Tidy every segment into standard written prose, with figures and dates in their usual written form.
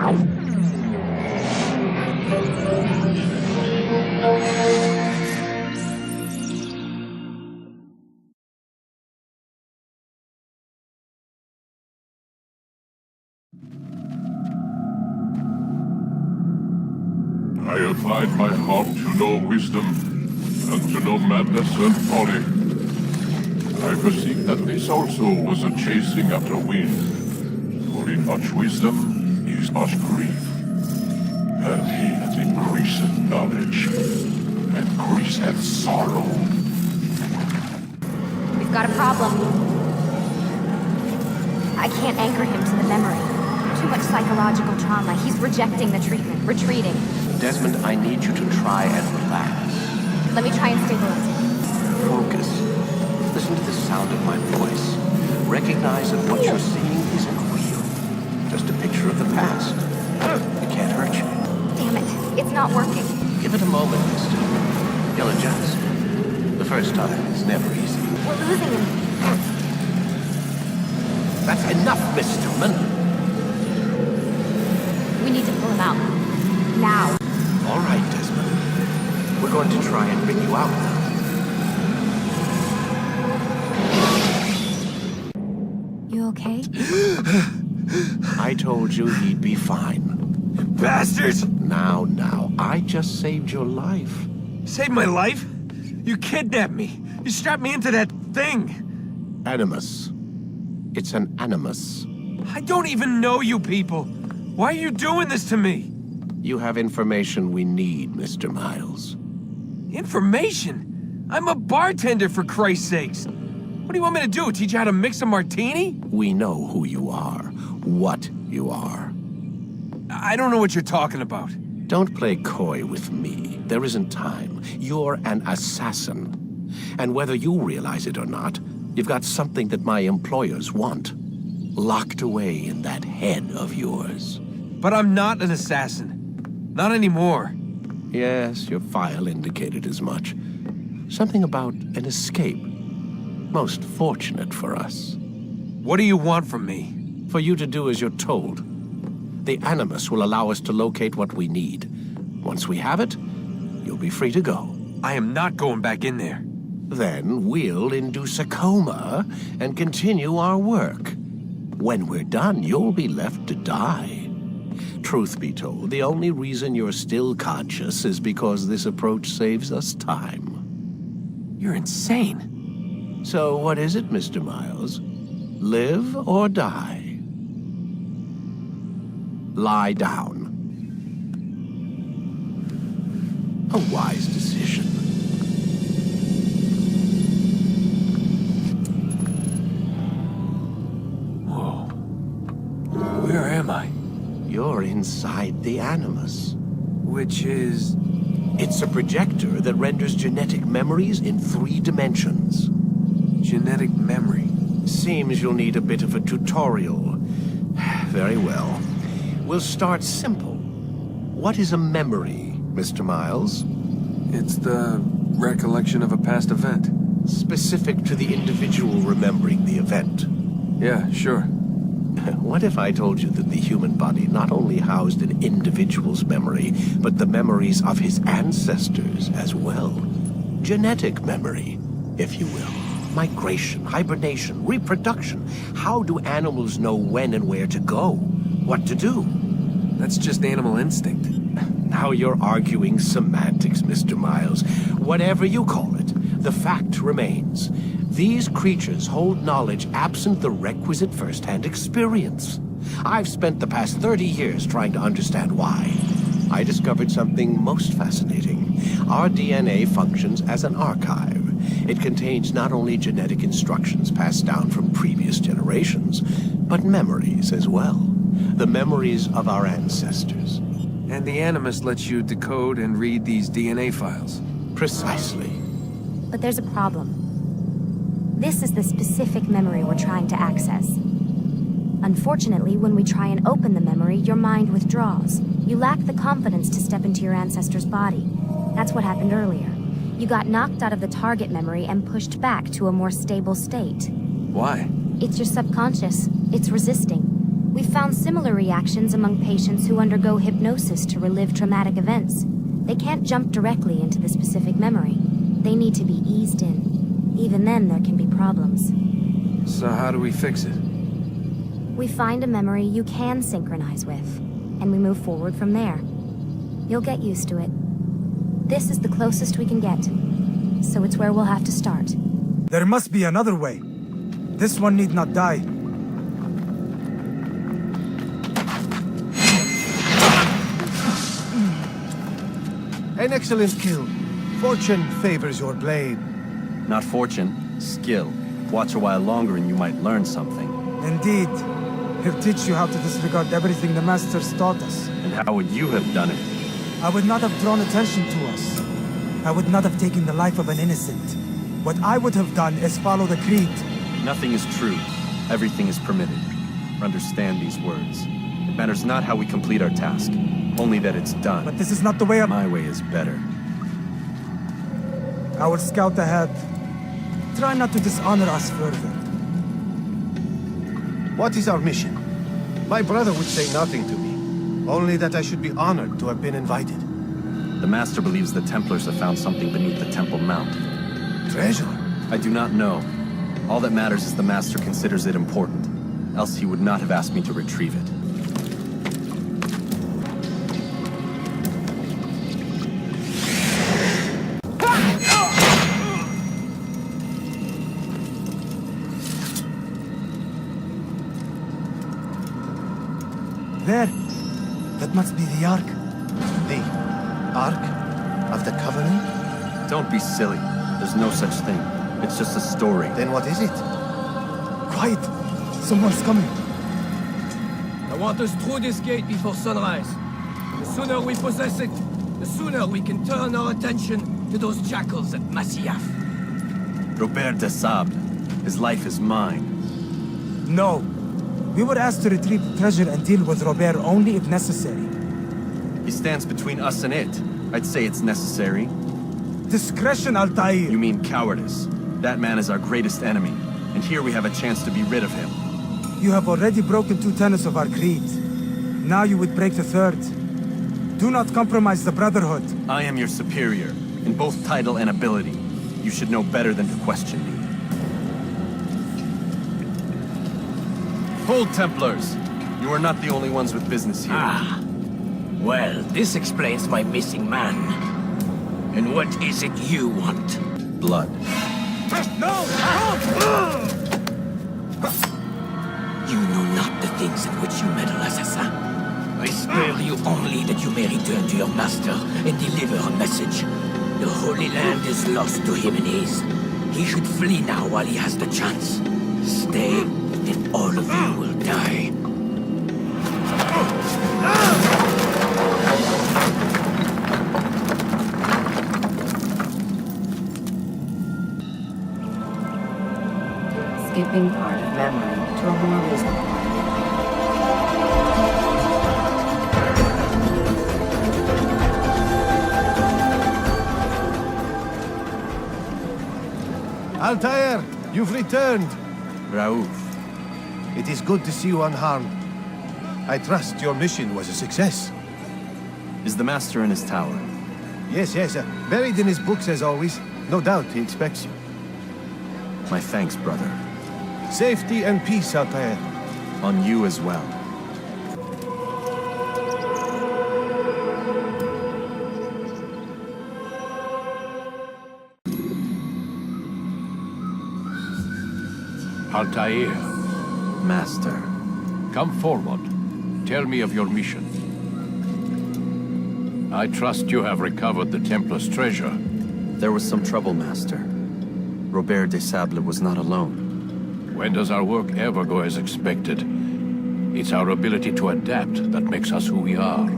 I applied my heart to know wisdom, and to know madness and folly. I perceived that this also was a chasing after wind. For in much wisdom is much grief. And he that increaseth knowledge, increaseth sorrow. We've got a problem. I can't anchor him to the memory. Too much psychological trauma. He's rejecting the treatment, retreating. Desmond, I need you to try and relax. Let me try and stabilize him. Focus. Listen to the sound of my voice. Recognize that what you're seeing isn't real. Just a picture of the past. It can't hurt you. Damn it. It's not working. Give it a moment, mister. You'll adjust. The first time is never easy. We're losing him. That's enough, Miss Stillman. We need to pull him out. Now. All right, Desmond. We're going to try and bring you out now. You okay? I told you he'd be fine. Bastards! Now, I just saved your life. Saved my life? You kidnapped me. You strapped me into that thing. Animus. It's an animus. I don't even know you people. Why are you doing this to me? You have information we need, Mr. Miles. Information? I'm a bartender, for Christ's sakes. What do you want me to do, teach you how to mix a martini? We know who you are, what you are. I don't know what you're talking about. Don't play coy with me. There isn't time. You're an assassin. And whether you realize it or not, you've got something that my employers want. Locked away in that head of yours. But I'm not an assassin. Not anymore. Yes, your file indicated as much. Something about an escape. Most fortunate for us. What do you want from me? For you to do as you're told. The Animus will allow us to locate what we need. Once we have it, you'll be free to go. I am not going back in there. Then we'll induce a coma and continue our work. When we're done, you'll be left to die. Truth be told, the only reason you're still conscious is because this approach saves us time. You're insane. So what is it, Mr. Miles? Live or die? Lie down. A wise decision. Whoa. Where am I? You're inside the Animus. Which is... It's a projector that renders genetic memories in 3 dimensions. Genetic memory. Seems you'll need a bit of a tutorial. Very well. We'll start simple. What is a memory, Mr. Miles? It's the recollection of a past event. Specific to the individual remembering the event. Yeah, sure. What if I told you that the human body not only housed an individual's memory, but the memories of his ancestors as well? Genetic memory, if you will. Migration, hibernation, reproduction. How do animals know when and where to go? What to do? That's just animal instinct. Now you're arguing semantics, Mr. Miles. Whatever you call it, the fact remains. These creatures hold knowledge absent the requisite first-hand experience. I've spent the past 30 years trying to understand why. I discovered something most fascinating. Our DNA functions as an archive. It contains not only genetic instructions passed down from previous generations, but memories as well. The memories of our ancestors. And the Animus lets you decode and read these DNA files. Precisely. But there's a problem. This is the specific memory we're trying to access. Unfortunately, when we try and open the memory, your mind withdraws. You lack the confidence to step into your ancestor's body. That's what happened earlier. You got knocked out of the target memory and pushed back to a more stable state. Why? It's your subconscious. It's resisting. We found similar reactions among patients who undergo hypnosis to relive traumatic events. They can't jump directly into the specific memory. They need to be eased in. Even then, there can be problems. So how do we fix it? We find a memory you can synchronize with, and we move forward from there. You'll get used to it. This is the closest we can get, so it's where we'll have to start. There must be another way. This one need not die. An excellent kill. Fortune favors your blade. Not fortune, skill. Watch a while longer and you might learn something. Indeed. He'll teach you how to disregard everything the Masters taught us. And how would you have done it? I would not have drawn attention to us. I would not have taken the life of an innocent. What I would have done is follow the creed. Nothing is true. Everything is permitted. Understand these words. It matters not how we complete our task, only that it's done. But this is not the way of... My way is better. I will scout ahead. Try not to dishonor us further. What is our mission? My brother would say nothing to me. Only that I should be honored to have been invited. The Master believes the Templars have found something beneath the Temple Mount. Treasure? I do not know. All that matters is the Master considers it important. Else he would not have asked me to retrieve it. There. That must be the Ark. The Ark of the Covenant? Don't be silly. There's no such thing. It's just a story. Then what is it? Quiet. Someone's coming. I want us through this gate before sunrise. The sooner we possess it, the sooner we can turn our attention to those jackals at Masyaf. Robert de Sable. His life is mine. No. We were asked to retrieve the treasure and deal with Robert only if necessary. He stands between us and it. I'd say it's necessary. Discretion, Altair. You mean cowardice. That man is our greatest enemy, and here we have a chance to be rid of him. You have already broken 2 tenets of our creed. Now you would break the 3rd. Do not compromise the Brotherhood. I am your superior, in both title and ability. You should know better than to question me. Hold, Templars! You are not the only ones with business here. Ah. Well, this explains my missing man. And what is it you want? Blood. No! You know not the things in which you meddle, assassin. I spare you only that you may return to your master and deliver a message. The Holy Land is lost to him and his. He should flee now while he has the chance. Stay, and all of you will die. Skipping part of memory to a more reasonable one. Altair, you've returned. Raouf. It is good to see you unharmed. I trust your mission was a success. Is the Master in his tower? Yes, buried in his books as always. No doubt he expects you. My thanks, brother. Safety and peace, Altair. On you as well. Altair, Master. come forward. Tell me of your mission. I trust you have recovered the Templar's treasure. There was some trouble, Master. Robert de Sable was not alone. When does our work ever go as expected? It's our ability to adapt that makes us who we are.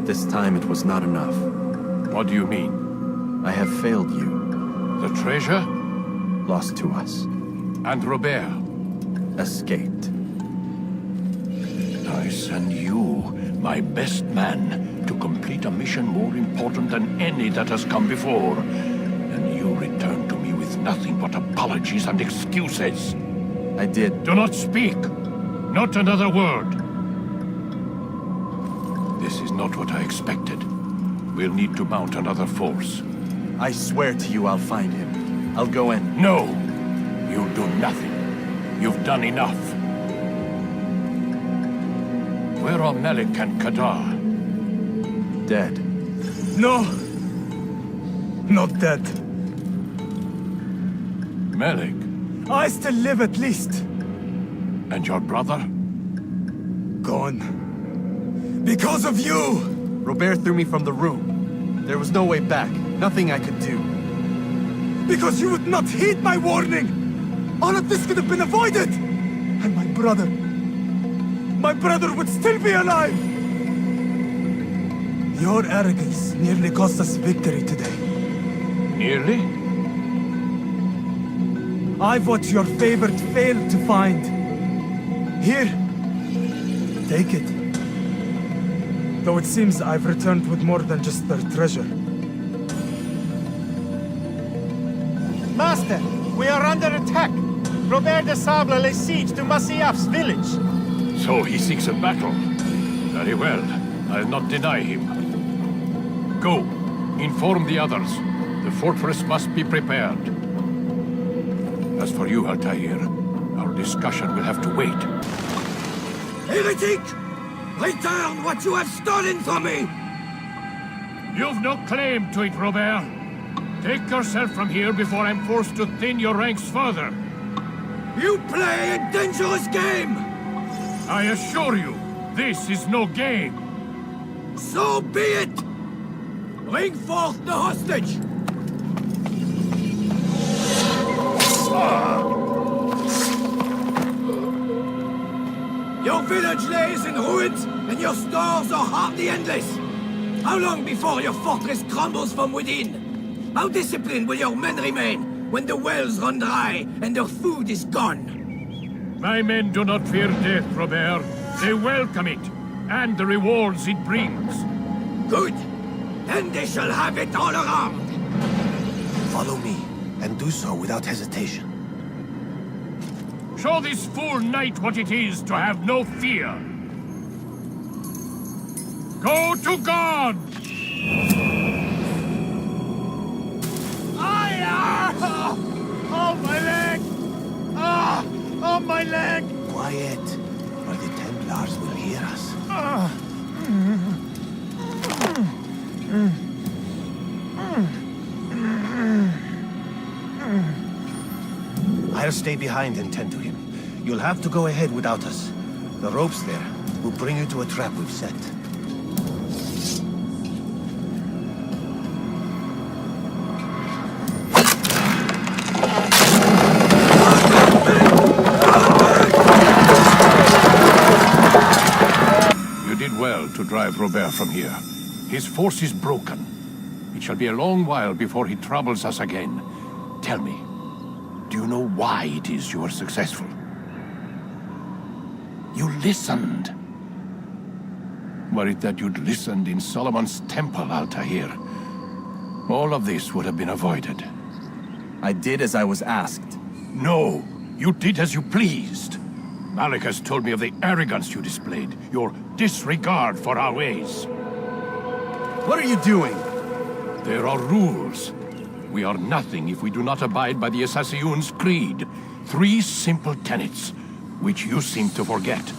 This time it was not enough. What do you mean? I have failed you. The treasure? Lost to us. And Robert? Escaped. I send you, my best man, to complete a mission more important than any that has come before. And you return to me with nothing but apologies and excuses. I did. Do not speak. Not another word. This is not what I expected. We'll need to mount another force. I swear to you I'll find him. I'll go in. No! You'll do nothing. You've done enough. Where are Melik and Kadar? Dead. No! Not dead. Melik? I still live at least. And your brother? Gone. Because of you! Robert threw me from the room. There was no way back. Nothing I could do. Because you would not heed my warning! All of this could have been avoided! And my brother would still be alive! Your arrogance nearly cost us victory today. Nearly? I've what your favorite failed to find. Here. Take it. Though it seems I've returned with more than just their treasure. Master, we are under attack. Robert de Sable lays siege to Masyaf's village. So he seeks a battle. Very well. I'll not deny him. Go. Inform the others. The fortress must be prepared. As for you, Altair, our discussion will have to wait. Heretic! Return what you have stolen from me! You've no claim to it, Robert. Take yourself from here before I'm forced to thin your ranks further. You play a dangerous game! I assure you, this is no game. So be it! Bring forth the hostage! Your village lays in ruins, and your stores are hardly endless. How long before your fortress crumbles from within? How disciplined will your men remain when the wells run dry and their food is gone? My men do not fear death, Robert. They welcome it, and the rewards it brings. Good. Then they shall have it all around. Follow me, and do so without hesitation. Show this fool knight what it is to have no fear. Go to God! Oh, my leg! Ah! Oh, my leg! Quiet, or the Templars will hear us. I'll stay behind and tend to him. You'll have to go ahead without us. The ropes there will bring you to a trap we've set. You did well to drive Robert from here. His force is broken. It shall be a long while before he troubles us again. Tell me, do you know why it is you are successful? You listened. Were it that you'd listened in Solomon's temple, Altair, all of this would have been avoided. I did as I was asked. No, you did as you pleased. Malik has told me of the arrogance you displayed, your disregard for our ways. What are you doing? There are rules. We are nothing if we do not abide by the Assassin's creed. 3 simple tenets, which you seem to forget.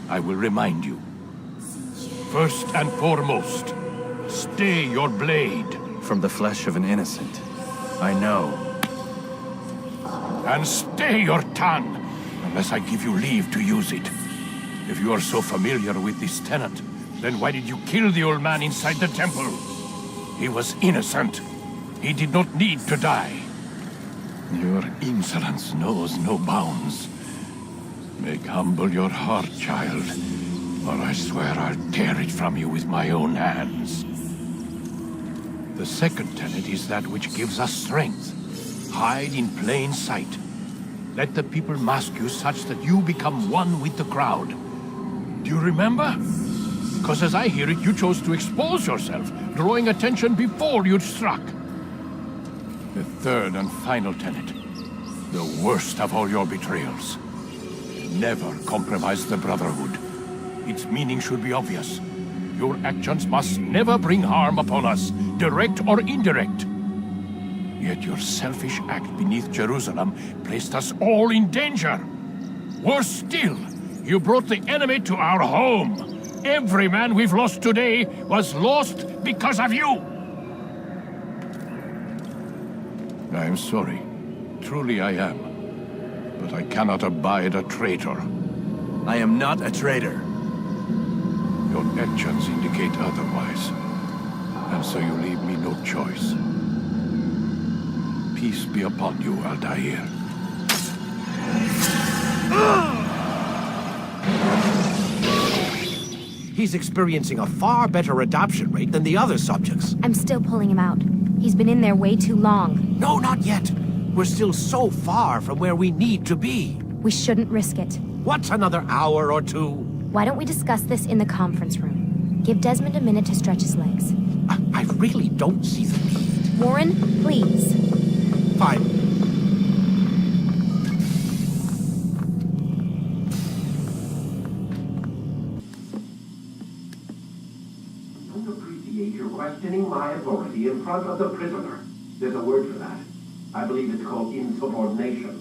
I will remind you. First and foremost, stay your blade. From the flesh of an innocent. I know. And stay your tongue, unless I give you leave to use it. If you are so familiar with this tenet, then why did you kill the old man inside the temple? He was innocent. He did not need to die. Your insolence knows no bounds. Make humble your heart, child, or I swear I'll tear it from you with my own hands. The second tenet is that which gives us strength. Hide in plain sight. Let the people mask you such that you become one with the crowd. Do you remember? Because as I hear it, you chose to expose yourself, drawing attention before you'd struck. The third and final tenet. The worst of all your betrayals. Never compromise the Brotherhood. Its meaning should be obvious. Your actions must never bring harm upon us, direct or indirect. Yet your selfish act beneath Jerusalem placed us all in danger. Worse still, you brought the enemy to our home. Every man we've lost today was lost because of you. I am sorry. Truly I am. But I cannot abide a traitor. I am not a traitor. Your actions indicate otherwise. And so you leave me no choice. Peace be upon you, Altair. He's experiencing a far better adoption rate than the other subjects. I'm still pulling him out. He's been in there way too long. No, not yet. We're still so far from where we need to be. We shouldn't risk it. What's another hour or two? Why don't we discuss this in the conference room? Give Desmond a minute to stretch his legs. I really don't see the need. Warren, please. Fine. I don't appreciate your questioning my authority in front of the prisoner. There's a word for that. I believe it's called insubordination.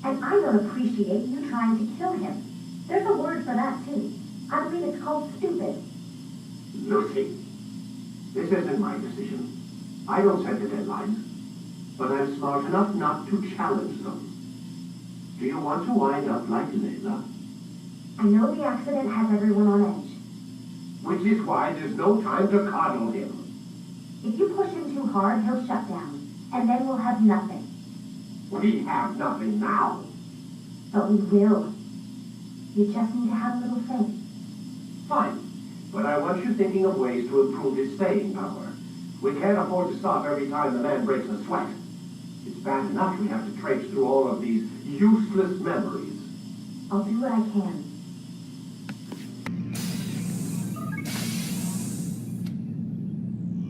And I don't appreciate you trying to kill him. There's a word for that, too. I believe it's called stupid. Lucy, this isn't my decision. I don't set the deadlines. But I'm smart enough not to challenge them. Do you want to wind up like Layla? I know the accident has everyone on edge. Which is why there's no time to coddle him. If you push him too hard, he'll shut down. And then we'll have nothing. We have nothing now. But we will. You just need to have a little faith. Fine. But I want you thinking of ways to improve his staying power. We can't afford to stop every time the man breaks a sweat. It's bad enough we have to traipse through all of these useless memories. I'll do what I can.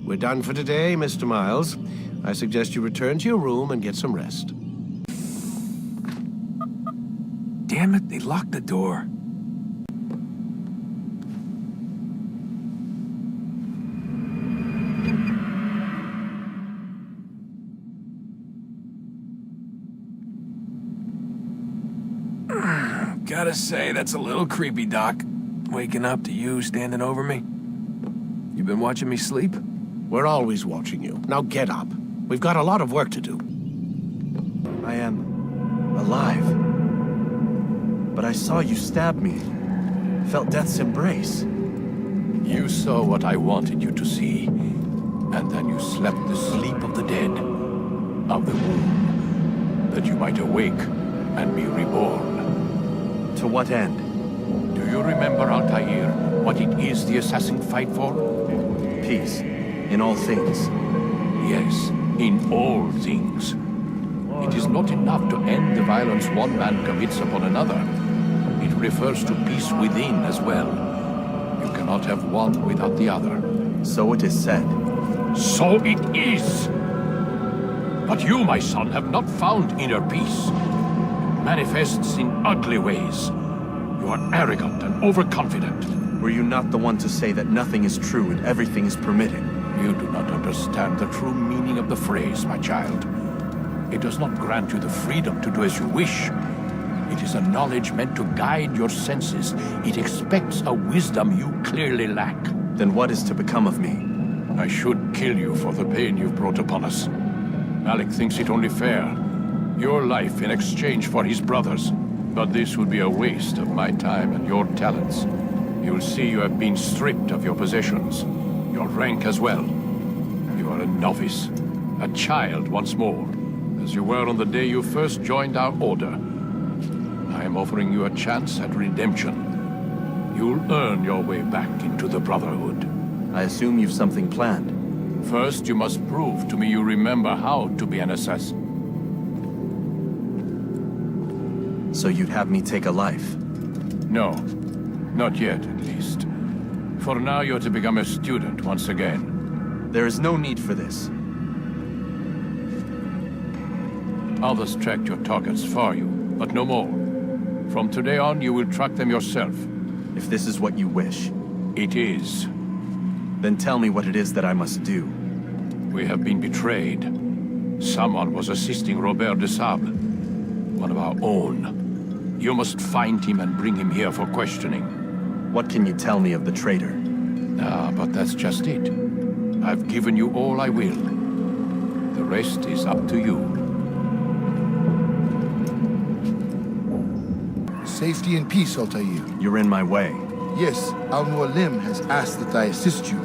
We're done for today, Mr. Miles. I suggest you return to your room and get some rest. Damn it, they locked the door. Gotta say, that's a little creepy, Doc. Waking up to you standing over me. You been watching me sleep? We're always watching you. Now get up. We've got a lot of work to do. I am alive. But I saw you stab me. Felt death's embrace. You saw what I wanted you to see. And then you slept the sleep of the dead. Of the womb. That you might awake and be reborn. To what end? Do you remember, Altair, what it is the assassins fight for? Peace. In all things. Yes, in all things. It is not enough to end the violence one man commits upon another. It refers to peace within as well. You cannot have one without the other. So it is said. So it is! But you, my son, have not found inner peace. It manifests in ugly ways. You are arrogant and overconfident. Were you not the one to say that nothing is true and everything is permitted? You do not understand the true meaning of the phrase, my child. It does not grant you the freedom to do as you wish. It is a knowledge meant to guide your senses. It expects a wisdom you clearly lack. Then what is to become of me? I should kill you for the pain you've brought upon us. Malik thinks it only fair. Your life in exchange for his brother's. But this would be a waste of my time and your talents. You'll see you have been stripped of your possessions. Your rank as well. You are a novice. A child once more. As you were on the day you first joined our order. I am offering you a chance at redemption. You'll earn your way back into the Brotherhood. I assume you've something planned. First, you must prove to me you remember how to be an assassin. So you'd have me take a life? No. Not yet, at least. For now, you're to become a student once again. There is no need for this. Others tracked your targets for you, but no more. From today on, you will track them yourself. If this is what you wish. It is. Then tell me what it is that I must do. We have been betrayed. Someone was assisting Robert de Sable, one of our own. You must find him and bring him here for questioning. What can you tell me of the traitor? Ah, but that's just it. I've given you all I will. The rest is up to you. Safety and peace, Altair. You're in my way. Yes, Al-Mualim has asked that I assist you.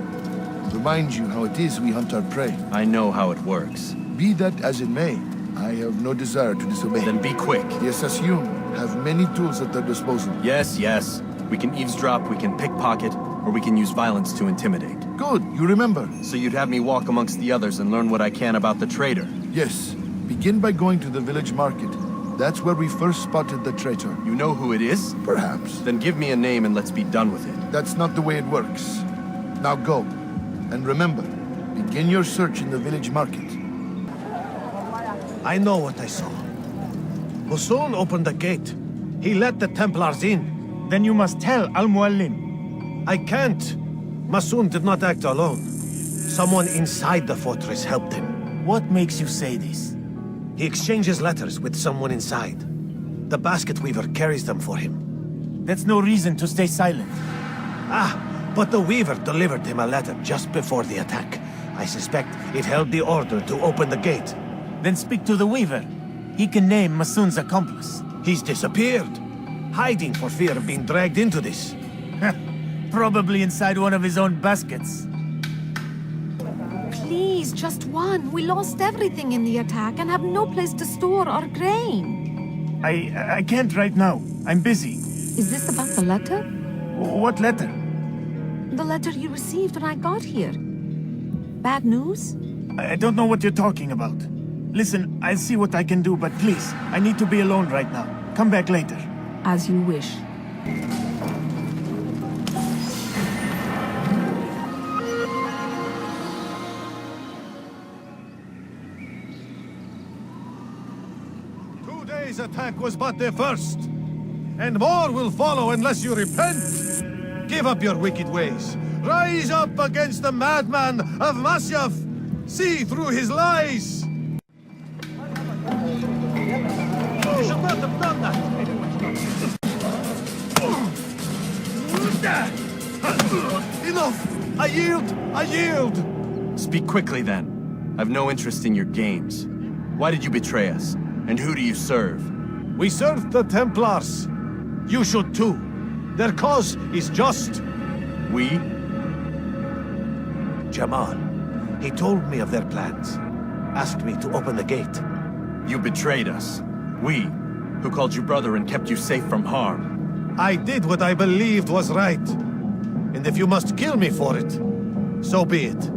Remind you how it is we hunt our prey. I know how it works. Be that as it may, I have no desire to disobey. Then be quick. The Assassin have many tools at their disposal. Yes, yes. We can eavesdrop, we can pickpocket, or we can use violence to intimidate. Good, you remember. So you'd have me walk amongst the others and learn what I can about the traitor? Yes. Begin by going to the village market. That's where we first spotted the traitor. You know who it is? Perhaps. Then give me a name and let's be done with it. That's not the way it works. Now go. And remember, begin your search in the village market. I know what I saw. Masoon opened the gate. He let the Templars in. Then you must tell Al-Mualim. I can't. Masoon did not act alone. Someone inside the fortress helped him. What makes you say this? He exchanges letters with someone inside. The basket weaver carries them for him. That's no reason to stay silent. But the weaver delivered him a letter just before the attack. I suspect it held the order to open the gate. Then speak to the weaver. He can name Masoon's accomplice. He's disappeared. Hiding for fear of being dragged into this. Probably inside one of his own baskets. Please, just one. We lost everything in the attack and have no place to store our grain. I can't right now. I'm busy. Is this about the letter? What letter? The letter you received when I got here. Bad news? I don't know what you're talking about. Listen, I'll see what I can do, but please, I need to be alone right now. Come back later. As you wish. Today's attack was but the first. And more will follow unless you repent. Give up your wicked ways. Rise up against the madman of Masyaf. See through his lies. You should not have done that. Enough! I yield! I yield! Speak quickly then. I've no interest in your games. Why did you betray us? And who do you serve? We serve the Templars. You should too. Their cause is just. We? Jamal. He told me of their plans. Asked me to open the gate. You betrayed us. We, who called you brother and kept you safe from harm. I did what I believed was right. And if you must kill me for it, so be it.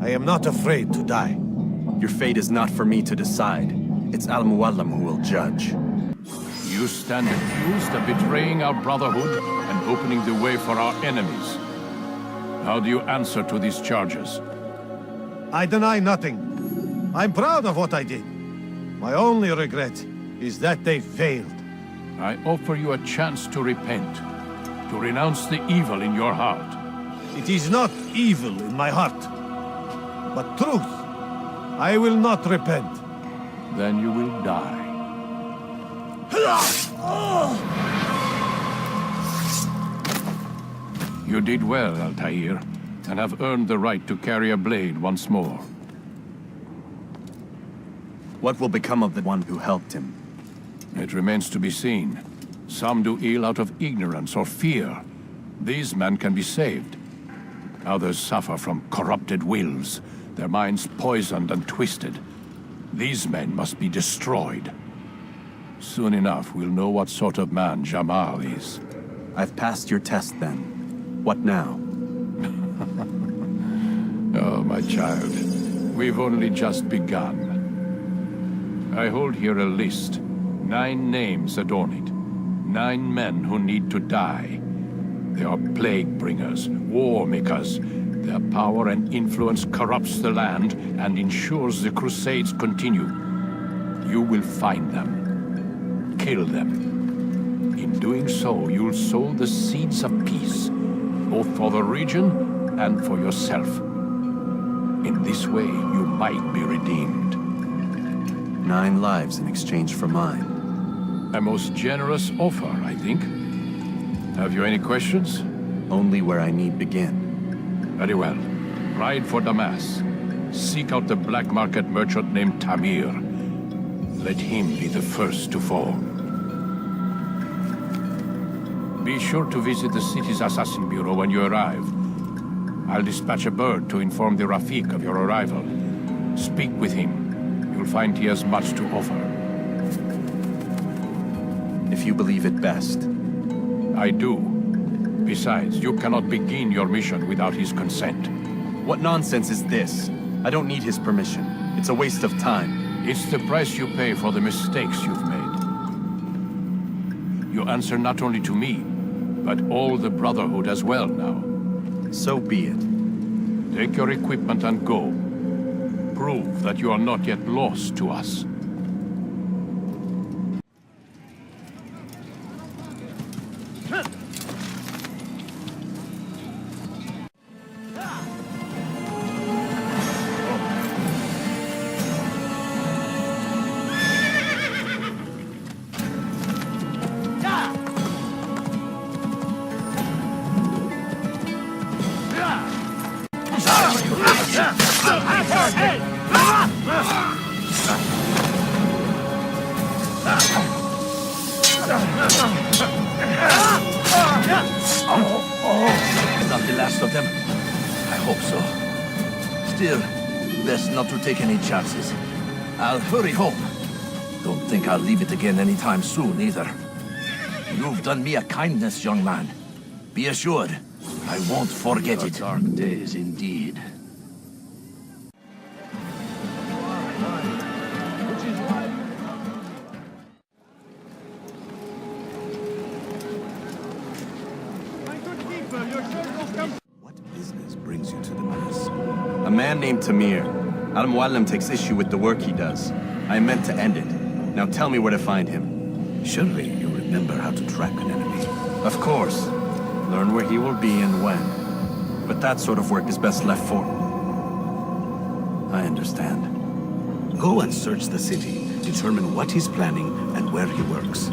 I am not afraid to die. Your fate is not for me to decide. It's Al-Mualim who will judge. You stand accused of betraying our brotherhood and opening the way for our enemies. How do you answer to these charges? I deny nothing. I'm proud of what I did. My only regret is that they failed. I offer you a chance to repent, to renounce the evil in your heart. It is not evil in my heart, but truth. I will not repent. Then you will die. You did well, Altair, and have earned the right to carry a blade once more. What will become of the one who helped him? It remains to be seen. Some do ill out of ignorance or fear. These men can be saved. Others suffer from corrupted wills, their minds poisoned and twisted. These men must be destroyed. Soon enough, we'll know what sort of man Jamal is. I've passed your test then. What now? Oh, my child. We've only just begun. I hold here a list. 9 names adorn it. 9 men who need to die. They are plague bringers, war makers. Their power and influence corrupts the land and ensures the crusades continue. You will find them. Kill them. In doing so, you'll sow the seeds of peace, both for the region and for yourself. In this way, you might be redeemed. 9 lives in exchange for mine. A most generous offer, I think. Have you any questions? Only where I need begin. Very well. Ride for Damas. Seek out the black market merchant named Tamir. Let him be the first to fall. Be sure to visit the city's assassin bureau when you arrive. I'll dispatch a bird to inform the Rafik of your arrival. Speak with him. You'll find he has much to offer. If you believe it best. I do. Besides, you cannot begin your mission without his consent. What nonsense is this? I don't need his permission. It's a waste of time. It's the price you pay for the mistakes you've made. You answer not only to me, but all the Brotherhood as well now. So be it. Take your equipment and go. Prove that you are not yet lost to us. Not the last of them? I hope so. Still, best not to take any chances. I'll hurry home. Don't think I'll leave it again anytime soon, either. You've done me a kindness, young man. Be assured, I won't forget it. Dark days indeed. A man named Tamir. Al-Muallim takes issue with the work he does. I meant to end it. Now tell me where to find him. Surely you remember how to track an enemy. Of course. Learn where he will be and when. But that sort of work is best left for... I understand. Go and search the city. Determine what he's planning and where he works.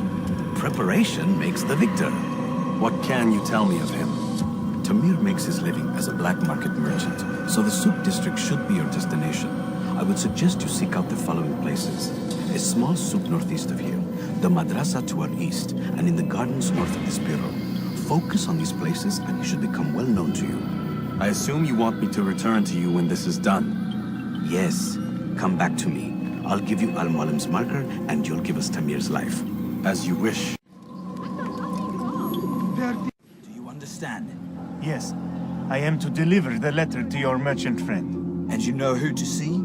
Preparation makes the victor. What can you tell me of him? Tamir makes his living as a black market merchant, so the souk district should be your destination. I would suggest you seek out the following places. A small souk northeast of here, the madrasa to our east, and in the gardens north of this bureau. Focus on these places and he should become well known to you. I assume you want me to return to you when this is done. Yes. Come back to me. I'll give you Al-Muallim's marker and you'll give us Tamir's life. As you wish. Do you understand? Yes. I am to deliver the letter to your merchant friend. And you know who to see?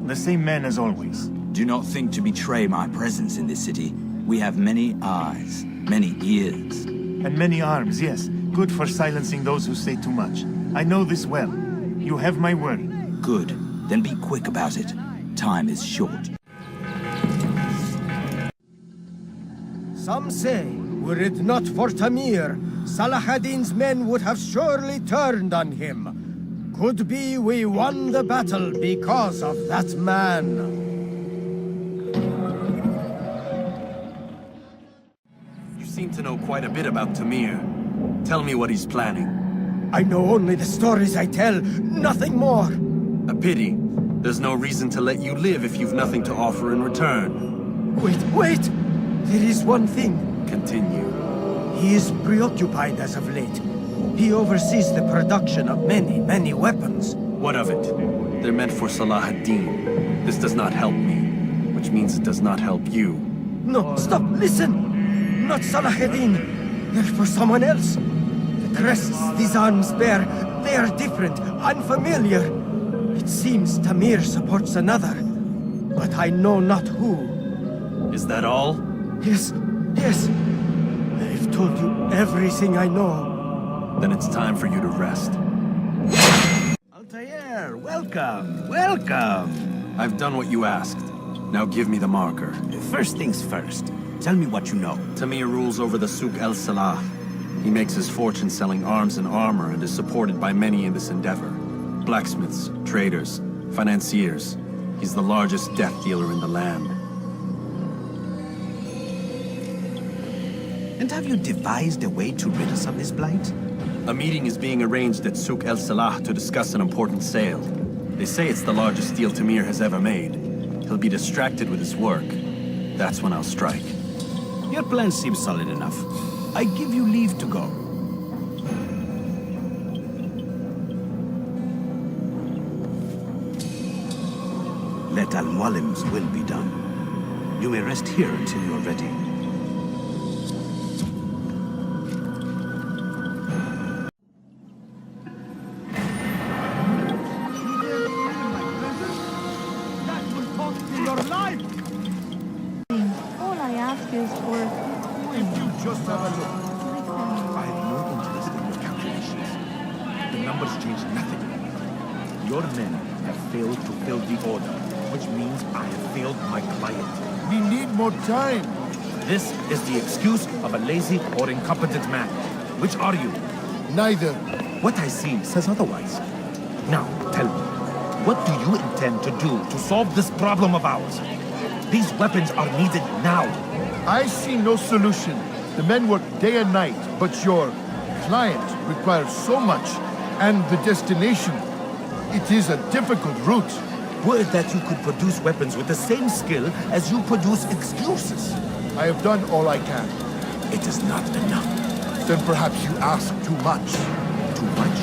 The same man as always. Do not think to betray my presence in this city. We have many eyes, many ears. And many arms, yes. Good for silencing those who say too much. I know this well. You have my word. Good. Then be quick about it. Time is short. Some say, were it not for Tamir, Salah ad-Din's men would have surely turned on him. Could be we won the battle because of that man. You seem to know quite a bit about Tamir. Tell me what he's planning. I know only the stories I tell, nothing more. A pity. There's no reason to let you live if you've nothing to offer in return. Wait! There is one thing. Continue. He is preoccupied as of late. He oversees the production of many weapons. What of it? They're meant for Salah ad-Din. This does not help me, which means it does not help you. No, stop, listen! Not Salah ad-Din. They're for someone else. The crests these arms bear, they are different, unfamiliar. It seems Tamir supports another, but I know not who. Is that all? Yes. I've told you everything I know. Then it's time for you to rest. Altair, welcome! I've done what you asked. Now give me the marker. First things first. Tell me what you know. Tamir rules over the Souk el-Salah. He makes his fortune selling arms and armor and is supported by many in this endeavor. Blacksmiths, traders, financiers. He's the largest death dealer in the land. And have you devised a way to rid us of this blight? A meeting is being arranged at Souk El Salah to discuss an important sale. They say it's the largest deal Tamir has ever made. He'll be distracted with his work. That's when I'll strike. Your plan seems solid enough. I give you leave to go. Let Al-Mualim's will be done. You may rest here until you are ready. All I ask is for... If you just have a look. I have no interest in your calculations. The numbers change nothing. Your men have failed to fill the order, which means I have failed my client. We need more time. This is the excuse of a lazy or incompetent man. Which are you? Neither. What I see says otherwise. Now, tell me, what do you intend to do to solve this problem of ours? These weapons are needed now. I see no solution. The men work day and night, but your client requires so much, and the destination. It is a difficult route. Were it that you could produce weapons with the same skill as you produce excuses. I have done all I can. It is not enough. Then perhaps you ask too much. Too much?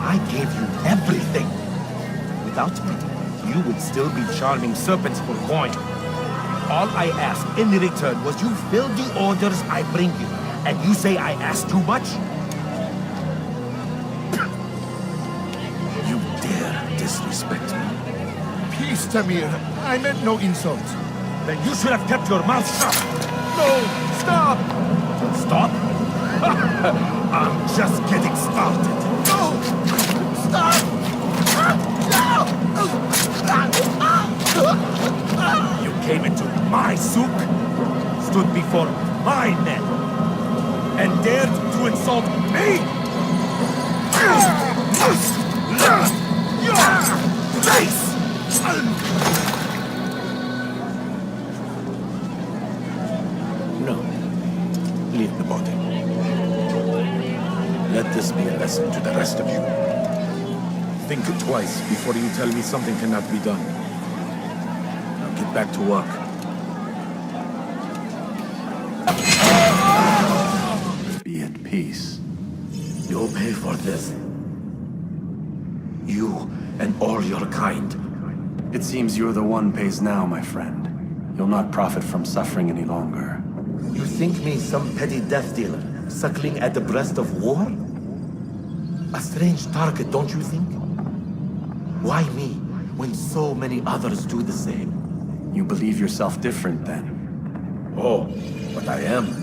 I gave you everything. Without me, you would still be charming serpents for coin. All I ask in return was you fill the orders I bring you, and you say I ask too much? You dare disrespect me. Peace, Tamir. I meant no insult. Then you should have kept your mouth shut. No! Stop! Stop? I'm just getting started. No! Stop! You came into my souk, stood before my men, and dared to insult me! Your face! No. Leave the body. Let this be a lesson to the rest of you. Think twice before you tell me something cannot be done. Now get back to work. Be at peace. You'll pay for this. You and all your kind. It seems you're the one pays now, my friend. You'll not profit from suffering any longer. You think me some petty death dealer, suckling at the breast of war? A strange target, don't you think? Why me, when so many others do the same? You believe yourself different, then? Oh, but I am.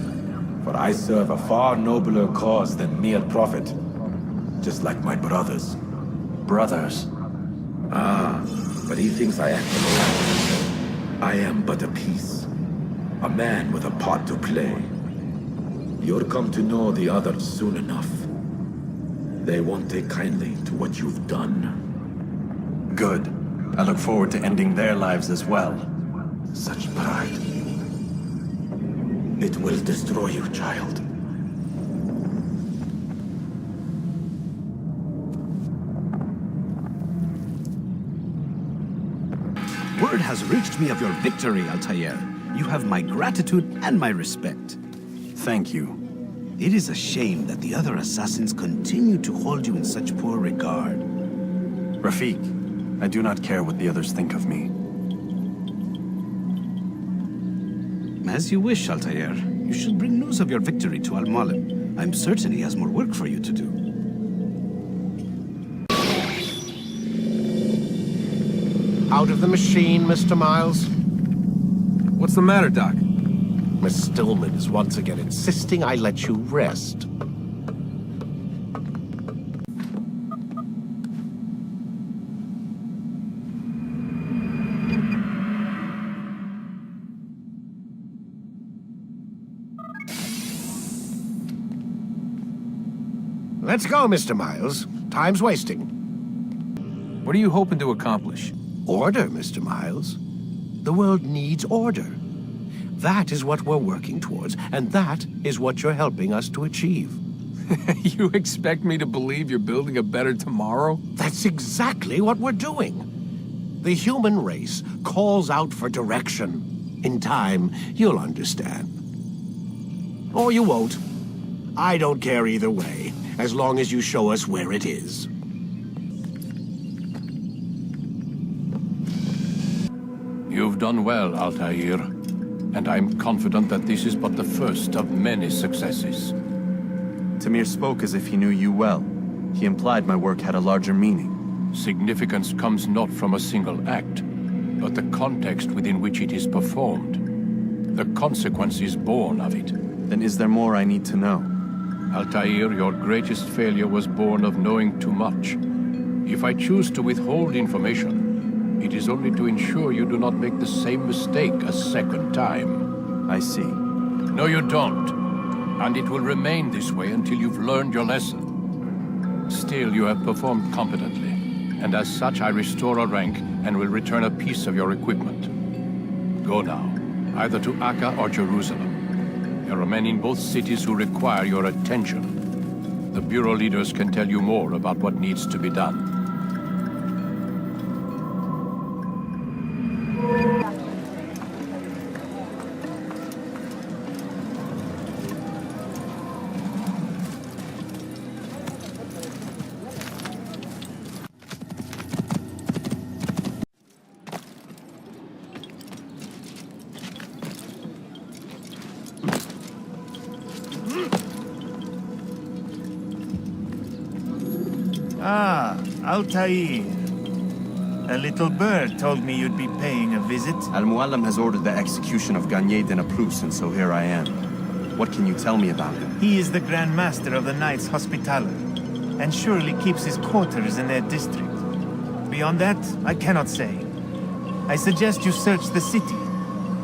For I serve a far nobler cause than mere profit. Just like my brothers. Brothers? Ah, but he thinks I act alone. I am but a piece. A man with a part to play. You'll come to know the others soon enough. They won't take kindly to what you've done. Good. I look forward to ending their lives as well. Such pride. It will destroy you, child. Word has reached me of your victory, Altair. You have my gratitude and my respect. Thank you. It is a shame that the other assassins continue to hold you in such poor regard. Rafiq, I do not care what the others think of me. As you wish, Altair. You should bring news of your victory to Al-Mualim. I'm certain he has more work for you to do. Out of the machine, Mr. Miles. What's the matter, Doc? Miss Stillman is once again insisting I let you rest. Let's go, Mr. Miles. Time's wasting. What are you hoping to accomplish? Order, Mr. Miles. The world needs order. That is what we're working towards, and that is what you're helping us to achieve. You expect me to believe you're building a better tomorrow? That's exactly what we're doing. The human race calls out for direction. In time, you'll understand. Or you won't. I don't care either way, as long as you show us where it is. You've done well, Altair, and I'm confident that this is but the first of many successes. Tamir spoke as if he knew you well. He implied my work had a larger meaning. Significance comes not from a single act, but the context within which it is performed. The consequences born of it. Then is there more I need to know? Altair, your greatest failure was born of knowing too much. If I choose to withhold information, it is only to ensure you do not make the same mistake a second time. I see. No, you don't. And it will remain this way until you've learned your lesson. Still, you have performed competently, and as such I restore a rank and will return a piece of your equipment. Go now, either to Akka or Jerusalem. There are men in both cities who require your attention. The Bureau leaders can tell you more about what needs to be done. Ah, Altair. A little bird told me you'd be paying a visit. Al-Muallim has ordered the execution of Garnier de Naplouse, and so here I am. What can you tell me about him? He is the Grand Master of the Knights Hospitaller, and surely keeps his quarters in their district. Beyond that, I cannot say. I suggest you search the city.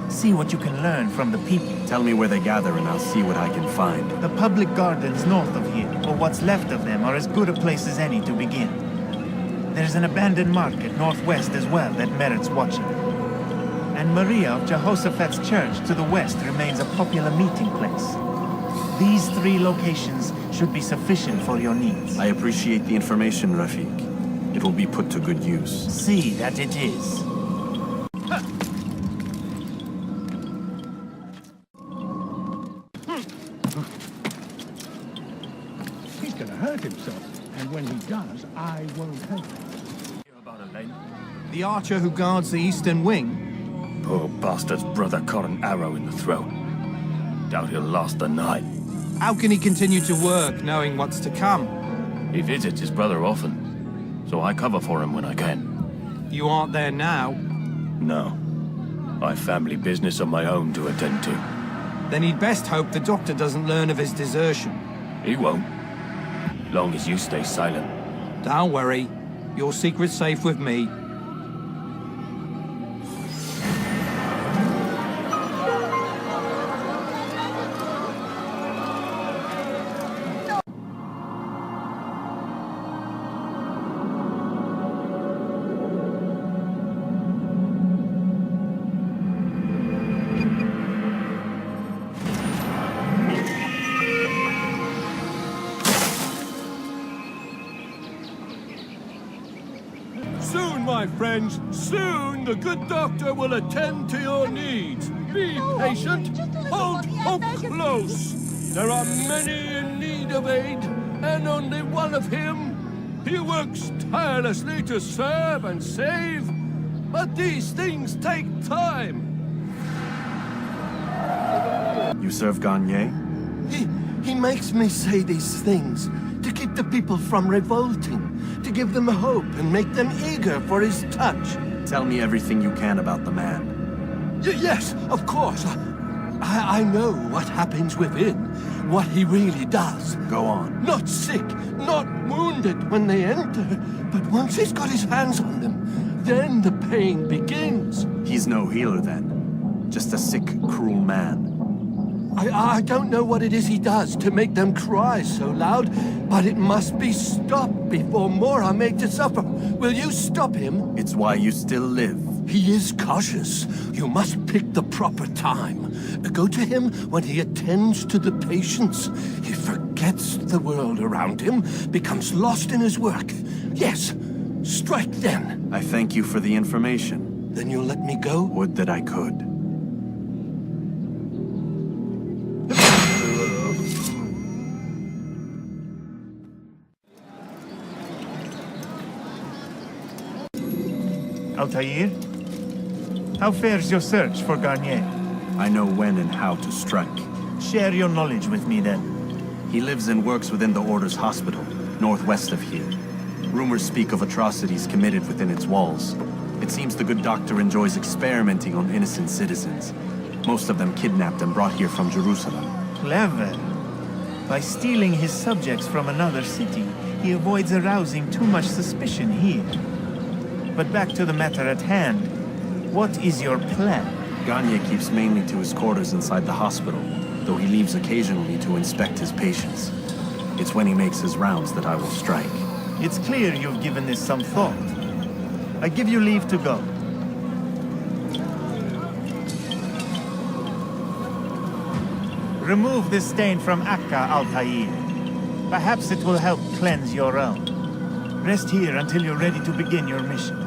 See what you can learn from the people. Tell me where they gather and I'll see what I can find. The public gardens north of here, or what's left of them, are as good a place as any to begin. There's an abandoned market northwest as well that merits watching. And Maria of Jehoshaphat's church to the west remains a popular meeting place. These three locations should be sufficient for your needs. I appreciate the information, Rafiq. It will be put to good use. See that it is. He's gonna hurt himself, and when he does, I won't help him. The archer who guards the eastern wing? Poor bastard's brother caught an arrow in the throat. Doubt he'll last the night. How can he continue to work, knowing what's to come? He visits his brother often, so I cover for him when I can. You aren't there now? No. I've family business of my own to attend to. Then he'd best hope the doctor doesn't learn of his desertion. He won't. Long as you stay silent. Don't worry. Your secret's safe with me. Soon, my friends, soon the good doctor will attend to your needs. Be patient, hold hope close. There are many in need of aid, and only one of him. He works tirelessly to serve and save, but these things take time. You serve Garnier? He makes me say these things to keep the people from revolting, to give them hope and make them eager for his touch. Tell me everything you can about the man. Yes, of course. I know what happens within, what he really does. Go on. Not sick, not wounded when they enter, but once he's got his hands on them, then the pain begins. He's no healer then. Just a sick, cruel man. I don't know what it is he does to make them cry so loud, but it must be stopped before more are made to suffer. Will you stop him? It's why you still live. He is cautious. You must pick the proper time. Go to him when he attends to the patients. He forgets the world around him, becomes lost in his work. Yes, strike then. I thank you for the information. Then you'll let me go? Would that I could. Altair? How fares your search for Garnier? I know when and how to strike. Share your knowledge with me then. He lives and works within the Order's hospital, northwest of here. Rumors speak of atrocities committed within its walls. It seems the good doctor enjoys experimenting on innocent citizens. Most of them kidnapped and brought here from Jerusalem. Clever. By stealing his subjects from another city, he avoids arousing too much suspicion here. But back to the matter at hand. What is your plan? Garnier keeps mainly to his quarters inside the hospital, though he leaves occasionally to inspect his patients. It's when he makes his rounds that I will strike. It's clear you've given this some thought. I give you leave to go. Remove this stain from Akka, Altair. Perhaps it will help cleanse your own. Rest here until you're ready to begin your mission.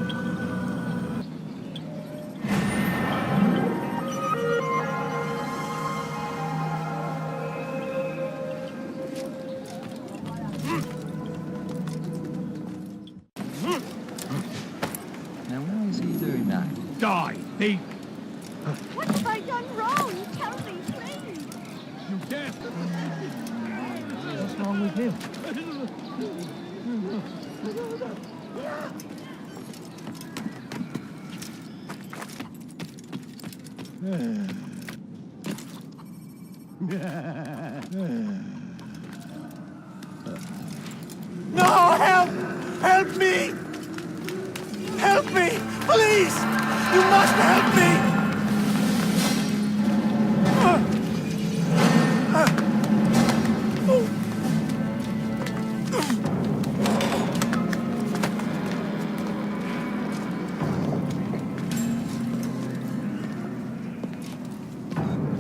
Now, why is he doing that? Die! He... What have I done wrong? Tell me, please. You dare... What's wrong with him? No! Help! Help me! Help me! Please! You must help me!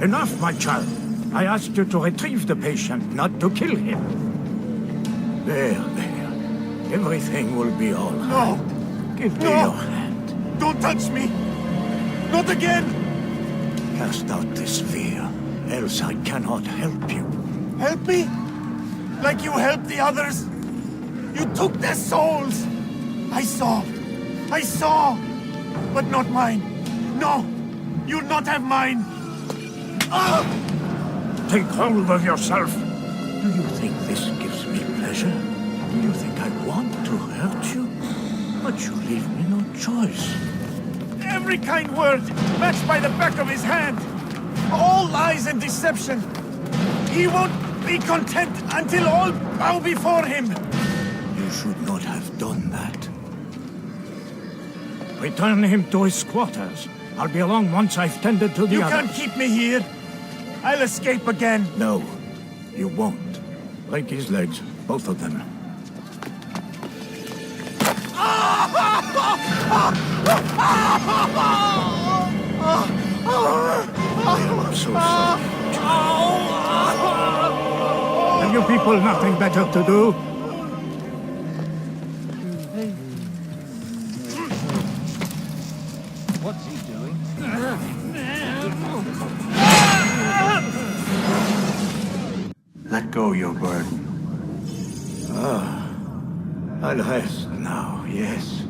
Enough, my child. I asked you to retrieve the patient, not to kill him. There. Everything will be all right. No! Give me No! your hand. Don't touch me! Not again! Cast out this fear, else I cannot help you. Help me? Like you helped the others? You took their souls! I saw! But not mine! No! You'll not have mine! Ah! Take hold of yourself. Do you think this gives me pleasure? Do you think I want to hurt you? But you leave me no choice. Every kind word matched by the back of his hand! All lies and deception! He won't be content until all bow before him! You should not have done that. Return him to his quarters. I'll be along once I've tended to the You others. can't keep me here! I'll escape again! No, you won't. Break his legs, both of them. I'm so sorry. Have you people nothing better to do? What's he doing? Let go your burden. I'll rest now, yes.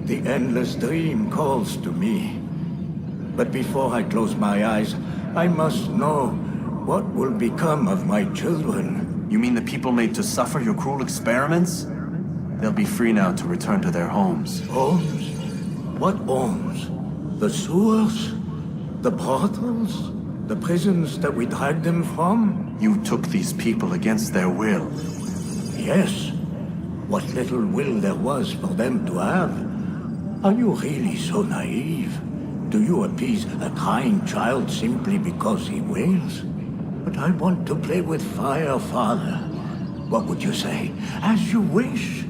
The endless dream calls to me. But before I close my eyes, I must know what will become of my children. You mean the people made to suffer your cruel experiments? They'll be free now to return to their homes. Homes? What homes? The sewers? The brothels? The prisons that we dragged them from? You took these people against their will. Yes. What little will there was for them to have. Are you really so naive? Do you appease a crying child simply because he wails? But I want to play with fire, Father. What would you say? As you wish.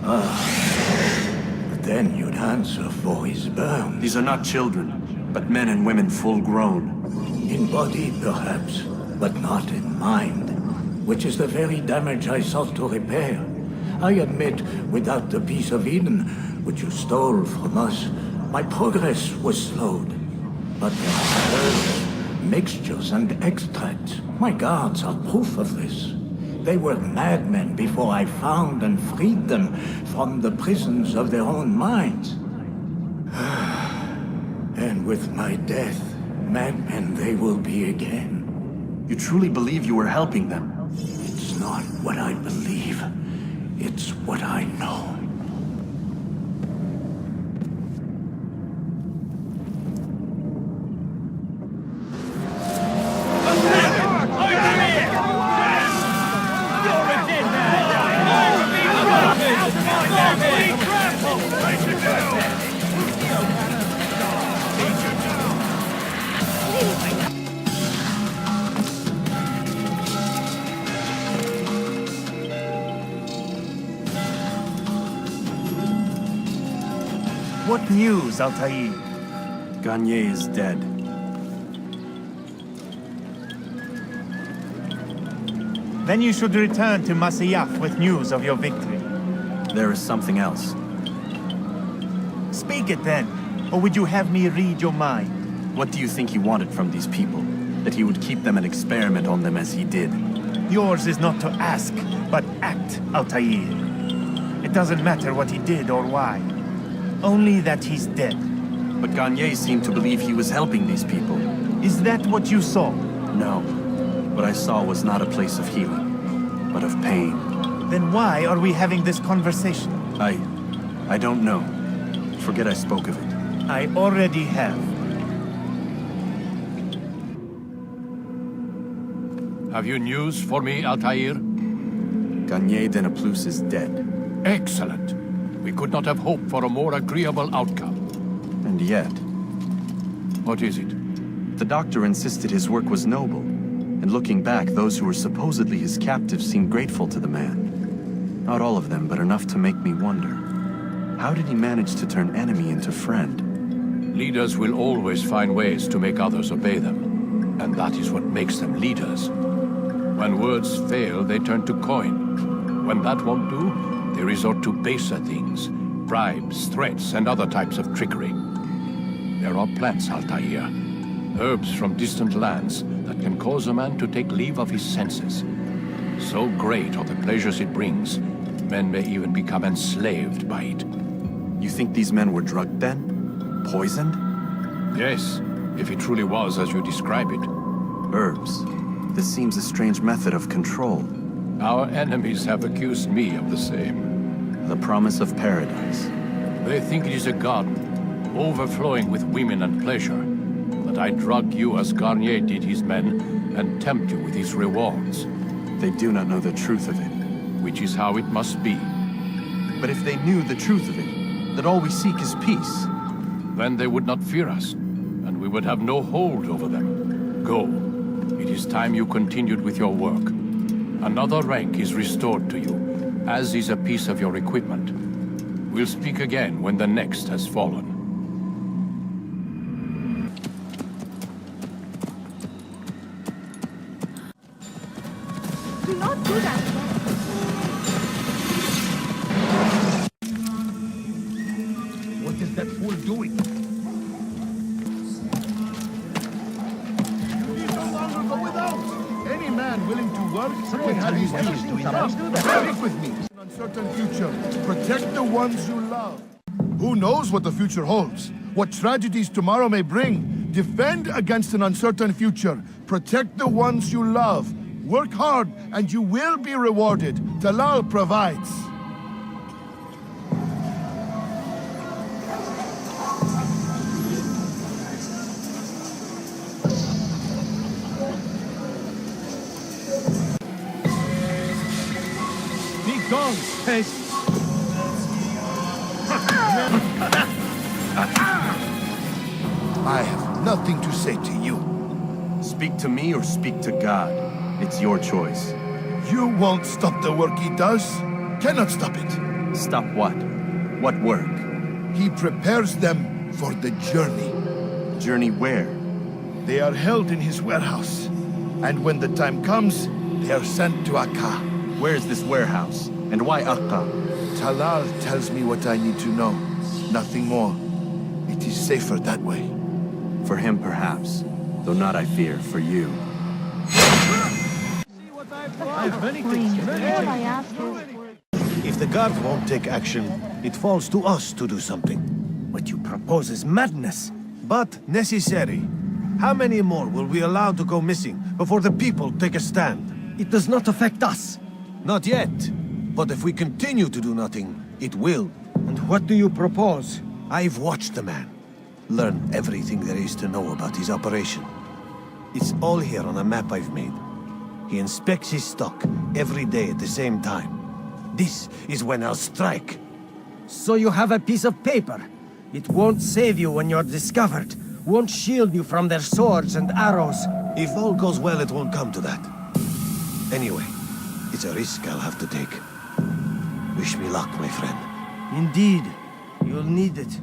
But then you'd answer for his burn. These are not children, but men and women full grown. In body, perhaps, but not in mind. Which is the very damage I sought to repair. I admit, without the piece of Eden, which you stole from us, my progress was slowed. But there are herbs, mixtures, and extracts. My guards are proof of this. They were madmen before I found and freed them from the prisons of their own minds. And with my death, madmen they will be again. You truly believe you were helping them? It's not what I believe. It's what I know. What news, Altair? Garnier is dead. Then you should return to Masyaf with news of your victory. There is something else. Speak it then, or would you have me read your mind? What do you think he wanted from these people? That he would keep them and experiment on them as he did? Yours is not to ask, but act, Altair. It doesn't matter what he did or why. Only that he's dead. But Garnier seemed to believe he was helping these people. Is that what you saw? No. What I saw was not a place of healing, but of pain. Then why are we having this conversation? I don't know. Forget I spoke of it. I already have. Have you news for me, Altair? Garnier de Naplouse is dead. Excellent. We could not have hoped for a more agreeable outcome. And yet... What is it? The doctor insisted his work was noble. And looking back, those who were supposedly his captives seemed grateful to the man. Not all of them, but enough to make me wonder. How did he manage to turn enemy into friend? Leaders will always find ways to make others obey them. And that is what makes them leaders. When words fail, they turn to coin. When that won't do, they resort to baser things. Bribes, threats, and other types of trickery. There are plants, Altair. Herbs from distant lands that can cause a man to take leave of his senses. So great are the pleasures it brings, men may even become enslaved by it. You think these men were drugged then? Poisoned? Yes, if it truly was as you describe it. Herbs. This seems a strange method of control. Our enemies have accused me of the same. The promise of paradise. They think it is a garden, overflowing with women and pleasure. That I drug you as Garnier did his men, and tempt you with his rewards. They do not know the truth of it. Which is how it must be. But if they knew the truth of it, that all we seek is peace, then they would not fear us, and we would have no hold over them. Go. It is time you continued with your work. Another rank is restored to you, as is a piece of your equipment. We'll speak again when the next has fallen. Do not do that. What is that fool doing? You no longer go without. Any man willing to work will have his dues. Come, stick with me. An uncertain future. Protect the ones you love. Who knows what the future holds? What tragedies tomorrow may bring? Defend against an uncertain future. Protect the ones you love. Work hard, and you will be rewarded. Talal provides. Be gone, pest! I have nothing to say to you. Speak to me or speak to God. It's your choice. You won't stop the work he does. Cannot stop it. Stop what? What work? He prepares them for the journey. Journey where? They are held in his warehouse. And when the time comes, they are sent to Akka. Where is this warehouse? And why Akka? Talal tells me what I need to know. Nothing more. It is safer that way. For him, perhaps. Though not, I fear, for you. If the guard won't take action, it falls to us to do something. What you propose is madness. But necessary. How many more will we allow to go missing before the people take a stand? It does not affect us. Not yet. But if we continue to do nothing, it will. And what do you propose? I've watched the man. Learn everything there is to know about his operation. It's all here on a map I've made. He inspects his stock every day at the same time. This is when I'll strike. So you have a piece of paper. It won't save you when you're discovered. Won't shield you from their swords and arrows. If all goes well, it won't come to that. Anyway, it's a risk I'll have to take. Wish me luck, my friend. Indeed. You'll need it.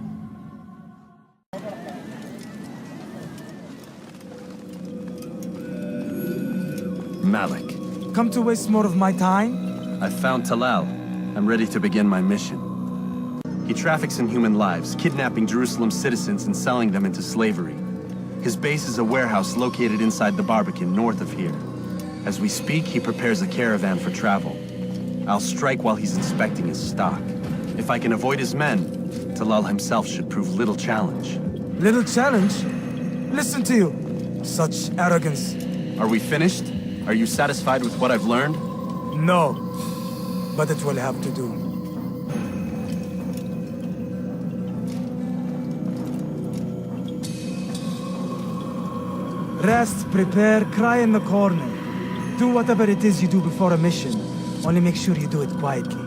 Malik. Come to waste more of my time? I've found Talal. I'm ready to begin my mission. He traffics in human lives, kidnapping Jerusalem citizens and selling them into slavery. His base is a warehouse located inside the Barbican, north of here. As we speak, he prepares a caravan for travel. I'll strike while he's inspecting his stock. If I can avoid his men, Talal himself should prove little challenge. Little challenge? Listen to you. Such arrogance. Are we finished? Are you satisfied with what I've learned? No. But it will have to do. Rest, prepare, cry in the corner. Do whatever it is you do before a mission. Only make sure you do it quietly.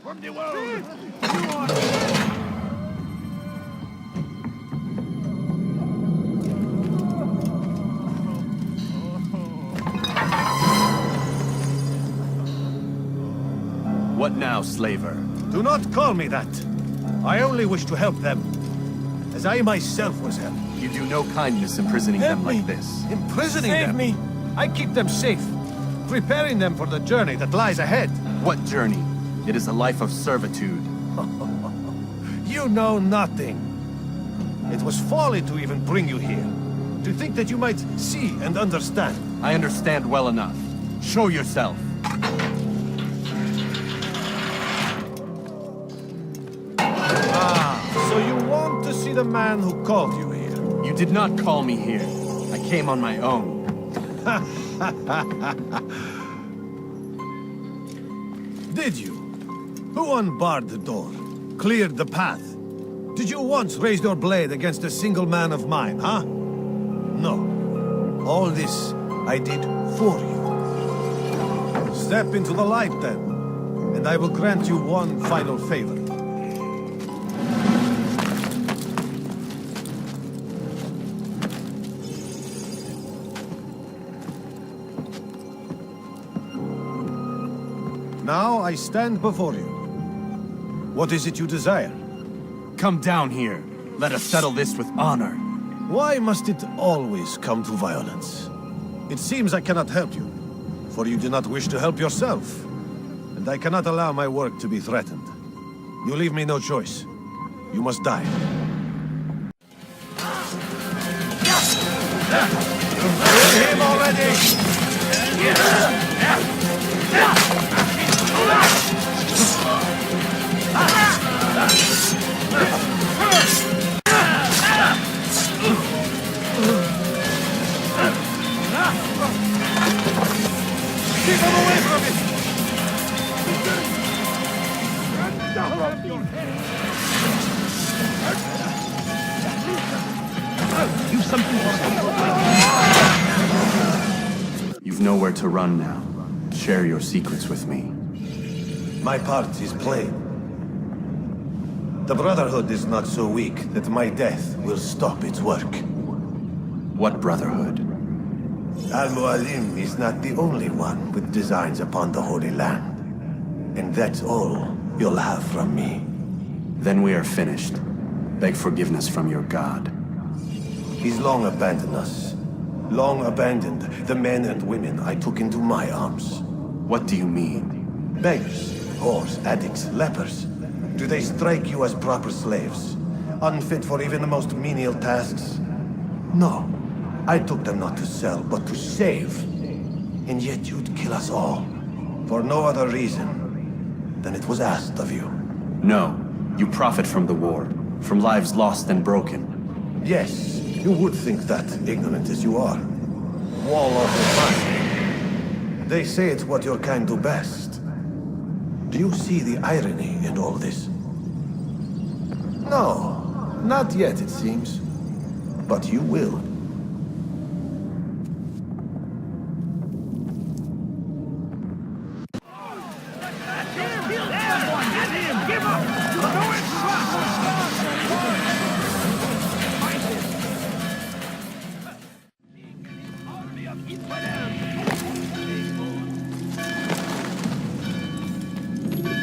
From the world! What now, slaver? Do not call me that. I only wish to help them, as I myself was helped. You do no kindness imprisoning them like this. Imprisoning Save them? me! I keep them safe, preparing them for the journey that lies ahead. What journey? It is a life of servitude. You know nothing. It was folly to even bring you here. To think that you might see and understand. I understand well enough. Show yourself. So you want to see the man who called you here? You did not call me here. I came on my own. Did you? Who unbarred the door? Cleared the path? Did you once raise your blade against a single man of mine, huh? No. All this I did for you. Step into the light then, and I will grant you one final favor. Now I stand before you. What is it you desire? Come down here. Let us settle this with honor. Why must it always come to violence? It seems I cannot help you, for you do not wish to help yourself. And I cannot allow my work to be threatened. You leave me no choice. You must die. You've him already! Keep him away from it! You You've nowhere to run now. Share your secrets with me. My part is plain. The Brotherhood is not so weak that my death will stop its work. What Brotherhood? Al-Mualim is not the only one with designs upon the Holy Land. And that's all you'll have from me. Then we are finished. Beg forgiveness from your god. He's long abandoned us. Long abandoned the men and women I took into my arms. What do you mean? Beggars, whores, addicts, lepers. Do they strike you as proper slaves? Unfit for even the most menial tasks? No. I took them not to sell, but to save. And yet you'd kill us all. For no other reason than it was asked of you. No. You profit from the war. From lives lost and broken. Yes, you would think that, ignorant as you are. Wall off the mind. They say it's what your kind do best. Do you see the irony in all this? No, not yet, it seems. But you will.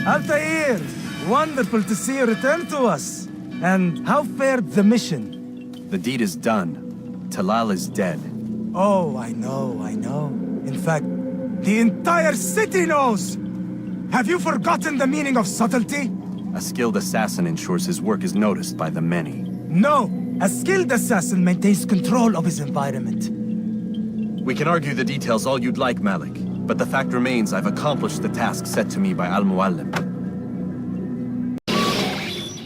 Altair! Wonderful to see you return to us. And how fared the mission? The deed is done. Talal is dead. Oh, I know. In fact, the entire city knows! Have you forgotten the meaning of subtlety? A skilled assassin ensures his work is noticed by the many. No! A skilled assassin maintains control of his environment. We can argue the details all you'd like, Malik. But the fact remains I've accomplished the task set to me by Al-Mualim.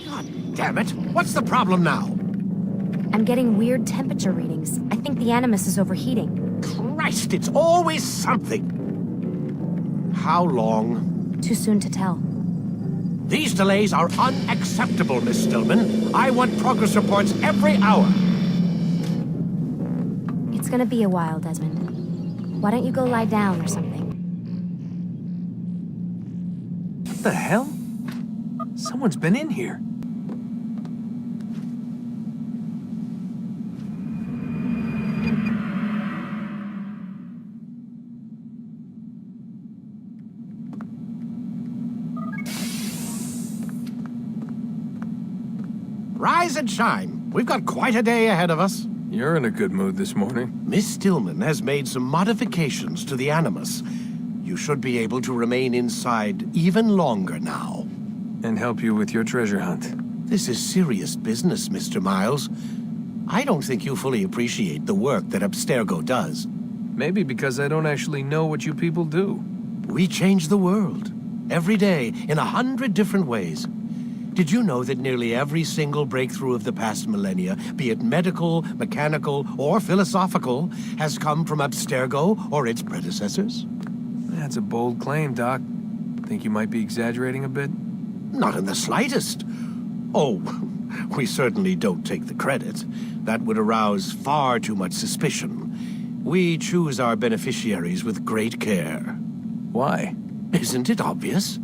God damn it! What's the problem now? I'm getting weird temperature readings. I think the Animus is overheating. Christ, it's always something! How long? Too soon to tell. These delays are unacceptable, Miss Stillman. I want progress reports every hour. It's gonna be a while, Desmond. Why don't you go lie down or something? What the hell? Someone's been in here. Rise and shine. We've got quite a day ahead of us. You're in a good mood this morning. Miss Stillman has made some modifications to the Animus. You should be able to remain inside even longer now. And help you with your treasure hunt. This is serious business, Mr. Miles. I don't think you fully appreciate the work that Abstergo does. Maybe because I don't actually know what you people do. We change the world. Every day, in 100 different ways. Did you know that nearly every single breakthrough of the past millennia, be it medical, mechanical, or philosophical, has come from Abstergo or its predecessors? That's a bold claim, Doc. Think you might be exaggerating a bit? Not in the slightest. Oh, we certainly don't take the credit. That would arouse far too much suspicion. We choose our beneficiaries with great care. Why? Isn't it obvious?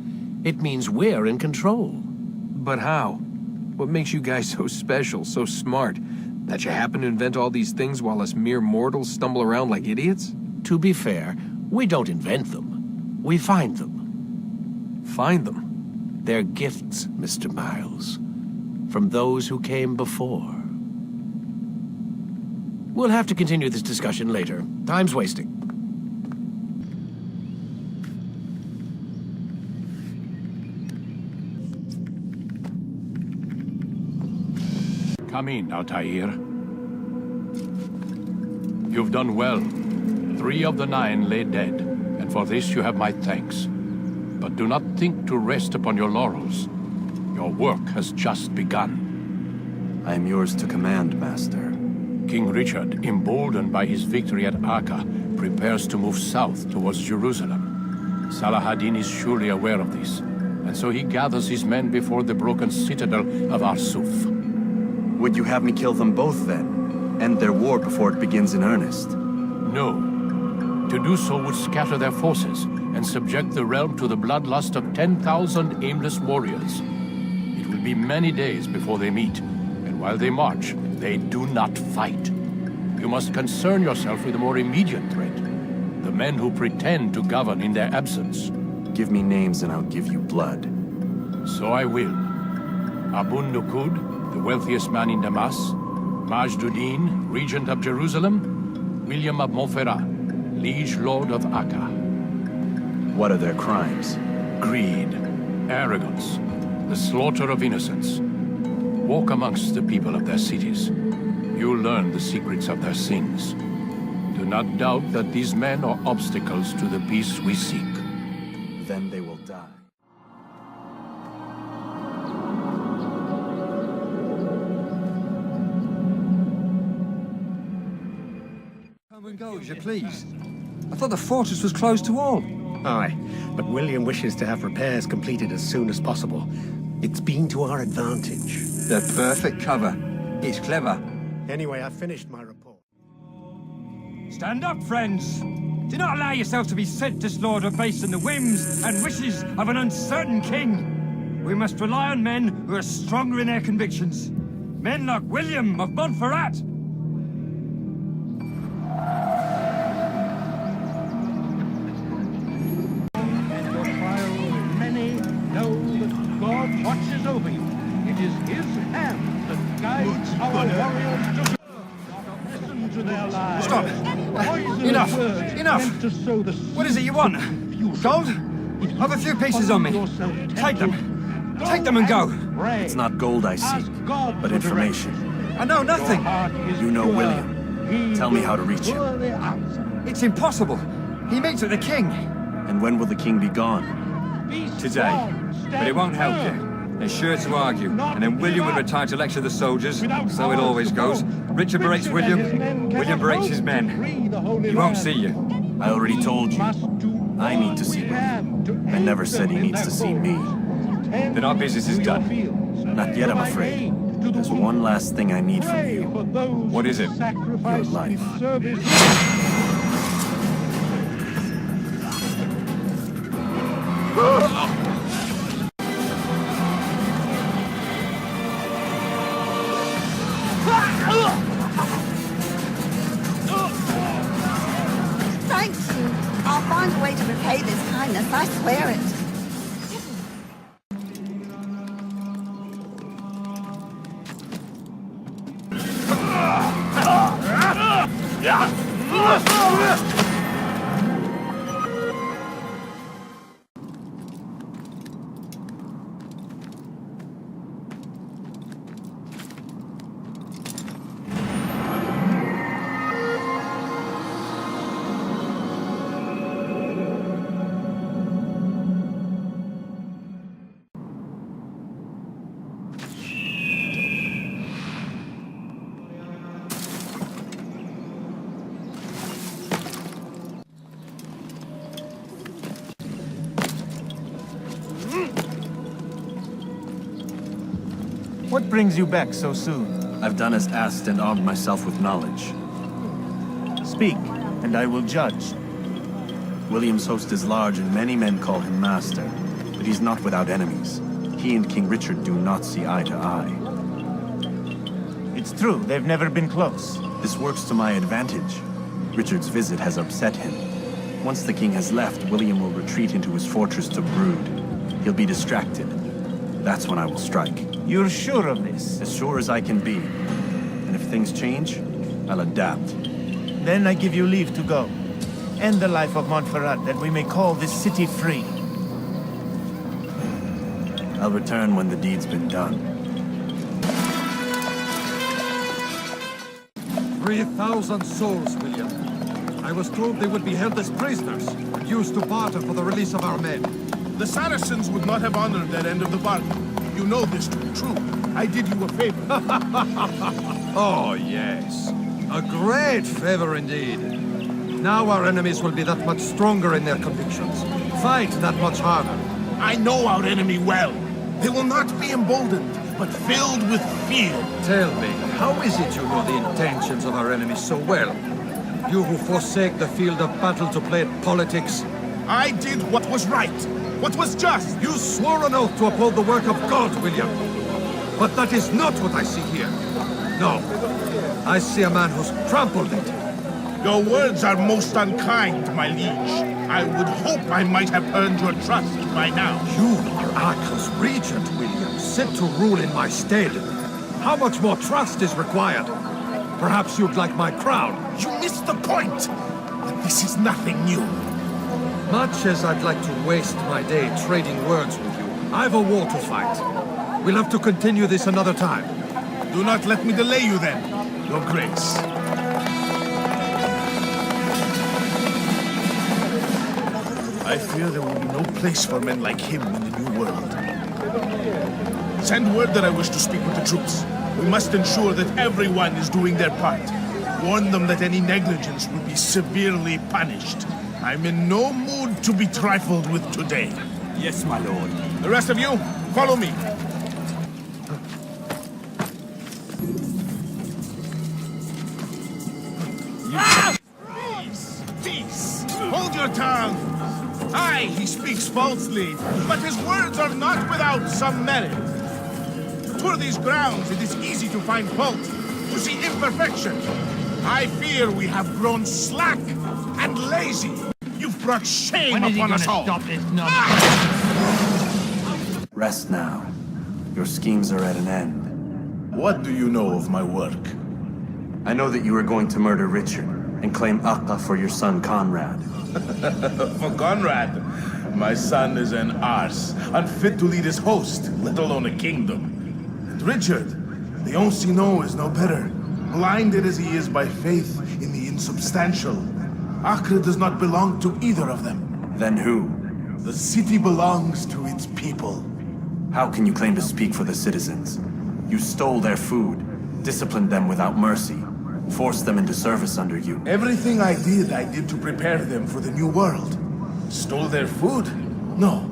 It means we're in control. But how? What makes you guys so special, so smart? That you happen to invent all these things while us mere mortals stumble around like idiots? To be fair, we don't invent them. We find them. Find them? They're gifts, Mr. Miles. From those who came before. We'll have to continue this discussion later. Time's wasting. Come in, Altair. You've done well. 3 of the 9 lay dead, and for this you have my thanks. But do not think to rest upon your laurels. Your work has just begun. I am yours to command, Master. King Richard, emboldened by his victory at Acre, prepares to move south towards Jerusalem. Salah-ad-Din is surely aware of this, and so he gathers his men before the broken citadel of Arsuf. Would you have me kill them both, then? End their war before it begins in earnest? No. To do so would scatter their forces and subject the realm to the bloodlust of 10,000 aimless warriors. It will be many days before they meet, and while they march, they do not fight. You must concern yourself with a more immediate threat. The men who pretend to govern in their absence. Give me names and I'll give you blood. So I will. Abun Nukud, the wealthiest man in Damas. Majduddin, regent of Jerusalem. William of Montferrat, liege lord of Akka. What are their crimes? Greed, arrogance, the slaughter of innocents. Walk amongst the people of their cities. You'll learn the secrets of their sins. Do not doubt that these men are obstacles to the peace we seek. Then they will die. Come and go as you please. I thought the fortress was closed to all. Aye, but William wishes to have repairs completed as soon as possible. It's been to our advantage. The perfect cover. It's clever. Anyway, I've finished my report. Stand up, friends! Do not allow yourself to be sent to slaughter based on the whims and wishes of an uncertain king. We must rely on men who are stronger in their convictions. Men like William of Montferrat. Many know that God watches over you. It is His hand that guides our warriors to... Stop! Enough! Enough! What is it you want? Gold? I've a few pieces on me. Take them. Take them and go. It's not gold I seek, but information. I know nothing. You know William. Tell me how to reach him. It's impossible. He meets with the king. And when will the king be gone? Today. But it won't help you. They're sure to argue, and then William will retire to lecture the soldiers. So it always goes. Richard berates William, William berates his men. He won't see you. I already told you. I need to see him. I never said he needs to see me. Then our business is done. Not yet, I'm afraid. There's one last thing I need from you. What is it? Your life. Thank you. I'll find a way to repay this kindness, I swear it. What brings you back so soon? I've done as asked and armed myself with knowledge. Speak, and I will judge. William's host is large and many men call him master, but he's not without enemies. He and King Richard do not see eye to eye. It's true, they've never been close. This works to my advantage. Richard's visit has upset him. Once the king has left, William will retreat into his fortress to brood. He'll be distracted. That's when I will strike. You're sure of this? As sure as I can be. And if things change, I'll adapt. Then I give you leave to go. End the life of Montferrat, that we may call this city free. I'll return when the deed's been done. 3,000 souls, William. I was told they would be held as prisoners and used to barter for the release of our men. The Saracens would not have honored that end of the bargain. You know this to be true. I did you a favor. Oh, yes. A great favor indeed. Now our enemies will be that much stronger in their convictions. Fight that much harder. I know our enemy well. They will not be emboldened, but filled with fear. Tell me, how is it you know the intentions of our enemies so well? You who forsake the field of battle to play at politics. I did what was right, what was just. You swore an oath to uphold the work of God, William. But that is not what I see here. No. I see a man who's trampled it. Your words are most unkind, my liege. I would hope I might have earned your trust by now. You are Acre's regent, William, sent to rule in my stead. How much more trust is required? Perhaps you'd like my crown. You missed the point! This is nothing new. Much as I'd like to waste my day trading words with you, I've a war to fight. We'll have to continue this another time. Do not let me delay you then, Your Grace. I fear there will be no place for men like him in the New World. Send word that I wish to speak with the troops. We must ensure that everyone is doing their part. Warn them that any negligence will be severely punished. I'm in no mood to be trifled with today. Yes, my lord. The rest of you, follow me. Peace! Hold your tongue! Aye, he speaks falsely, but his words are not without some merit. To tour these grounds, it is easy to find fault, to see imperfection. I fear we have grown slack and lazy. You've brought shame upon us all. Stop this nonsense? Rest now. Your schemes are at an end. What do you know of my work? I know that you are going to murder Richard and claim Akka for your son Conrad. For Conrad, my son is an arse, unfit to lead his host, let alone a kingdom. And Richard, the Ancien is no better, blinded as he is by faith in the insubstantial. Acre does not belong to either of them. Then who? The city belongs to its people. How can you claim to speak for the citizens? You stole their food, disciplined them without mercy, forced them into service under you. Everything I did to prepare them for the new world. Stole their food? No.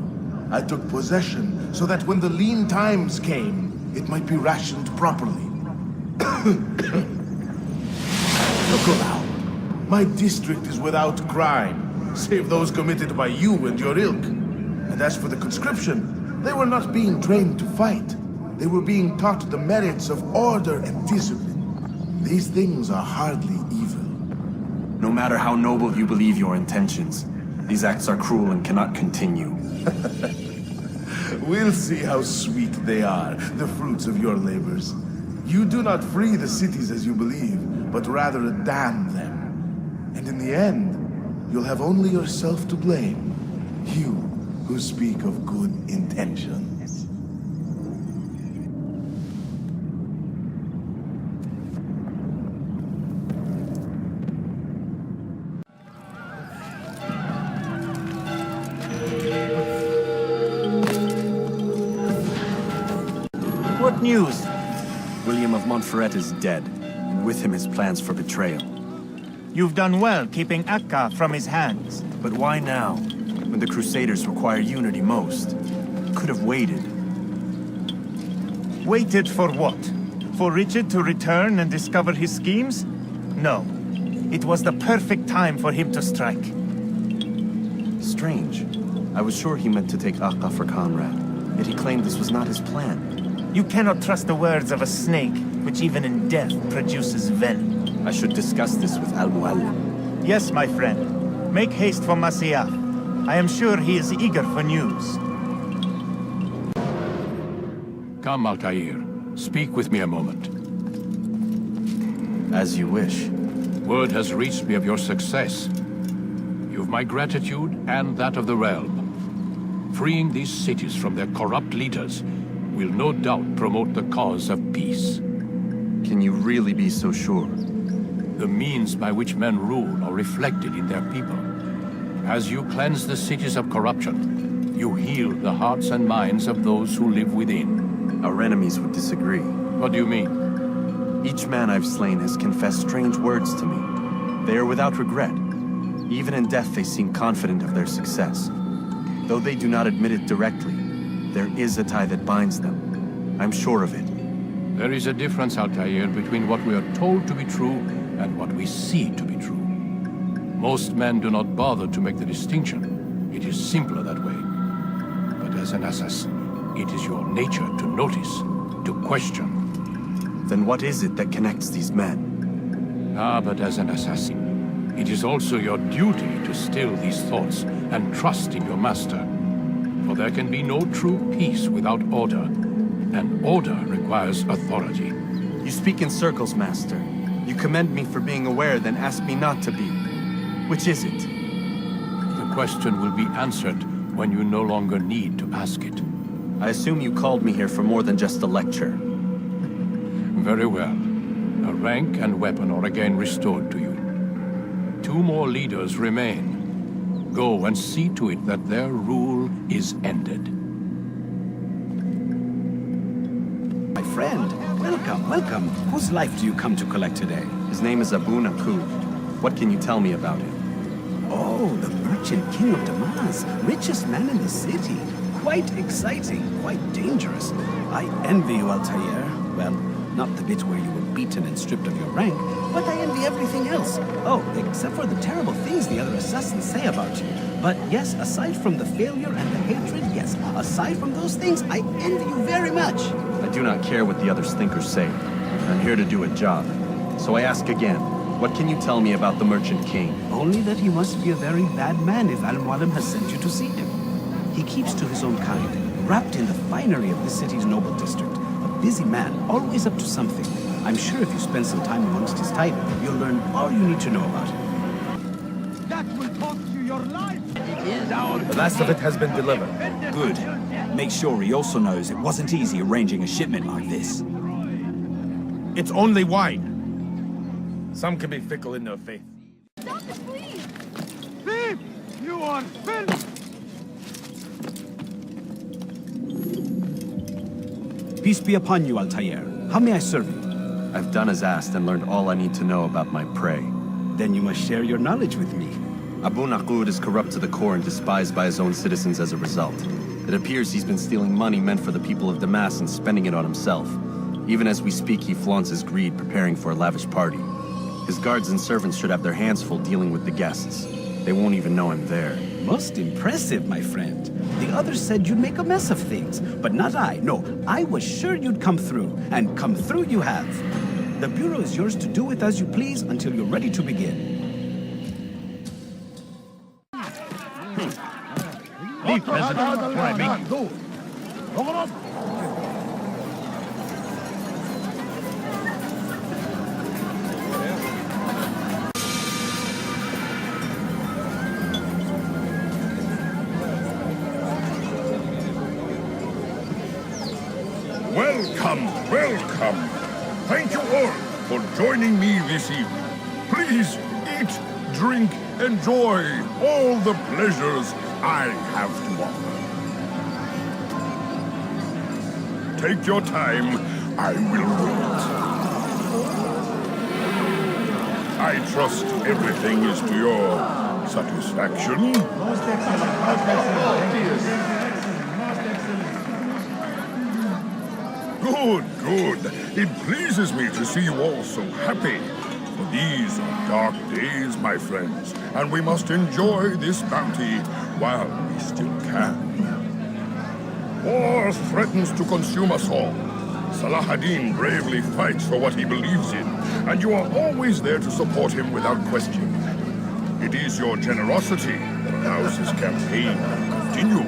I took possession so that when the lean times came, it might be rationed properly. Look around. My district is without crime, save those committed by you and your ilk. And as for the conscription, they were not being trained to fight. They were being taught the merits of order and discipline. These things are hardly evil. No matter how noble you believe your intentions, these acts are cruel and cannot continue. We'll see how sweet they are, the fruits of your labors. You do not free the cities as you believe, but rather damn them. And in the end, you'll have only yourself to blame. You who speak of good intentions. What news? William of Montferrat is dead, and with him his plans for betrayal. You've done well keeping Akka from his hands. But why now, when the Crusaders require unity most? Could have waited. Waited for what? For Richard to return and discover his schemes? No. It was the perfect time for him to strike. Strange. I was sure he meant to take Akka for Conrad, yet he claimed this was not his plan. You cannot trust the words of a snake, which even in death produces venom. I should discuss this with Al-Mualim. Yes, my friend. Make haste for Masyaf. I am sure he is eager for news. Come, Altair. Speak with me a moment. As you wish. Word has reached me of your success. You've my gratitude and that of the realm. Freeing these cities from their corrupt leaders will no doubt promote the cause of peace. Can you really be so sure? The means by which men rule are reflected in their people. As you cleanse the cities of corruption, you heal the hearts and minds of those who live within. Our enemies would disagree. What do you mean? Each man I've slain has confessed strange words to me. They are without regret. Even in death they seem confident of their success. Though they do not admit it directly, there is a tie that binds them. I'm sure of it. There is a difference, Altair, between what we are told to be true and what we see to be true. Most men do not bother to make the distinction. It is simpler that way. But as an assassin, it is your nature to notice, to question. Then what is it that connects these men? But as an assassin, it is also your duty to still these thoughts and trust in your master. For there can be no true peace without order, and order requires authority. You speak in circles, Master. You commend me for being aware, then ask me not to be. Which is it? The question will be answered when you no longer need to ask it. I assume you called me here for more than just a lecture. Very well. A rank and weapon are again restored to you. 2 more leaders remain. Go and see to it that their rule is ended. My friend, welcome, welcome. Whose life do you come to collect today? His name is Abu-Naqud. What can you tell me about him? Oh, the merchant king of Damas, richest man in the city. Quite exciting, quite dangerous. I envy you, Altair. Well, not the bit where you were beaten and stripped of your rank, but I envy everything else. Oh, except for the terrible things the other assassins say about you. But yes, aside from the failure and the hatred, yes, aside from those things, I envy you very much. I do not care what the others think or say. I'm here to do a job. So I ask again, what can you tell me about the Merchant King? Only that he must be a very bad man if Al-Mualim has sent you to see him. He keeps to his own kind, wrapped in the finery of this city's noble district. A busy man, always up to something. I'm sure if you spend some time amongst his type, you'll learn all you need to know about him. That will cost you your life! The last of it has been delivered. Good. Make sure he also knows it wasn't easy arranging a shipment like this. It's only wine. Some can be fickle in their faith. Stop it, please! Thief! You are filth! Peace be upon you, Altair. How may I serve you? I've done as asked and learned all I need to know about my prey. Then you must share your knowledge with me. Abu-Naqud is corrupt to the core and despised by his own citizens as a result. It appears he's been stealing money meant for the people of Damas and spending it on himself. Even as we speak, he flaunts his greed, preparing for a lavish party. His guards and servants should have their hands full dealing with the guests. They won't even know I'm there. Most impressive, my friend. The others said you'd make a mess of things, but not I. No, I was sure you'd come through, and come through you have. The Bureau is yours to do with as you please until you're ready to begin. Welcome, welcome. Thank you all for joining me this evening. Please eat, drink, enjoy all the pleasures I have to offer. Take your time, I will wait. I trust everything is to your satisfaction. Most excellent, most excellent. Good, good. It pleases me to see you all so happy. For these are dark days, my friends, and we must enjoy this bounty while we still can. War threatens to consume us all. Salah ad-Din bravely fights for what he believes in, and you are always there to support him without question. It is your generosity that allows his campaign to continue.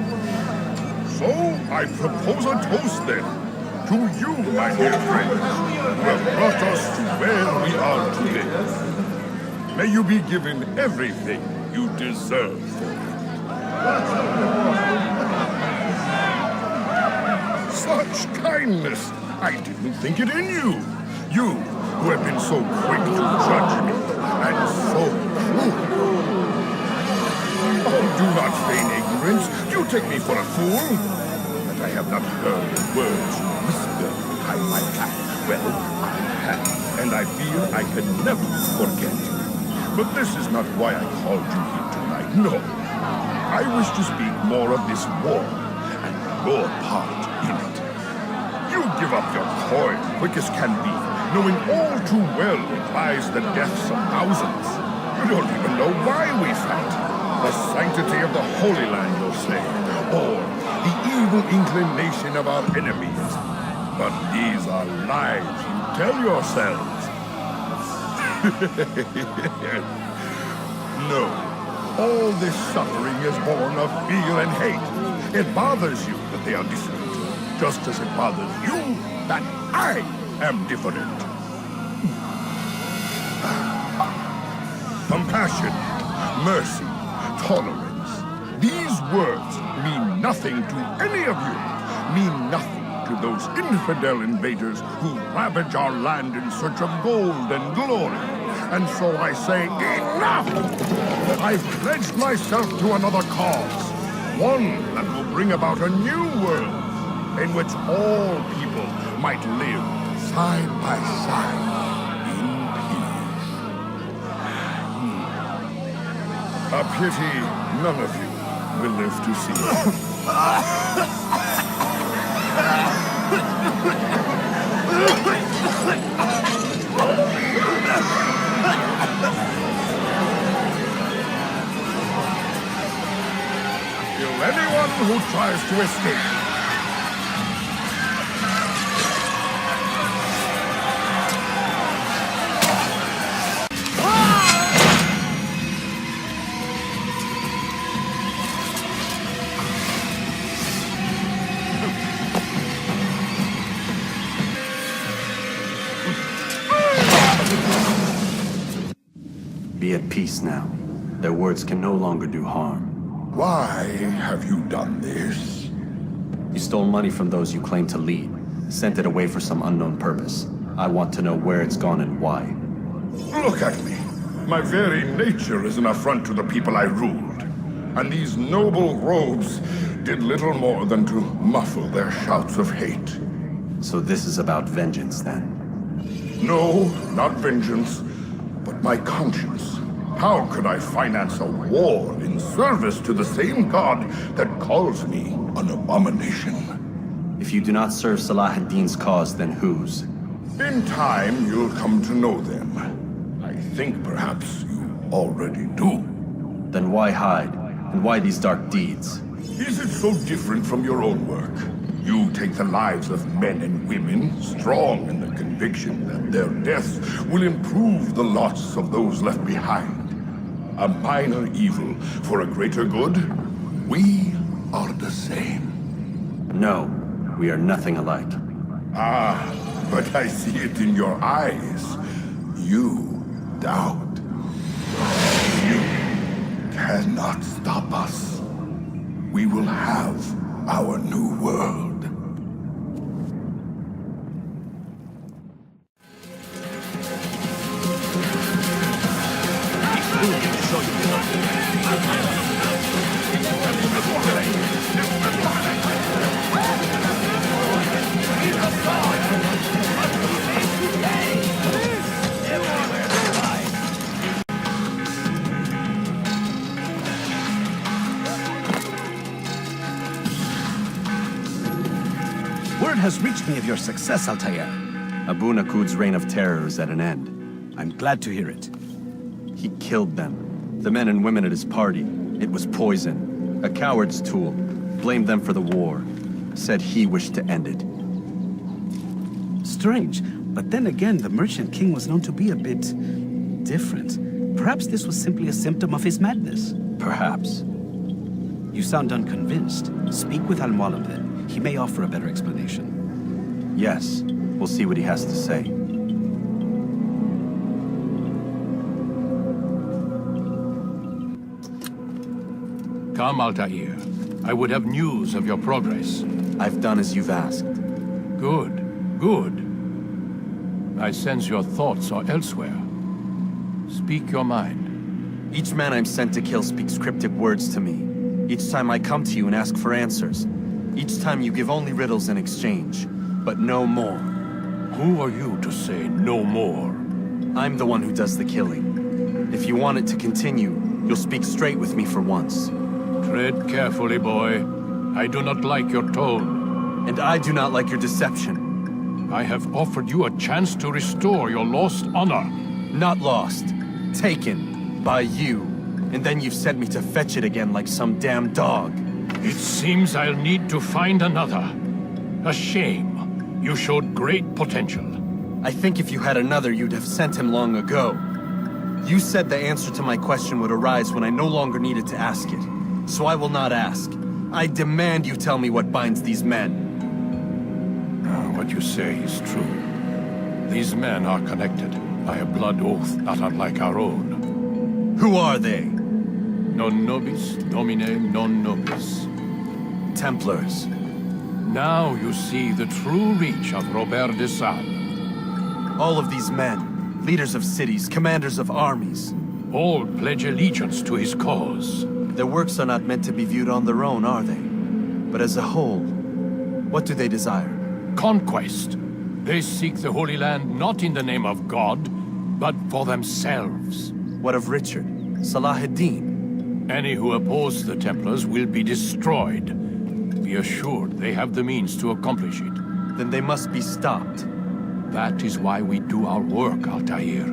So, I propose a toast then. To you, my dear friends, who have brought us to where we are today. May you be given everything you deserve for it. Such kindness! I didn't think it in you. You, who have been so quick to judge me, and so cruel. Oh, do not feign ignorance. You take me for a fool. I have not heard the words you whisper behind my back. Well, I have, and I fear I can never forget. But this is not why I called you here tonight, no. I wish to speak more of this war, and your part in it. You give up your coin quick as can be, knowing all too well it lies the deaths of thousands. You don't even know why we fight. The sanctity of the Holy Land, you'll say, or the evil inclination of our enemies. But these are lies you tell yourselves. No. All this suffering is born of fear and hate. It bothers you that they are different, just as it bothers you that I am different. Compassion, mercy, tolerance. These words mean nothing to any of you. Mean nothing to those infidel invaders who ravage our land in search of gold and glory. And so I say, enough! I've pledged myself to another cause. One that will bring about a new world in which all people might live side by side in peace. A pity none of you will live to see it. Kill anyone who tries to escape. Be at peace now. Their words can no longer do harm. Why have you done this? You stole money from those you claim to lead, sent it away for some unknown purpose. I want to know where it's gone and why. Look at me. My very nature is an affront to the people I ruled. And these noble robes did little more than to muffle their shouts of hate. So this is about vengeance, then? No, not vengeance, but my conscience. How could I finance a war in service to the same god that calls me an abomination? If you do not serve Salah ad-Din's cause, then whose? In time, you'll come to know them. I think perhaps you already do. Then why hide? And why these dark deeds? Is it so different from your own work? You take the lives of men and women, strong in the conviction that their deaths will improve the lots of those left behind. A minor evil for a greater good? We are the same. No, we are nothing alike. Ah, but I see it in your eyes. You doubt. You cannot stop us. We will have our new world. Word has reached me of your success, Altair. Abu Naqud's reign of terror is at an end. I'm glad to hear it. He killed them. The men and women at his party. It was poison. A coward's tool. Blamed them for the war. Said he wished to end it. Strange, but then again, the Merchant King was known to be a bit different. Perhaps this was simply a symptom of his madness. Perhaps. You sound unconvinced. Speak with Al-Mualim then. He may offer a better explanation. Yes. We'll see what he has to say. Come, Altair. I would have news of your progress. I've done as you've asked. Good, good. I sense your thoughts are elsewhere. Speak your mind. Each man I'm sent to kill speaks cryptic words to me. Each time I come to you and ask for answers. Each time you give only riddles in exchange, but no more. Who are you to say no more? I'm the one who does the killing. If you want it to continue, you'll speak straight with me for once. Tread carefully, boy. I do not like your tone. And I do not like your deception. I have offered you a chance to restore your lost honor. Not lost. Taken. By you. And then you've sent me to fetch it again like some damn dog. It seems I'll need to find another. A shame. You showed great potential. I think if you had another, you'd have sent him long ago. You said the answer to my question would arise when I no longer needed to ask it. So I will not ask. I demand you tell me what binds these men. What you say is true. These men are connected by a blood oath not unlike our own. Who are they? Non nobis, domine non nobis. Templars. Now you see the true reach of Robert de Sade. All of these men, leaders of cities, commanders of armies. All pledge allegiance to his cause. Their works are not meant to be viewed on their own, are they? But as a whole, what do they desire? Conquest. They seek the Holy Land not in the name of God, but for themselves. What of Richard? Salah-ad-Din? Any who oppose the Templars will be destroyed. Be assured they have the means to accomplish it. Then they must be stopped. That is why we do our work, Altair.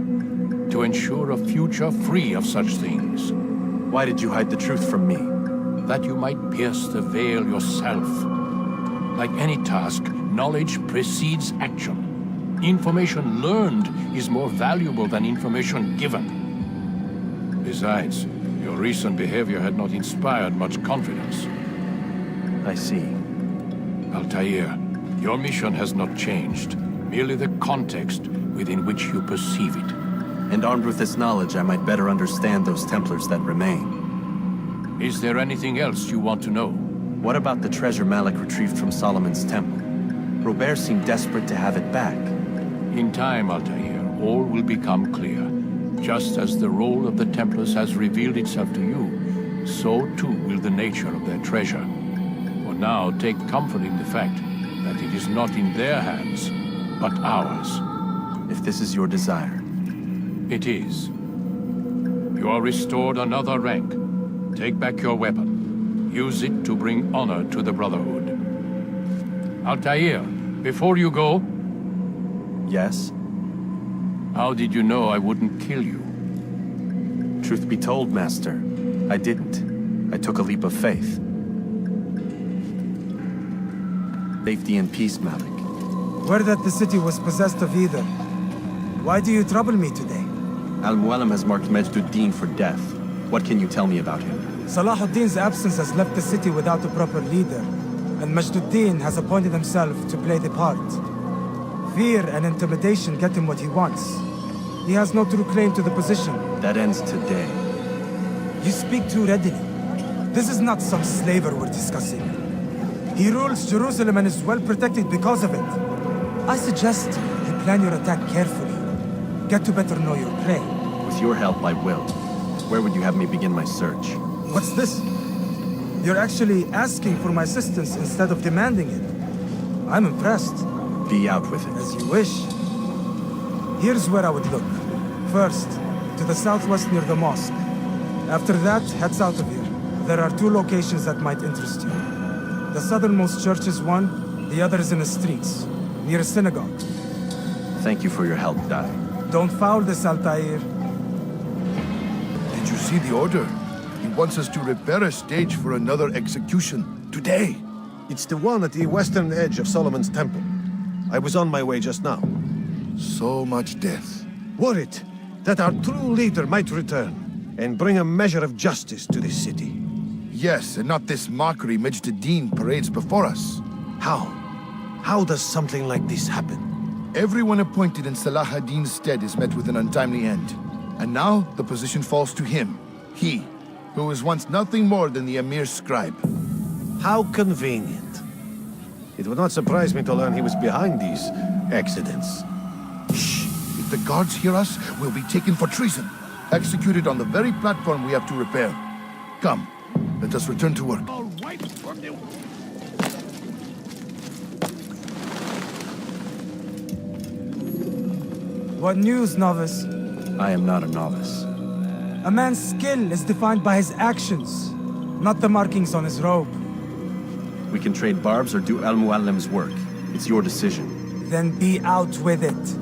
To ensure a future free of such things. Why did you hide the truth from me? That you might pierce the veil yourself. Like any task, knowledge precedes action. Information learned is more valuable than information given. Besides, your recent behavior had not inspired much confidence. I see. Altair, your mission has not changed. Merely the context within which you perceive it. And armed with this knowledge, I might better understand those Templars that remain. Is there anything else you want to know? What about the treasure Malik retrieved from Solomon's temple? Robert seemed desperate to have it back. In time, Altair, all will become clear. Just as the role of the Templars has revealed itself to you, so too will the nature of their treasure. For now, take comfort in the fact that it is not in their hands, but ours. If this is your desire. It is. You are restored another rank. Take back your weapon. Use it to bring honor to the Brotherhood. Altair, before you go... Yes? How did you know I wouldn't kill you? Truth be told, Master, I didn't. I took a leap of faith. Safety and peace, Malik. Word that the city was possessed of either. Why do you trouble me today? Al-Mualim has marked Majd-ud-Din for death. What can you tell me about him? Salah-ud-Din's absence has left the city without a proper leader, and Majd-ud-Din has appointed himself to play the part. Fear and intimidation get him what he wants. He has no true claim to the position. That ends today. You speak too readily. This is not some slaver we're discussing. He rules Jerusalem and is well protected because of it. I suggest you plan your attack carefully. Get to better know your prey. With your help, I will. Where would you have me begin my search? What's this? You're actually asking for my assistance instead of demanding it. I'm impressed. Be out with it. As you wish. Here's where I would look. First, to the southwest near the mosque. After that, head south of here. There are 2 locations that might interest you. The southernmost church is one, the other is in the streets, near a synagogue. Thank you for your help, Dai. Don't foul this, Altair. Did you see the order? He wants us to repair a stage for another execution. Today. It's the one at the western edge of Solomon's temple. I was on my way just now. So much death. Worried that our true leader might return and bring a measure of justice to this city. Yes, and not this mockery Majd-ud-Din parades before us. How? How does something like this happen? Everyone appointed in Salah ad-Din's stead is met with an untimely end. And now, the position falls to him. He, who was once nothing more than the Emir's scribe. How convenient. It would not surprise me to learn he was behind these accidents. Shh! If the guards hear us, we'll be taken for treason. Executed on the very platform we have to repair. Come, let us return to work. All right. What news, novice? I am not a novice. A man's skill is defined by his actions, not the markings on his robe. We can trade barbs or do Al-Mualim's work. It's your decision. Then be out with it.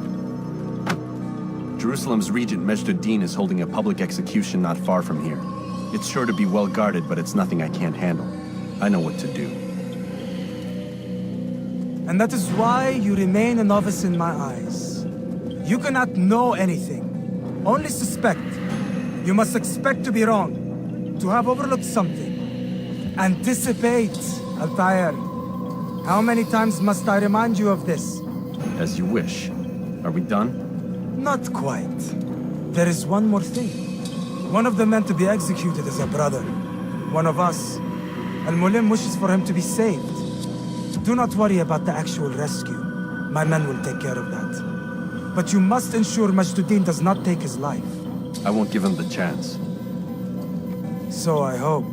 Jerusalem's regent Majd-ud-Din is holding a public execution not far from here. It's sure to be well guarded, but it's nothing I can't handle. I know what to do. And that is why you remain a novice in my eyes. You cannot know anything, only suspect. You must expect to be wrong, to have overlooked something. Anticipate, Altair. How many times must I remind you of this? As you wish. Are we done? Not quite. There is one more thing. One of the men to be executed is a brother. One of us. Al-Mulim wishes for him to be saved. Do not worry about the actual rescue. My men will take care of that. But you must ensure Majd-ud-Din does not take his life. I won't give him the chance. So I hope.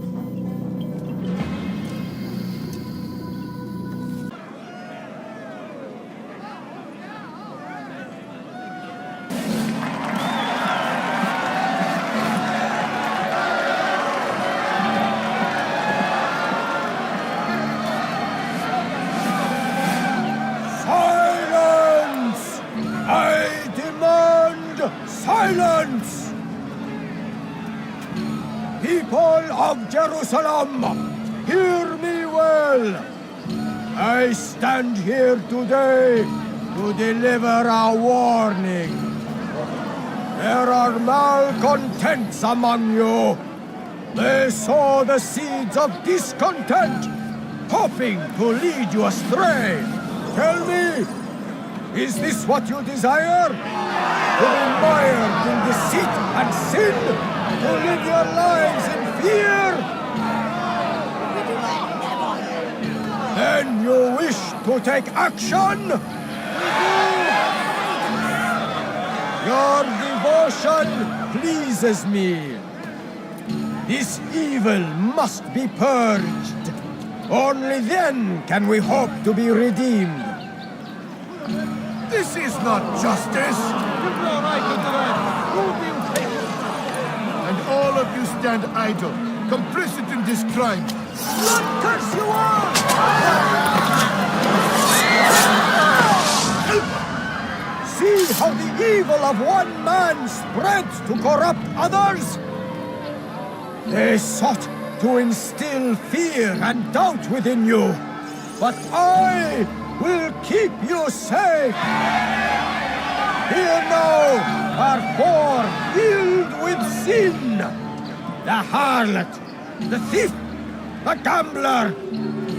Silence! People of Jerusalem, hear me well. I stand here today to deliver a warning. There are malcontents among you. They sow the seeds of discontent, hoping to lead you astray. Tell me, is this what you desire? To be mired in deceit and sin? To live your lives in fear? Then you wish to take action? Your devotion pleases me. This evil must be purged. Only then can we hope to be redeemed. This is not justice! And all of you stand idle, complicit in this crime. Blood curse you all! See how the evil of one man spreads to corrupt others? They sought to instill fear and doubt within you, but I will keep you safe. Here now are four filled with sin. The harlot, the thief, the gambler,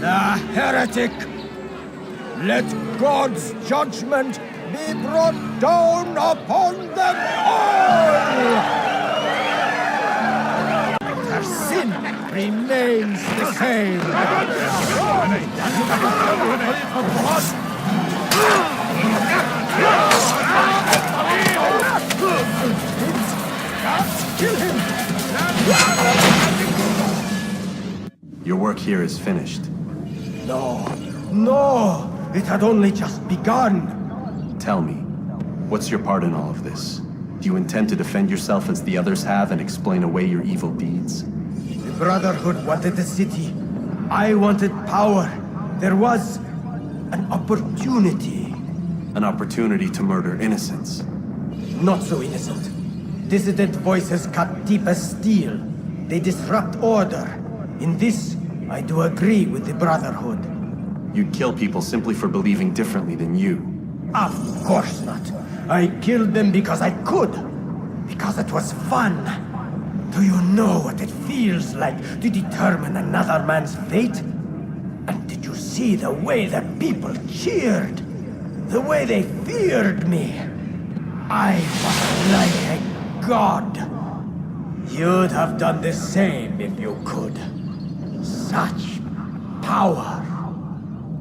the heretic. Let God's judgment be brought down upon them all. Their sin remains the same. Kill him! Your work here is finished. No, no! It had only just begun. Tell me, what's your part in all of this? Do you intend to defend yourself as the others have and explain away your evil deeds? The Brotherhood wanted the city. I wanted power. There was an opportunity. An opportunity to murder innocents. Not so innocent. Dissident voices cut deep as steel. They disrupt order. In this, I do agree with the Brotherhood. You'd kill people simply for believing differently than you. Of course not. I killed them because I could. Because it was fun. Do you know what it feels like to determine another man's fate? And did you see the way the people cheered? The way they feared me? I was like a god. You'd have done the same if you could. Such power.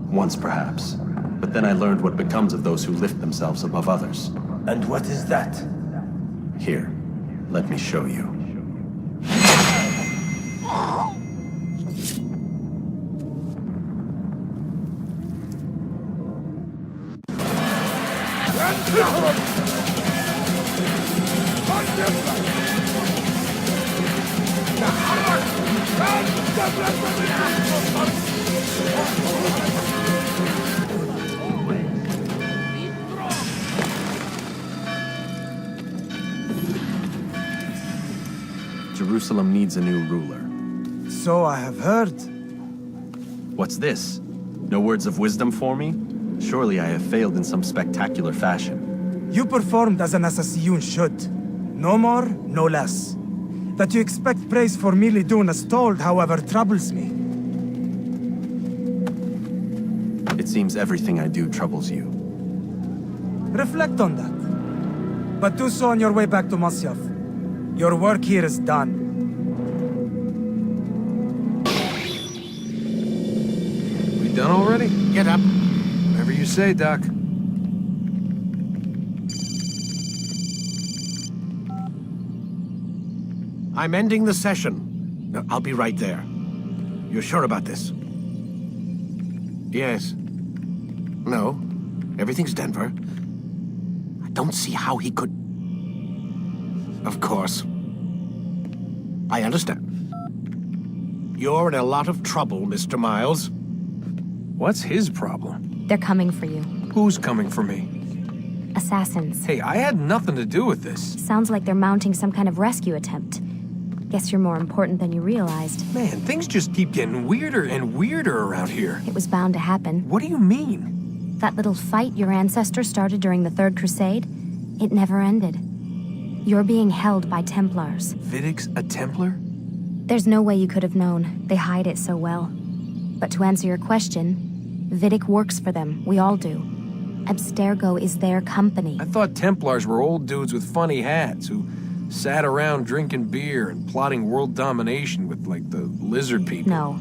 Once, perhaps. But then I learned what becomes of those who lift themselves above others. And what is that? Here, let me show you. Jerusalem needs a new ruler. So I have heard. What's this? No words of wisdom for me? Surely I have failed in some spectacular fashion. You performed as an assassin should. No more, no less. That you expect praise for merely doing as told, however, troubles me. It seems everything I do troubles you. Reflect on that. But do so on your way back to Masyaf. Your work here is done. We done already? Get up. Whatever you say, Doc. I'm ending the session. No, I'll be right there. You're sure about this? Yes. No. Everything's Denver. I don't see how he could... Of course. I understand. You're in a lot of trouble, Mr. Miles. What's his problem? They're coming for you. Who's coming for me? Assassins. Hey, I had nothing to do with this. Sounds like they're mounting some kind of rescue attempt. Guess you're more important than you realized. Man, things just keep getting weirder and weirder around here. It was bound to happen. What do you mean? That little fight your ancestors started during the Third Crusade, it never ended. You're being held by Templars. Vidic's a Templar? There's no way you could have known. They hide it so well. But to answer your question, Vidic works for them. We all do. Abstergo is their company. I thought Templars were old dudes with funny hats who sat around drinking beer and plotting world domination with, like, the lizard people. No.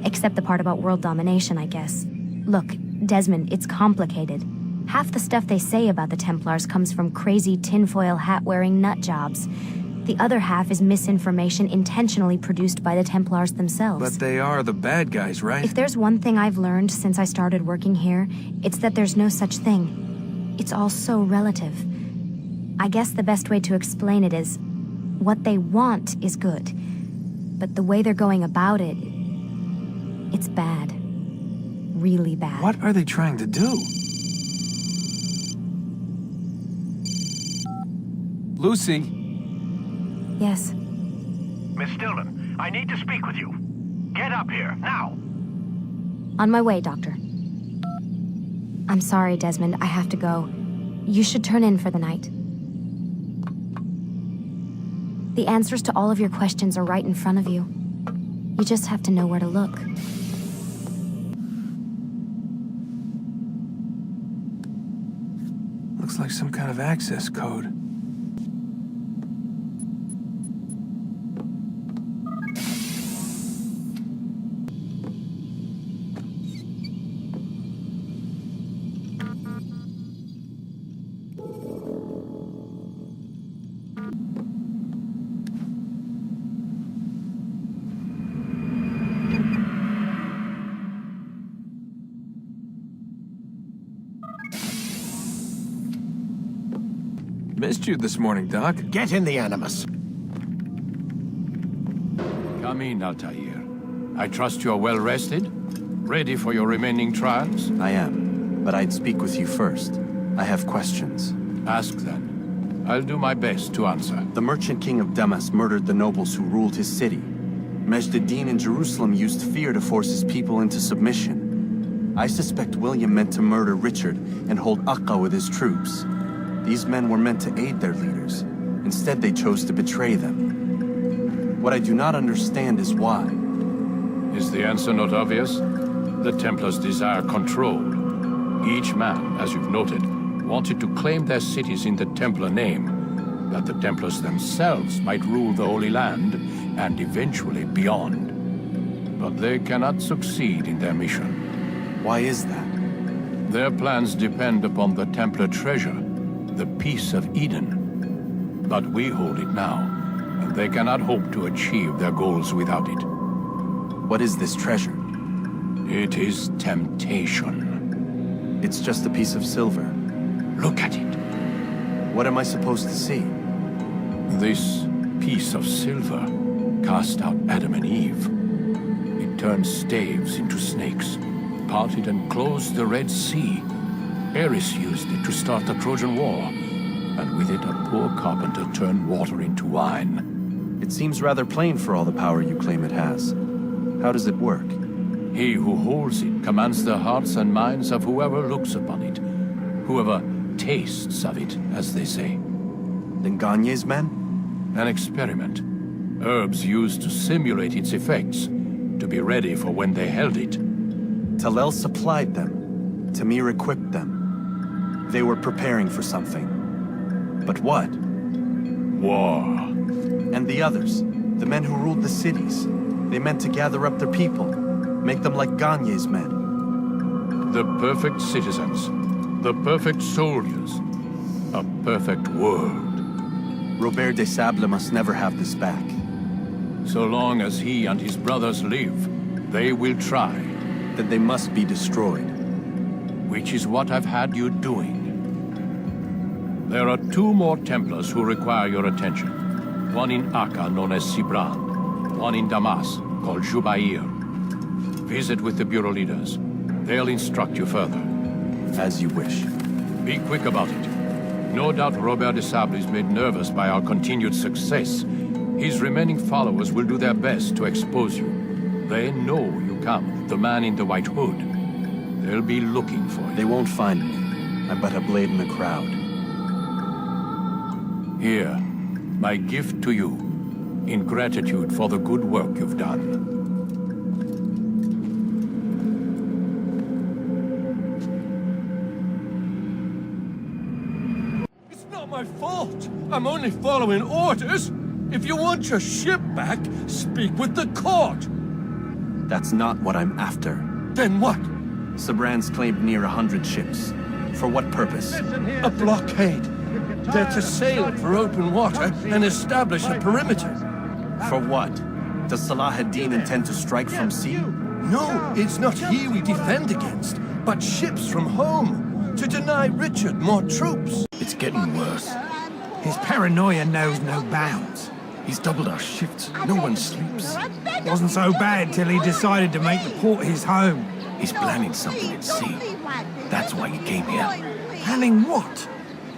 Except the part about world domination, I guess. Look, Desmond, it's complicated. Half the stuff they say about the Templars comes from crazy tinfoil hat-wearing nutjobs. The other half is misinformation intentionally produced by the Templars themselves. But they are the bad guys, right? If there's one thing I've learned since I started working here, it's that there's no such thing. It's all so relative. I guess the best way to explain it is, what they want is good. But the way they're going about it, it's bad. Really bad. What are they trying to do? Lucy? Yes? Miss Stillman, I need to speak with you. Get up here, now! On my way, Doctor. I'm sorry, Desmond. I have to go. You should turn in for the night. The answers to all of your questions are right in front of you. You just have to know where to look. Looks like some kind of access code. Missed you this morning, Doc. Get in the Animus. Come in, Altair. I trust you're well rested? Ready for your remaining trials? I am, but I'd speak with you first. I have questions. Ask then. I'll do my best to answer. The merchant king of Damas murdered the nobles who ruled his city. Majd-ad-Din in Jerusalem used fear to force his people into submission. I suspect William meant to murder Richard and hold Aqqa with his troops. These men were meant to aid their leaders. Instead, they chose to betray them. What I do not understand is why. Is the answer not obvious? The Templars desire control. Each man, as you've noted, wanted to claim their cities in the Templar name, that the Templars themselves might rule the Holy Land, and eventually beyond. But they cannot succeed in their mission. Why is that? Their plans depend upon the Templar treasure, the Peace of Eden. But we hold it now, and they cannot hope to achieve their goals without it. What is this treasure? It is temptation. It's just a piece of silver. Look at it. What am I supposed to see? This piece of silver cast out Adam and Eve. It turned staves into snakes, parted and closed the Red Sea. Ares used it to start the Trojan War, and with it a poor carpenter turned water into wine. It seems rather plain for all the power you claim it has. How does it work? He who holds it commands the hearts and minds of whoever looks upon it. Whoever tastes of it, as they say. Then Gagne's men? An experiment. Herbs used to simulate its effects, to be ready for when they held it. Talel supplied them. Tamir equipped them. They were preparing for something. But what? War. And the others, the men who ruled the cities, they meant to gather up their people, make them like Gagne's men. The perfect citizens, the perfect soldiers, a perfect world. Robert des Sables must never have this back. So long as he and his brothers live, they will try. Then they must be destroyed. Which is what I've had you doing. There are 2 more Templars who require your attention. One in Akka, known as Sibran. One in Damas, called Jubair. Visit with the Bureau leaders. They'll instruct you further. As you wish. Be quick about it. No doubt Robert des Sables is made nervous by our continued success. His remaining followers will do their best to expose you. They know you come, the man in the white hood. They'll be looking for you. They won't find me. I'm but a blade in the crowd. Here, my gift to you, in gratitude for the good work you've done. It's not my fault. I'm only following orders. If you want your ship back, speak with the court. That's not what I'm after. Then what? Sabran's claimed near 100 ships. For what purpose? A blockade. They're to sail for open water and establish a perimeter. For what? Does Salah ad-Din intend to strike from sea? No, it's not he we defend against, but ships from home, to deny Richard more troops. It's getting worse. His paranoia knows no bounds. He's doubled our shifts. No one sleeps. Wasn't so bad till he decided to make the port his home. He's planning something at sea. That's why he came here. Planning what?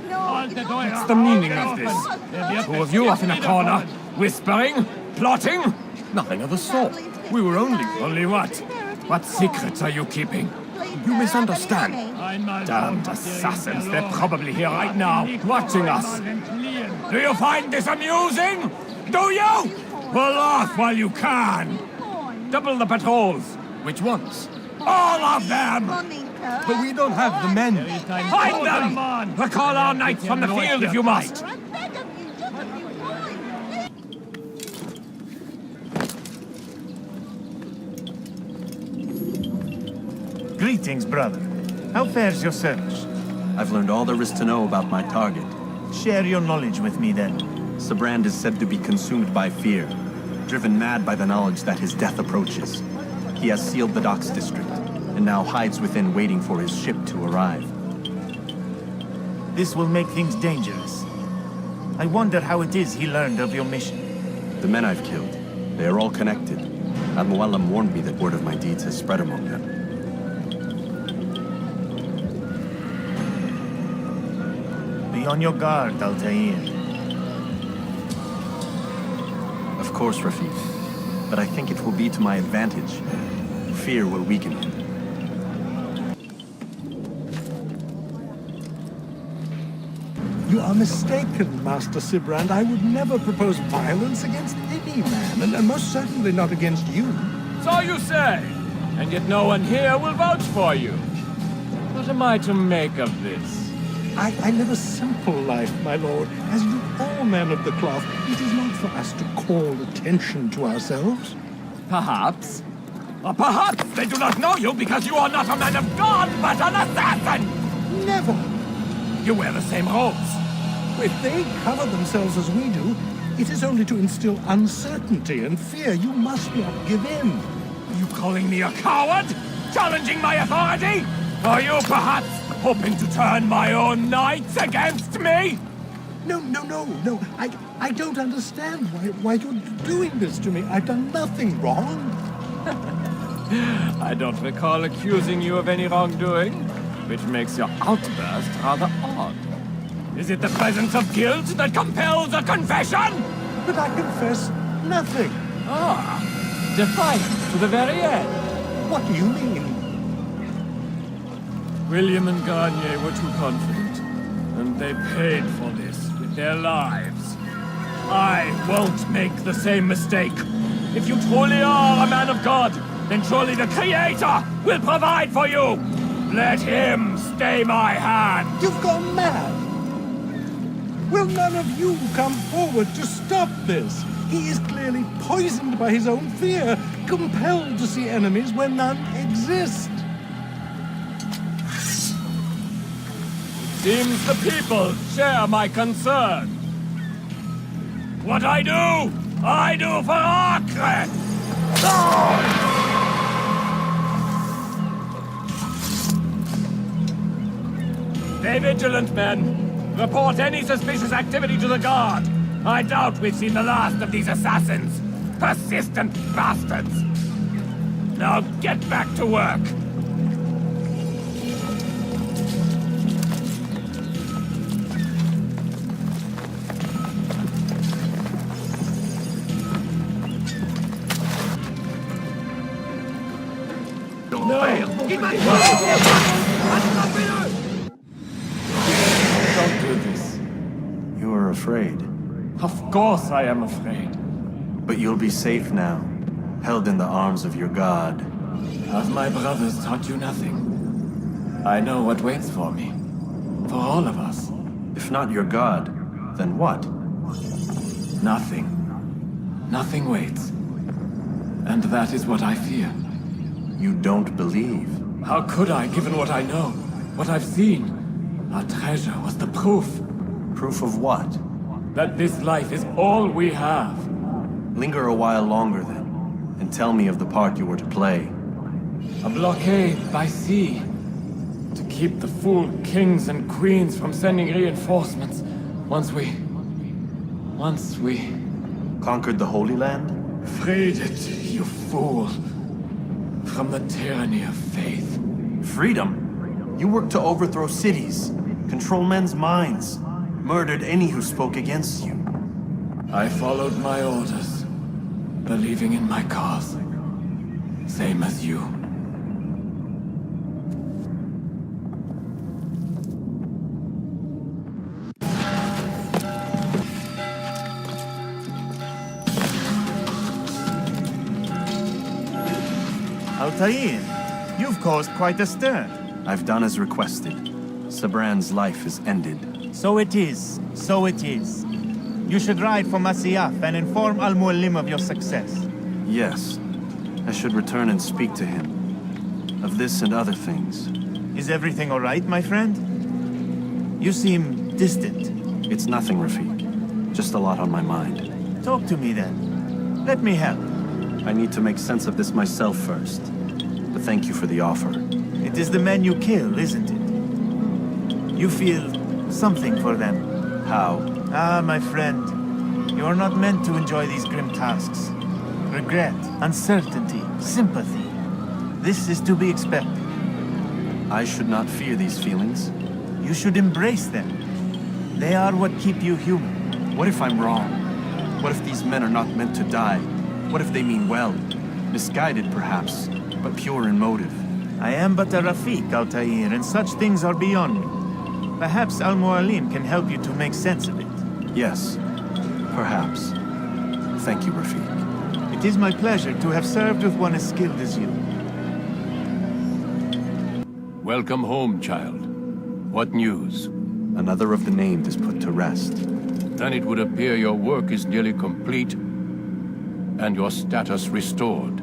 What's the meaning of this? 2 of you off in a corner, whispering, plotting? Nothing of the sort. We were only... Only what? What secrets are you keeping? You misunderstand. Damned assassins, they're probably here right now, watching us. Do you find this amusing? Do you? Pull off while you can. Double the patrols. Which ones? All of them! But we don't have the men. Find them! Recall our knights from the field if you must. Greetings, brother. How fares your search? I've learned all there is to know about my target. Share your knowledge with me, then. Sabrand is said to be consumed by fear, driven mad by the knowledge that his death approaches. He has sealed the docks district, and now hides within waiting for his ship to arrive. This will make things dangerous. I wonder how it is he learned of your mission. The men I've killed, they are all connected. Al-Muallim warned me that word of my deeds has spread among them. Be on your guard, Altair. Of course, Rafiq. But I think it will be to my advantage. Fear will weaken him. You are mistaken, Master Sibrand. I would never propose violence against any man, and most certainly not against you. So you say, and yet no one here will vouch for you. What am I to make of this? I live a simple life, my lord, as do all men of the cloth. It is not for us to call attention to ourselves. Perhaps. Or perhaps they do not know you because you are not a man of God, but an assassin! Never. You wear the same robes. If they cover themselves as we do, it is only to instill uncertainty and fear. You must not give in. Are you calling me a coward? Challenging my authority? Are you perhaps hoping to turn my own knights against me? No. I don't understand why you're doing this to me. I've done nothing wrong. I don't recall accusing you of any wrongdoing, which makes your outburst rather odd. Is it the presence of guilt that compels a confession? but I confess nothing. Ah, defiant to the very end. What do you mean? William and Garnier were too confident, and they paid for this with their lives. I won't make the same mistake. If you truly are a man of God, then surely the Creator will provide for you! Let him stay my hand! You've gone mad! Will none of you come forward to stop this? He is clearly poisoned by his own fear, compelled to see enemies where none exist. Seems the people share my concern. What I do for Acre! Stay vigilant, men. Report any suspicious activity to the guard. I doubt we've seen the last of these assassins. Persistent bastards. Now get back to work. Don't do this. You are afraid. Of course I am afraid. But you'll be safe now, held in the arms of your god. Have my brothers taught you nothing? I know what waits for me. For all of us. If not your god, then what? Nothing. Nothing waits. And that is what I fear. You don't believe? How could I, given what I know? What I've seen? Our treasure was the proof. Proof of what? That this life is all we have. Linger a while longer then, and tell me of the part you were to play. A blockade by sea. To keep the fool kings and queens from sending reinforcements. Once we... Conquered the Holy Land? Freed it, you fool. From the tyranny of faith. Freedom? You worked to overthrow cities, control men's minds, murdered any who spoke against you. I followed my orders, believing in my cause. Same as you. Altair, you've caused quite a stir. I've done as requested. Sabran's life is ended. So it is. So it is. You should ride for Masyaf and inform Al-Mualim of your success. Yes. I should return and speak to him. Of this and other things. Is everything all right, my friend? You seem distant. It's nothing, Rafiq. Just a lot on my mind. Talk to me then. Let me help. I need to make sense of this myself first. But thank you for the offer. It is the men you kill, isn't it? You feel something for them. How? Ah, my friend. You are not meant to enjoy these grim tasks. Regret, uncertainty, sympathy. This is to be expected. I should not fear these feelings. You should embrace them. They are what keep you human. What if I'm wrong? What if these men are not meant to die? What if they mean well? Misguided, perhaps, but pure in motive. I am but a Rafiq, Altair, and such things are beyond me. Perhaps Al-Mualim can help you to make sense of it. Yes, perhaps. Thank you, Rafiq. It is my pleasure to have served with one as skilled as you. Welcome home, child. What news? Another of the named is put to rest. Then it would appear your work is nearly complete, and your status restored.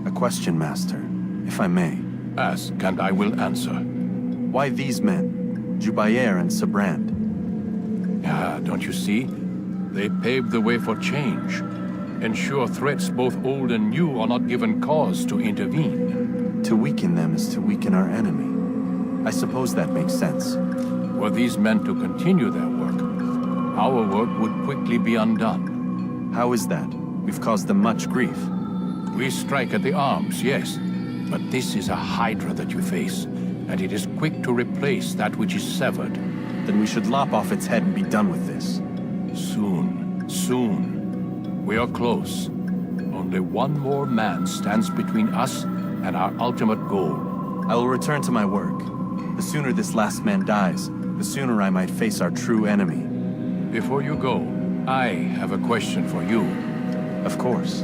A question, Master, if I may. Ask, and I will answer. Why these men? Jubayer and Sabrand? Ah, don't you see? They paved the way for change. Ensure threats both old and new are not given cause to intervene. To weaken them is to weaken our enemy. I suppose that makes sense. Were these men to continue their work, our work would quickly be undone. How is that? We've caused them much grief. We strike at the arms, yes. But this is a hydra that you face, and it is quick to replace that which is severed. Then we should lop off its head and be done with this. Soon, soon. We are close. Only one more man stands between us and our ultimate goal. I will return to my work. The sooner this last man dies, the sooner I might face our true enemy. Before you go, I have a question for you. Of course.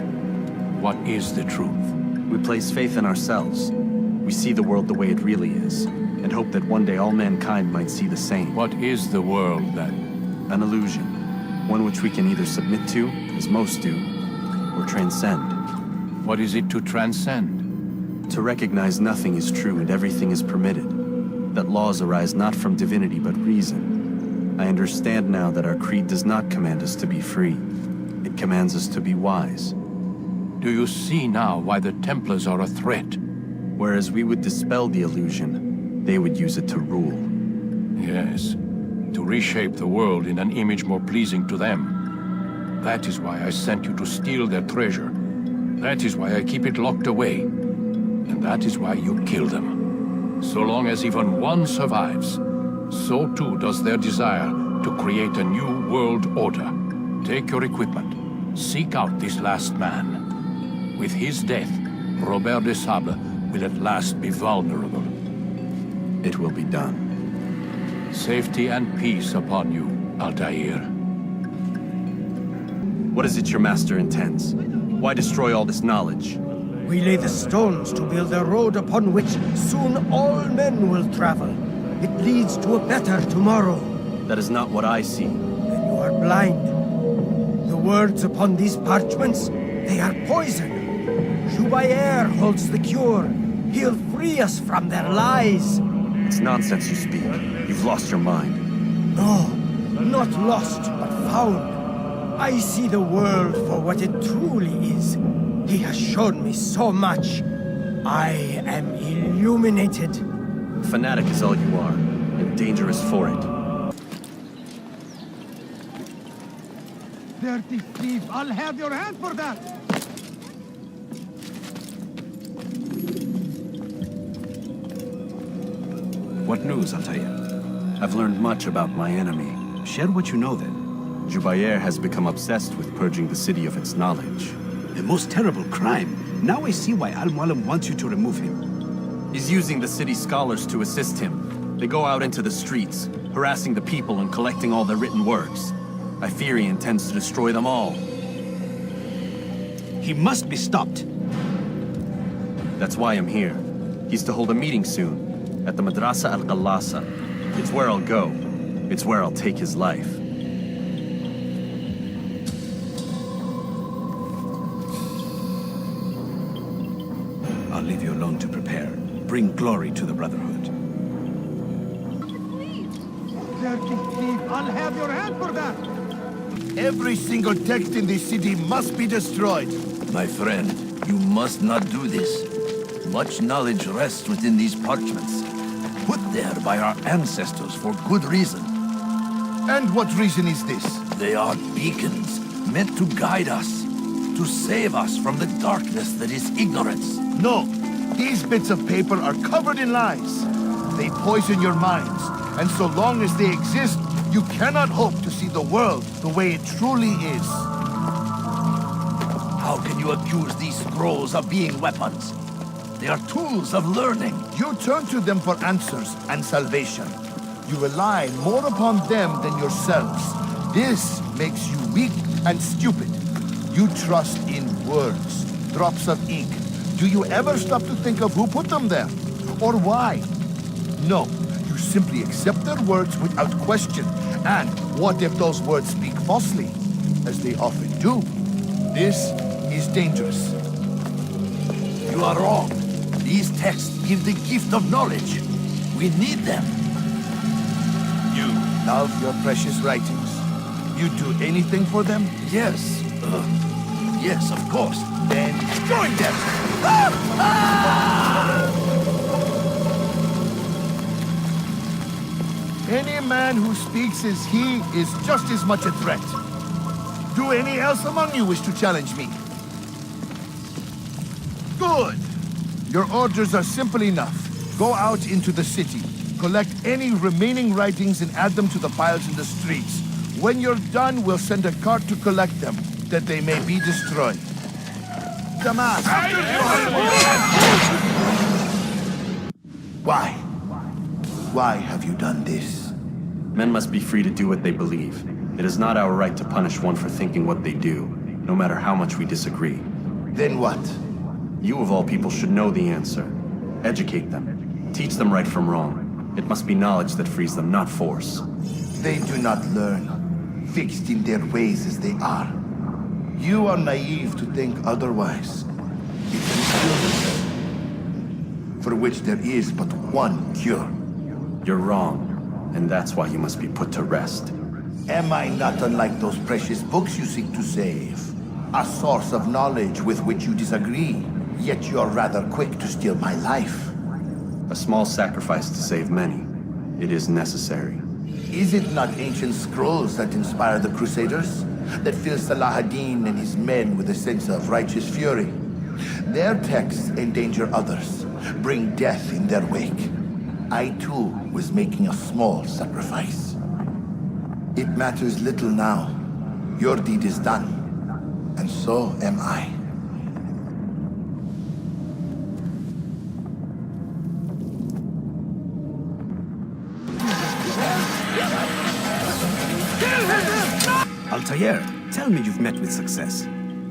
What is the truth? We place faith in ourselves. We see the world the way it really is, and hope that one day all mankind might see the same. What is the world, then? An illusion. One which we can either submit to, as most do, or transcend. What is it to transcend? To recognize nothing is true and everything is permitted. That laws arise not from divinity but reason. I understand now that our creed does not command us to be free. It commands us to be wise. Do you see now why the Templars are a threat? Whereas we would dispel the illusion, they would use it to rule. Yes, to reshape the world in an image more pleasing to them. That is why I sent you to steal their treasure. That is why I keep it locked away. And that is why you kill them. So long as even one survives, so too does their desire to create a new world order. Take your equipment. Seek out this last man. With his death, Robert de Sable will at last be vulnerable. It will be done. Safety and peace upon you, Altair. What is it your master intends? Why destroy all this knowledge? We lay the stones to build a road upon which soon all men will travel. It leads to a better tomorrow. That is not what I see. Then you are blind. The words upon these parchments, they are poison. Jubayer holds the cure. He'll free us from their lies. It's nonsense you speak. You've lost your mind. No, not lost, but found. I see the world for what it truly is. He has shown me so much. I am illuminated. Fanatic is all you are, and dangerous for it. Dirty thief! I'll have your hand for that! What news, Altair? I've learned much about my enemy. Share what you know, then. Jubayer has become obsessed with purging the city of its knowledge. The most terrible crime. Now I see why Al-Mualim wants you to remove him. He's using the city scholars to assist him. They go out into the streets, harassing the people and collecting all their written works. I fear he intends to destroy them all. He must be stopped. That's why I'm here. He's to hold a meeting soon, at the Madrasa al-Qallasa. It's where I'll go. It's where I'll take his life. I'll leave you alone to prepare. Bring glory to the Brotherhood. Dirty thief! I'll have your hand for that! Every single text in this city must be destroyed. My friend, you must not do this. Much knowledge rests within these parchments, put there by our ancestors for good reason. And what reason is this? They are beacons, meant to guide us, to save us from the darkness that is ignorance. No, these bits of paper are covered in lies. They poison your minds, and so long as they exist, you cannot hope to see the world the way it truly is. How can you accuse these scrolls of being weapons? They are tools of learning. You turn to them for answers and salvation. You rely more upon them than yourselves. This makes you weak and stupid. You trust in words, drops of ink. Do you ever stop to think of who put them there? Or why? No, you simply accept their words without question. And what if those words speak falsely? As they often do. This is dangerous. You are wrong. These texts give the gift of knowledge. We need them. You love your precious writings. You do anything for them? Yes. Yes, of course. Then join them! Any man who speaks as he is just as much a threat. Do any else among you wish to challenge me? Good! Your orders are simple enough. Go out into the city, collect any remaining writings and add them to the piles in the streets. When you're done, we'll send a cart to collect them. that they may be destroyed. Damas! Why? Why have you done this? Men must be free to do what they believe. It is not our right to punish one for thinking what they do, no matter how much we disagree. Then what? You of all people should know the answer. Educate them. Teach them right from wrong. It must be knowledge that frees them, not force. They do not learn, fixed in their ways as they are. You are naive to think otherwise. It is illness, for which there is but one cure. You're wrong, and that's why you must be put to rest. Am I not unlike those precious books you seek to save? A source of knowledge with which you disagree, yet you're rather quick to steal my life. A small sacrifice to save many. It is necessary. Is it not ancient scrolls that inspire the Crusaders? That fill Salah ad-Din and his men with a sense of righteous fury? Their texts endanger others, bring death in their wake. I too was making a small sacrifice. It matters little now. Your deed is done, and so am I. Altair, tell me you've met with success.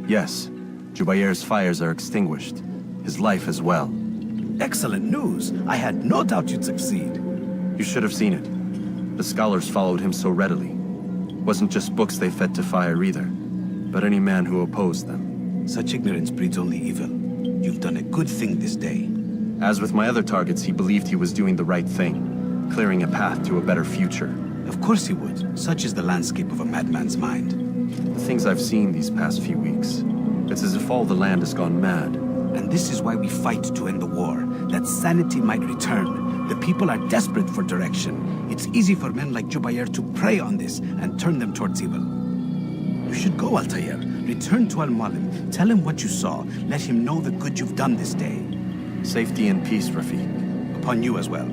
Yes. Jubayr's fires are extinguished. His life as well. Excellent news. I had no doubt you'd succeed. You should have seen it. The scholars followed him so readily. Wasn't just books they fed to fire either, but any man who opposed them. Such ignorance breeds only evil. You've done a good thing this day. As with my other targets, he believed he was doing the right thing, clearing a path to a better future. Of course he would. Such is the landscape of a madman's mind. The things I've seen these past few weeks, it's as if all the land has gone mad. And this is why we fight to end the war, that sanity might return. The people are desperate for direction. It's easy for men like Jubayr to prey on this and turn them towards evil. You should go, Altair. Return to Al-Mualim. Tell him what you saw. Let him know the good you've done this day. Safety and peace, Rafiq. Upon you as well.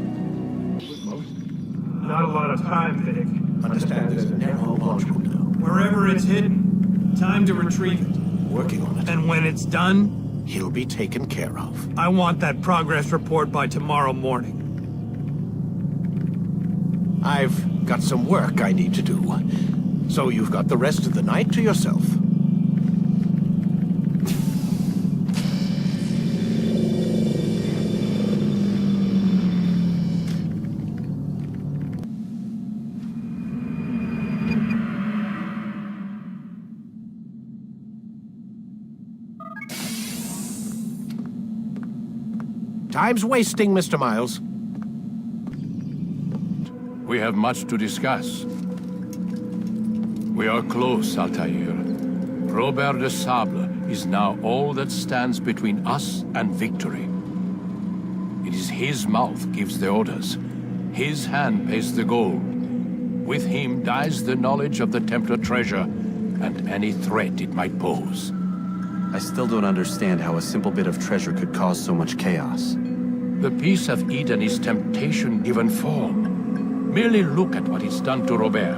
Not a lot of time, Vic. Understand there's a narrow launch window. Wherever it's hidden, time to retrieve it. Working on it. And when it's done, he'll be taken care of. I want that progress report by tomorrow morning. I've got some work I need to do. So you've got the rest of the night to yourself. Time's wasting, Mr. Miles. We have much to discuss. We are close, Altair. Robert de Sable is now all that stands between us and victory. It is his mouth gives the orders. His hand pays the gold. With him dies the knowledge of the Templar treasure and any threat it might pose. I still don't understand how a simple bit of treasure could cause so much chaos. The peace of Eden is temptation given form. Merely look at what it's done to Robert.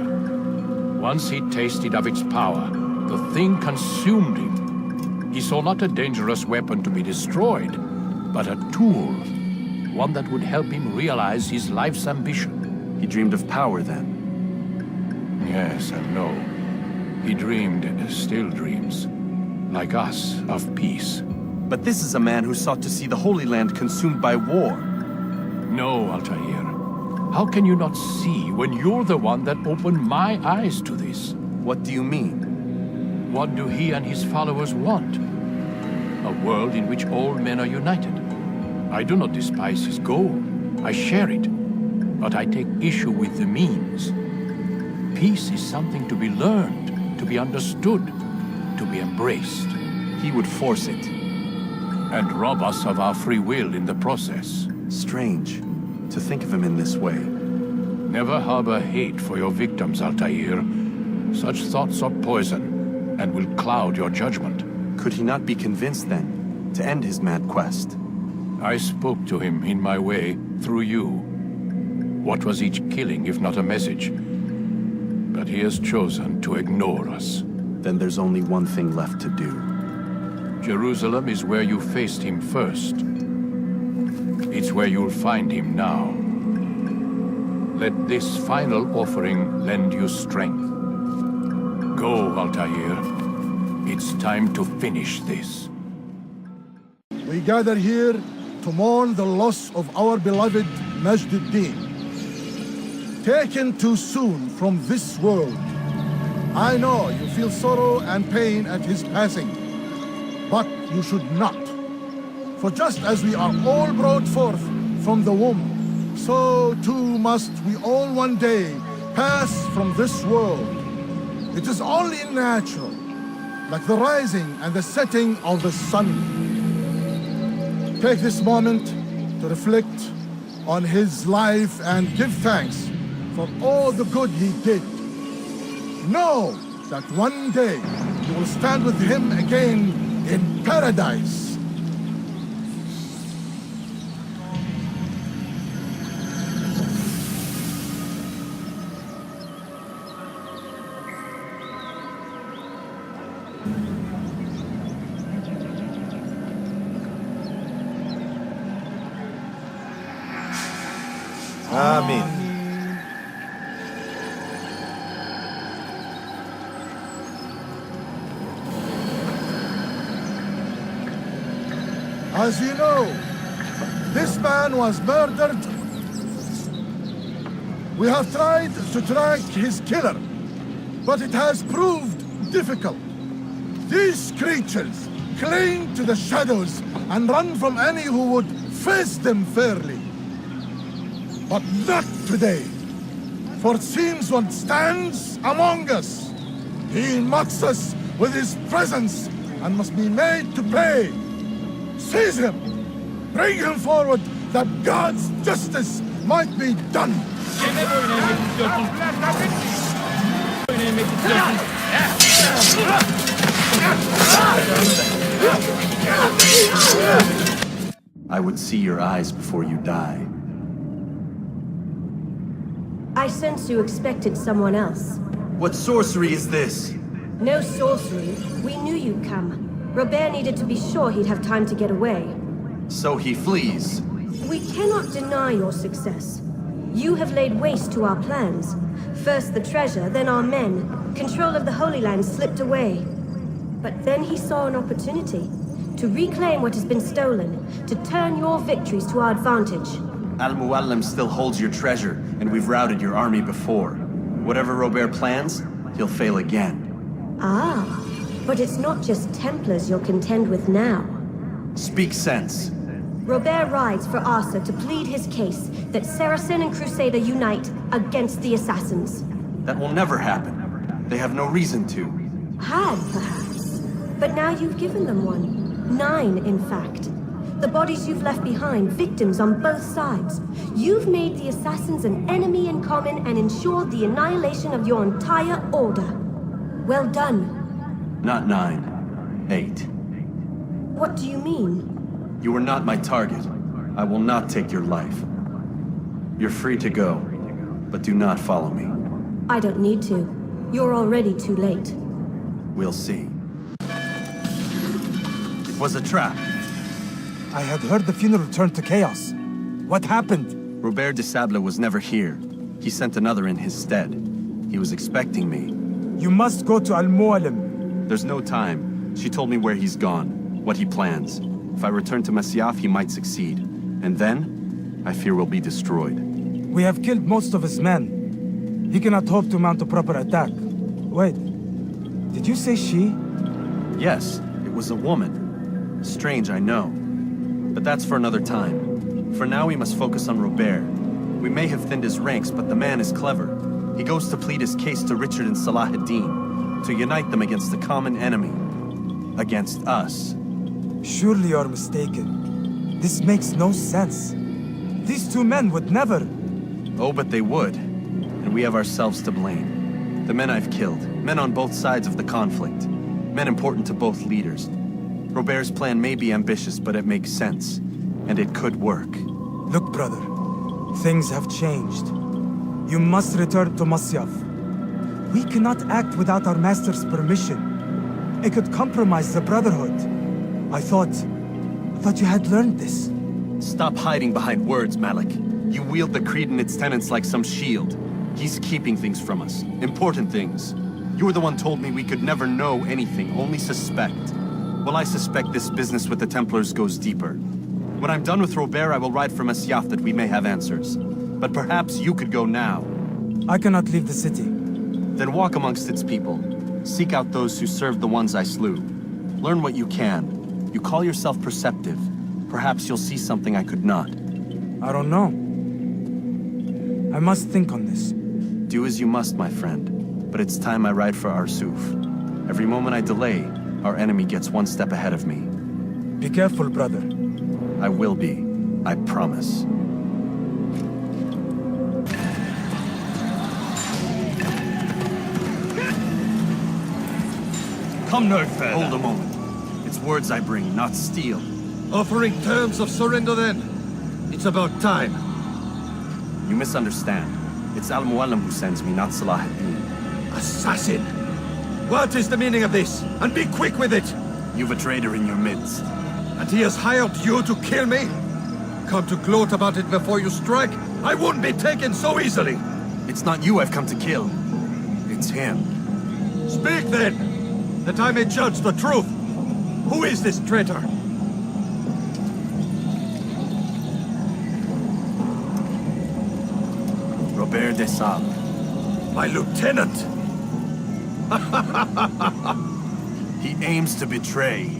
Once he tasted of its power, the thing consumed him. He saw not a dangerous weapon to be destroyed, but a tool. One that would help him realize his life's ambition. He dreamed of power then? Yes and no. He dreamed, still dreams. Like us, of peace. But this is a man who sought to see the Holy Land consumed by war. No, Altair. How can you not see when you're the one that opened my eyes to this? What do you mean? What do he and his followers want? A world in which all men are united. I do not despise his goal. I share it. But I take issue with the means. Peace is something to be learned, to be understood, to be embraced. He would force it. And rob us of our free will in the process. Strange, to think of him in this way. Never harbor hate for your victims, Altair. Such thoughts are poison, and will cloud your judgment. Could he not be convinced, then, to end his mad quest? I spoke to him in my way, through you. What was each killing, if not a message? But he has chosen to ignore us. Then there's only one thing left to do. Jerusalem is where you faced him first. It's where you'll find him now. Let this final offering lend you strength. Go, Altair. It's time to finish this. We gather here to mourn the loss of our beloved Majd-ud-Din. Taken too soon from this world. I know you feel sorrow and pain at his passing, but you should not. For just as we are all brought forth from the womb, so too must we all one day pass from this world. It is only natural, like the rising and the setting of the sun. Take this moment to reflect on his life and give thanks for all the good he did. Know that one day you will stand with him again in paradise. Amen. As you know, this man was murdered. We have tried to track his killer, but it has proved difficult. These creatures cling to the shadows and run from any who would face them fairly. But not today, for it seems one stands among us. He mocks us with his presence and must be made to pay. Seize him! Bring him forward that God's justice might be done! I would see your eyes before you die. I sense you expected someone else. What sorcery is this? No sorcery. We knew you'd come. Robert needed to be sure he'd have time to get away. So he flees. We cannot deny your success. You have laid waste to our plans. First the treasure, then our men. Control of the Holy Land slipped away. But then he saw an opportunity to reclaim what has been stolen, to turn your victories to our advantage. Al-Muallim still holds your treasure, and we've routed your army before. Whatever Robert plans, he'll fail again. Ah, but it's not just Templars you'll contend with now. Speak sense. Robert rides for Asa to plead his case that Saracen and Crusader unite against the Assassins. That will never happen. They have no reason to. Had, perhaps. But now you've given them one. 9, in fact. The bodies you've left behind, victims on both sides. You've made the Assassins an enemy in common and ensured the annihilation of your entire order. Well done. Not 9. 8. What do you mean? You are not my target. I will not take your life. You're free to go, but do not follow me. I don't need to. You're already too late. We'll see. It was a trap. I had heard the funeral turned to chaos. What happened? Robert de Sable was never here. He sent another in his stead. He was expecting me. You must go to Al-Muallim. There's no time. She told me where he's gone, what he plans. If I return to Masyaf, he might succeed. And then, I fear we'll be destroyed. We have killed most of his men. He cannot hope to mount a proper attack. Wait, did you say she? Yes, it was a woman. Strange, I know. But that's for another time. For now, we must focus on Robert. We may have thinned his ranks, but the man is clever. He goes to plead his case to Richard and Salah ad-Din, to unite them against the common enemy. Against us. Surely you're mistaken. This makes no sense. These two men would never... Oh, but they would. And we have ourselves to blame. The men I've killed, men on both sides of the conflict. Men important to both leaders. Robert's plan may be ambitious, but it makes sense. And it could work. Look, brother. Things have changed. You must return to Masyaf. We cannot act without our master's permission. It could compromise the Brotherhood. I thought you had learned this. Stop hiding behind words, Malik. You wield the creed and its tenets like some shield. He's keeping things from us. Important things. You were the one told me we could never know anything, only suspect. Well, I suspect this business with the Templars goes deeper. When I'm done with Robert, I will ride for Masyaf that we may have answers. But perhaps you could go now. I cannot leave the city. Then walk amongst its people. Seek out those who served the ones I slew. Learn what you can. You call yourself perceptive. Perhaps you'll see something I could not. I don't know. I must think on this. Do as you must, my friend. But it's time I ride for Arsuf. Every moment I delay, our enemy gets one step ahead of me. Be careful, brother. I will be. I promise. Come no further. Hold a moment. It's words I bring, not steel. Offering terms of surrender then? It's about time. You misunderstand. It's Al-Mualim who sends me, not Salah ad-Din. Assassin! What is the meaning of this? And be quick with it! You've a traitor in your midst. And he has hired you to kill me? Come to gloat about it before you strike? I wouldn't be taken so easily! It's not you I've come to kill. It's him. Speak then, that I may judge the truth. Who is this traitor? Robert de Sable. My lieutenant! He aims to betray.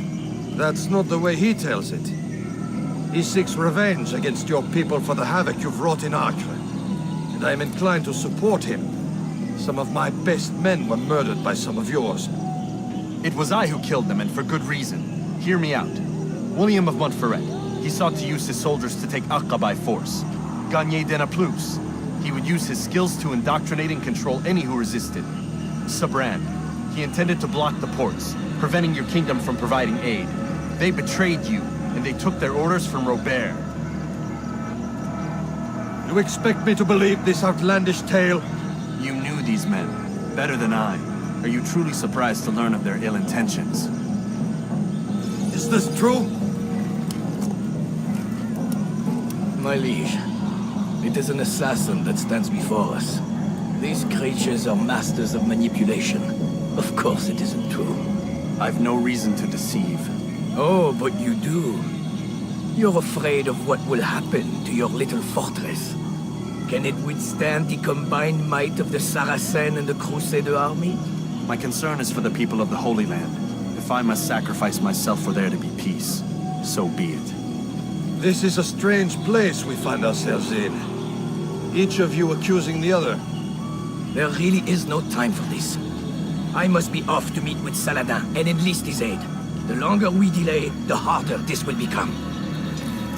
That's not the way he tells it. He seeks revenge against your people for the havoc you've wrought in Acre. And I am inclined to support him. Some of my best men were murdered by some of yours. It was I who killed them, and for good reason. Hear me out. William of Montferrat. He sought to use his soldiers to take Acre by force. Gagné de Naplouse. He would use his skills to indoctrinate and control any who resisted. Sabran. He intended to block the ports, preventing your kingdom from providing aid. They betrayed you, and they took their orders from Robert. You expect me to believe this outlandish tale? You knew these men, better than I. Are you truly surprised to learn of their ill intentions? Is this true? My liege, it is an assassin that stands before us. These creatures are masters of manipulation. Of course it isn't true. I've no reason to deceive. Oh, but you do. You're afraid of what will happen to your little fortress. Can it withstand the combined might of the Saracen and the Crusader army? My concern is for the people of the Holy Land. If I must sacrifice myself for there to be peace, so be it. This is a strange place we find ourselves in. Each of you accusing the other. There really is no time for this. I must be off to meet with Saladin and enlist his aid. The longer we delay, the harder this will become.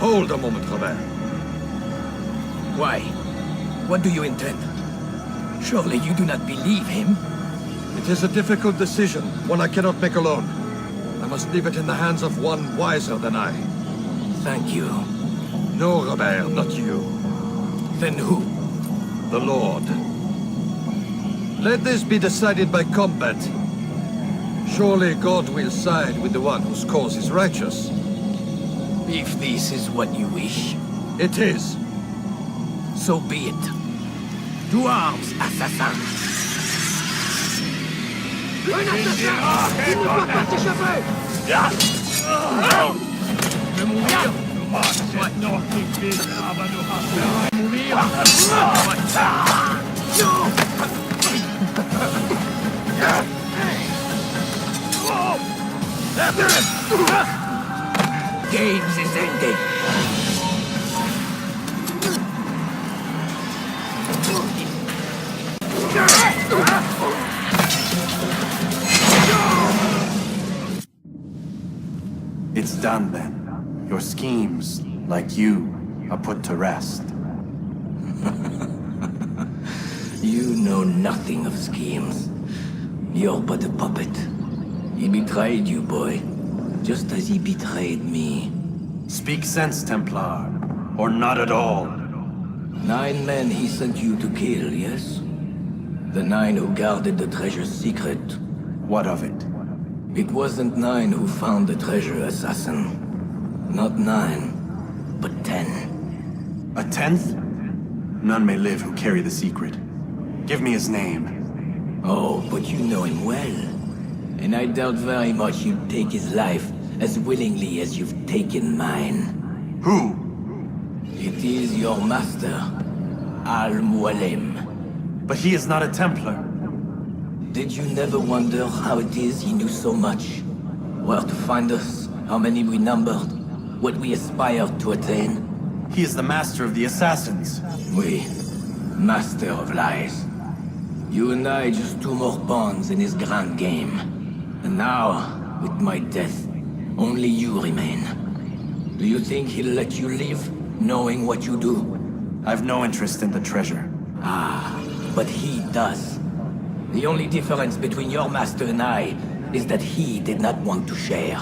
Hold a moment, Robert. Why? What do you intend? Surely you do not believe him? It is a difficult decision, one I cannot make alone. I must leave it in the hands of one wiser than I. Thank you. No, Robert, not you. Then who? The Lord. Let this be decided by combat. Surely God will side with the one whose cause is righteous. If this is what you wish. It is. So be it. To arms, assassin! Un assassin! Il ne doit pas s'échapper! Je vais mourir! Games is ended. It's done then. Your schemes, like you, are put to rest. You know nothing of schemes. You're but a puppet. He betrayed you, boy. Just as he betrayed me. Speak sense, Templar. Or not at all. 9 men he sent you to kill, yes? The 9 who guarded the treasure's secret. What of it? It wasn't 9 who found the treasure, assassin. Not 9, but 10. A 10th? None may live who carry the secret. Give me his name. Oh, but you know him well. And I doubt very much you'd take his life as willingly as you've taken mine. Who? It is your master, Al-Mualim. But he is not a Templar. Did you never wonder how it is he knew so much? Where to find us, how many we numbered, what we aspired to attain? He is the master of the assassins. Oui, master of lies. You and I just 2 more pawns in his grand game. And now, with my death, only you remain. Do you think he'll let you live, knowing what you do? I've no interest in the treasure. Ah, but he does. The only difference between your master and I is that he did not want to share.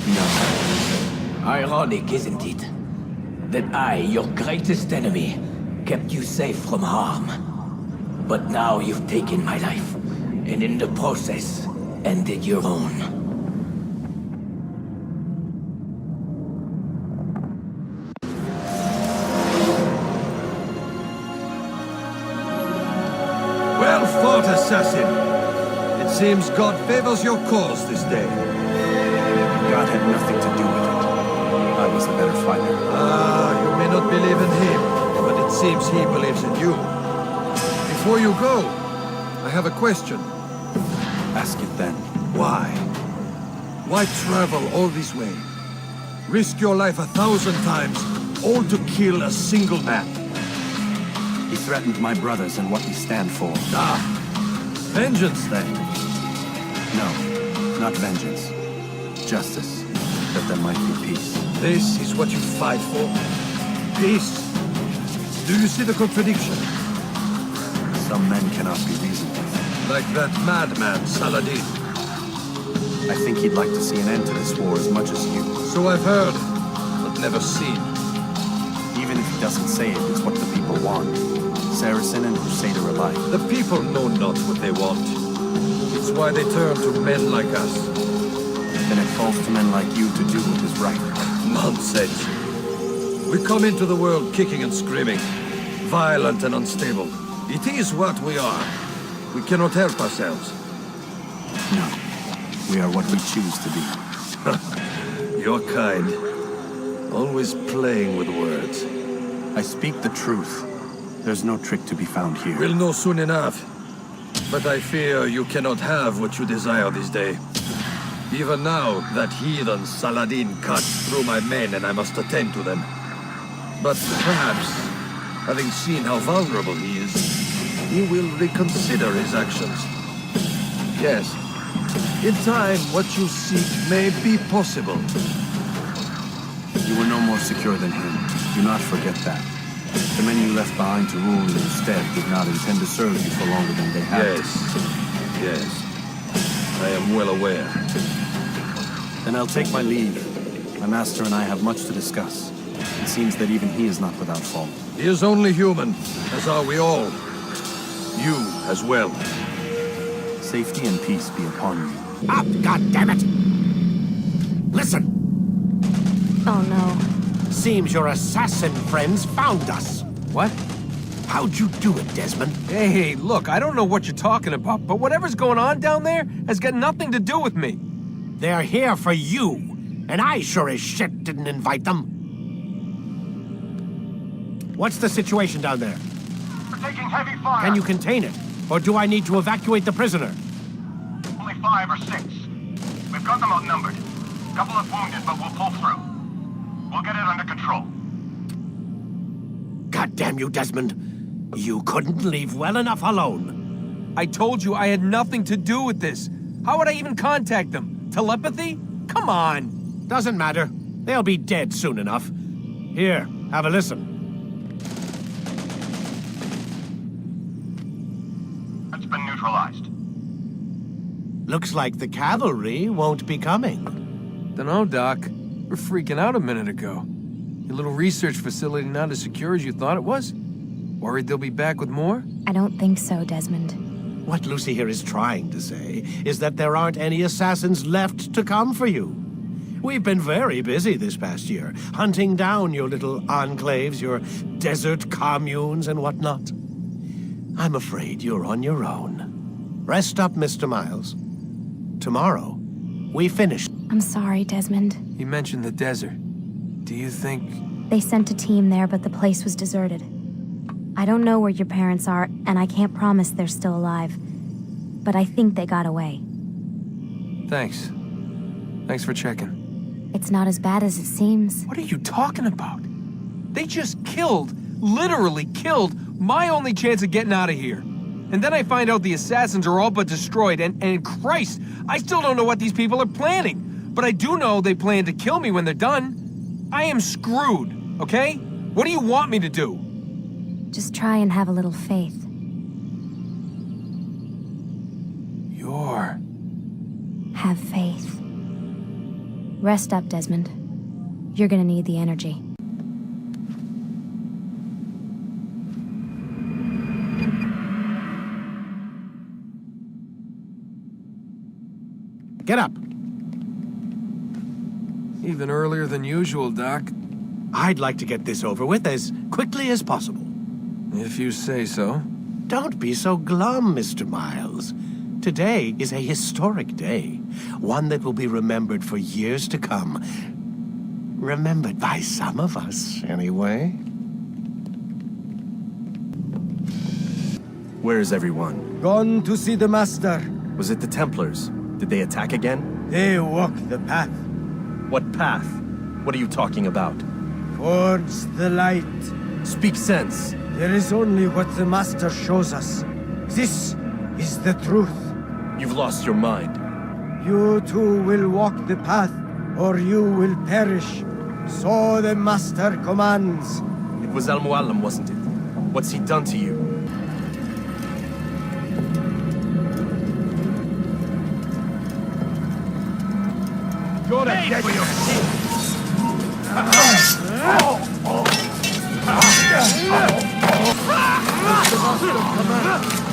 No. Ironic, isn't it? That I, your greatest enemy, kept you safe from harm. But now you've taken my life, and in the process, ended your own. Well fought, assassin. It seems God favors your cause this day. God had nothing to do with it. I was the better fighter. Ah, you may not believe in him, but it seems he believes in you. Before you go, I have a question. Ask it then. Why? Why travel all this way? Risk your life 1,000 times, all to kill a single man. He threatened my brothers and what we stand for. Ah, vengeance then? No, not vengeance. Justice, that there might be peace. This is what you fight for? Peace? Do you see the contradiction? Some men cannot be reasoned with. Like that madman, Saladin. I think he'd like to see an end to this war as much as you. So I've heard, but never seen. Even if he doesn't say it, it's what the people want. Saracen and Crusader alike. The people know not what they want. It's why they turn to men like us. Then it falls to men like you to do what is right. Nonsense. We come into the world kicking and screaming, violent and unstable. It is what we are. We cannot help ourselves. No. We are what we choose to be. You're kind. Always playing with words. I speak the truth. There's no trick to be found here. We'll know soon enough. But I fear you cannot have what you desire this day. Even now, that heathen Saladin cuts through my men and I must attend to them. But perhaps, having seen how vulnerable he is, he will reconsider his actions. Yes, in time, what you seek may be possible. You were no more secure than him. Do not forget that. The men you left behind to rule in your stead did not intend to serve you for longer than they had. Yes. I am well aware. Then I'll take my leave. My master and I have much to discuss. It seems that even he is not without fault. He is only human, as are we all. You as well. Safety and peace be upon you. Up, goddammit! Listen! Oh no. Seems your assassin friends found us. What? How'd you do it, Desmond? Hey, look, I don't know what you're talking about, but whatever's going on down there has got nothing to do with me. They're here for you, and I sure as shit didn't invite them. What's the situation down there? We're taking heavy fire. Can you contain it? Or do I need to evacuate the prisoner? Only 5 or 6. We've got them outnumbered. Couple of wounded, but we'll pull through. We'll get it under control. God damn you, Desmond. You couldn't leave well enough alone. I told you I had nothing to do with this. How would I even contact them? Telepathy? Come on. Doesn't matter. They'll be dead soon enough. Here, have a listen. It's been neutralized. Looks like the cavalry won't be coming. Dunno, Doc. We're freaking out a minute ago. Your little research facility not as secure as you thought it was? Worried they'll be back with more? I don't think so, Desmond. What Lucy here is trying to say is that there aren't any assassins left to come for you. We've been very busy this past year, hunting down your little enclaves, your desert communes and whatnot. I'm afraid you're on your own. Rest up, Mr. Miles. Tomorrow, we finish. I'm sorry, Desmond. You mentioned the desert. Do you think... They sent a team there, but the place was deserted. I don't know where your parents are, and I can't promise they're still alive. But I think they got away. Thanks. Thanks for checking. It's not as bad as it seems. What are you talking about? They just killed, literally killed, my only chance of getting out of here. And then I find out the assassins are all but destroyed, and Christ, I still don't know what these people are planning. But I do know they plan to kill me when they're done. I am screwed, okay? What do you want me to do? Just try and have a little faith. Have faith. Rest up, Desmond. You're gonna need the energy. Get up. Even earlier than usual, Doc. I'd like to get this over with as quickly as possible. If you say so. Don't be so glum, Mr. Miles. Today is a historic day. One that will be remembered for years to come. Remembered by some of us, anyway. Where is everyone? Gone to see the Master. Was it the Templars? Did they attack again? They walk the path. What path? What are you talking about? Towards the light. Speak sense. There is only what the Master shows us. This is the truth. You've lost your mind. You too will walk the path, or you will perish. So the Master commands. It was Al-Mualim, wasn't it? What's he done to you? You're dead for your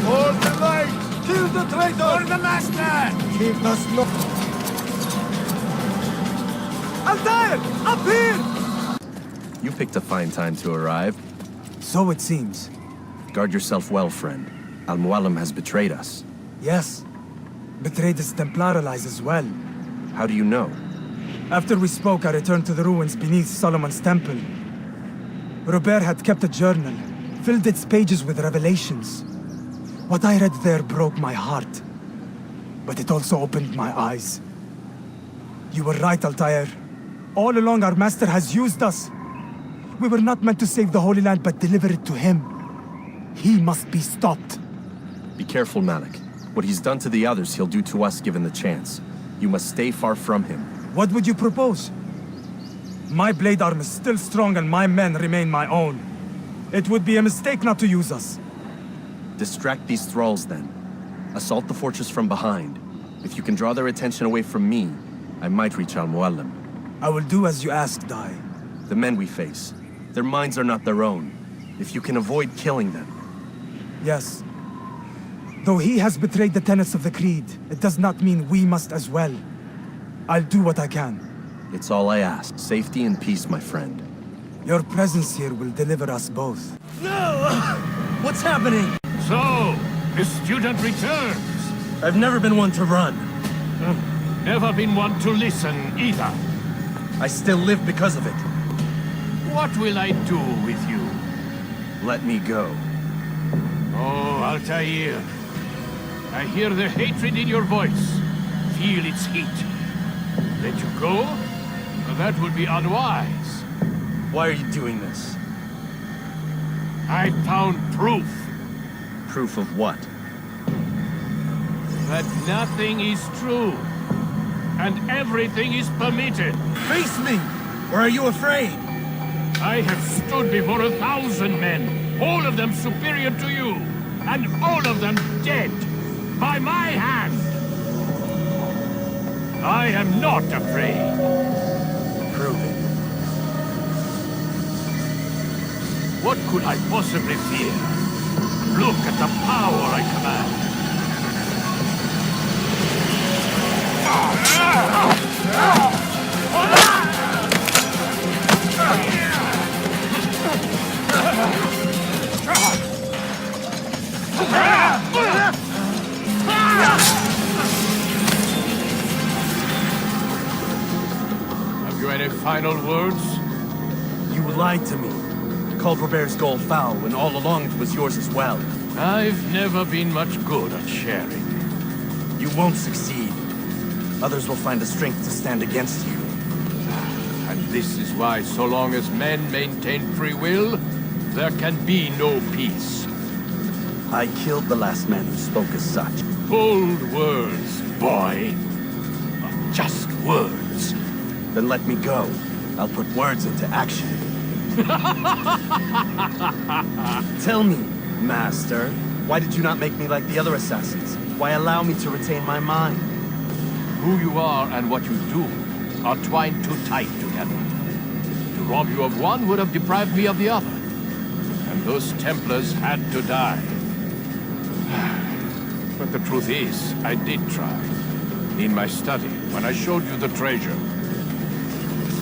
For the light! Kill the traitor! For the Master! Keep us look. Altair! Up here! You picked a fine time to arrive. So it seems. Guard yourself well, friend. Al-Mualim has betrayed us. Yes. Betrayed his Templar allies as well. How do you know? After we spoke, I returned to the ruins beneath Solomon's temple. Robert had kept a journal, filled its pages with revelations. What I read there broke my heart. But it also opened my eyes. You were right, Altair. All along our master has used us. We were not meant to save the Holy Land, but deliver it to him. He must be stopped. Be careful, Malik. What he's done to the others, he'll do to us given the chance. You must stay far from him. What would you propose? My blade arm is still strong and my men remain my own. It would be a mistake not to use us. Distract these thralls, then. Assault the fortress from behind. If you can draw their attention away from me, I might reach Al-Mualim. I will do as you ask, Dai. The men we face, their minds are not their own. If you can avoid killing them. Yes. Though he has betrayed the tenets of the Creed, it does not mean we must as well. I'll do what I can. It's all I ask. Safety and peace, my friend. Your presence here will deliver us both. No! What's happening? So, the student returns. I've never been one to run. Never been one to listen, either. I still live because of it. What will I do with you? Let me go. Oh, Altair. I hear the hatred in your voice. Feel its heat. Let you go? That would be unwise. Why are you doing this? I found proof. Proof of what? That nothing is true. And everything is permitted. Face me! Or are you afraid? I have stood before 1,000 men, all of them superior to you, and all of them dead, by my hand. I am not afraid. Prove it. What could I possibly fear? Look at the power I command. Any final words? You lied to me. Called Robert's goal foul when all along it was yours as well. I've never been much good at sharing. You won't succeed. Others will find the strength to stand against you. And this is why, so long as men maintain free will, there can be no peace. I killed the last man who spoke as such. Bold words, boy. But just words. Then let me go. I'll put words into action. Tell me, Master, why did you not make me like the other assassins? Why allow me to retain my mind? Who you are and what you do are twined too tight together. To rob you of one would have deprived me of the other. And those Templars had to die. But the truth is, I did try. In my study, when I showed you the treasure.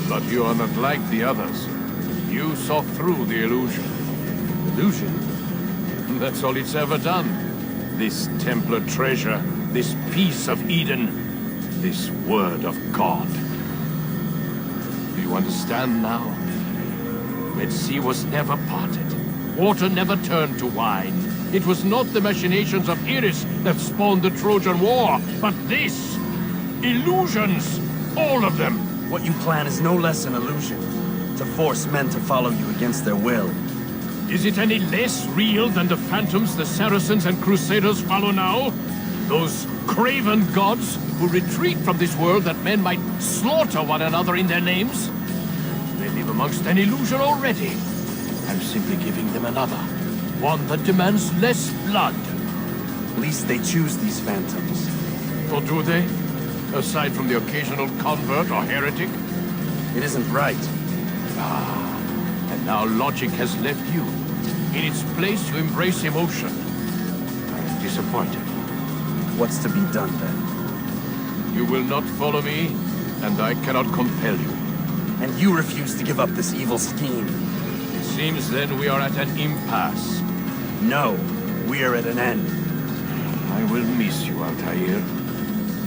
But you are not like the others. You saw through the illusion. Illusion? That's all it's ever done. This Templar treasure, this piece of Eden, this word of God. Do you understand now? Red Sea was never parted. Water never turned to wine. It was not the machinations of Iris that spawned the Trojan War, but this! Illusions! All of them! What you plan is no less an illusion. To force men to follow you against their will. Is it any less real than the phantoms the Saracens and Crusaders follow now? Those craven gods who retreat from this world that men might slaughter one another in their names? They live amongst an illusion already. I'm simply giving them another. One that demands less blood. At least they choose these phantoms. Or do they? Aside from the occasional convert or heretic? It isn't right. And now logic has left you. In its place, you embrace emotion. I am disappointed. What's to be done then? You will not follow me, and I cannot compel you. And you refuse to give up this evil scheme. It seems then we are at an impasse. No, we are at an end. I will miss you, Altair.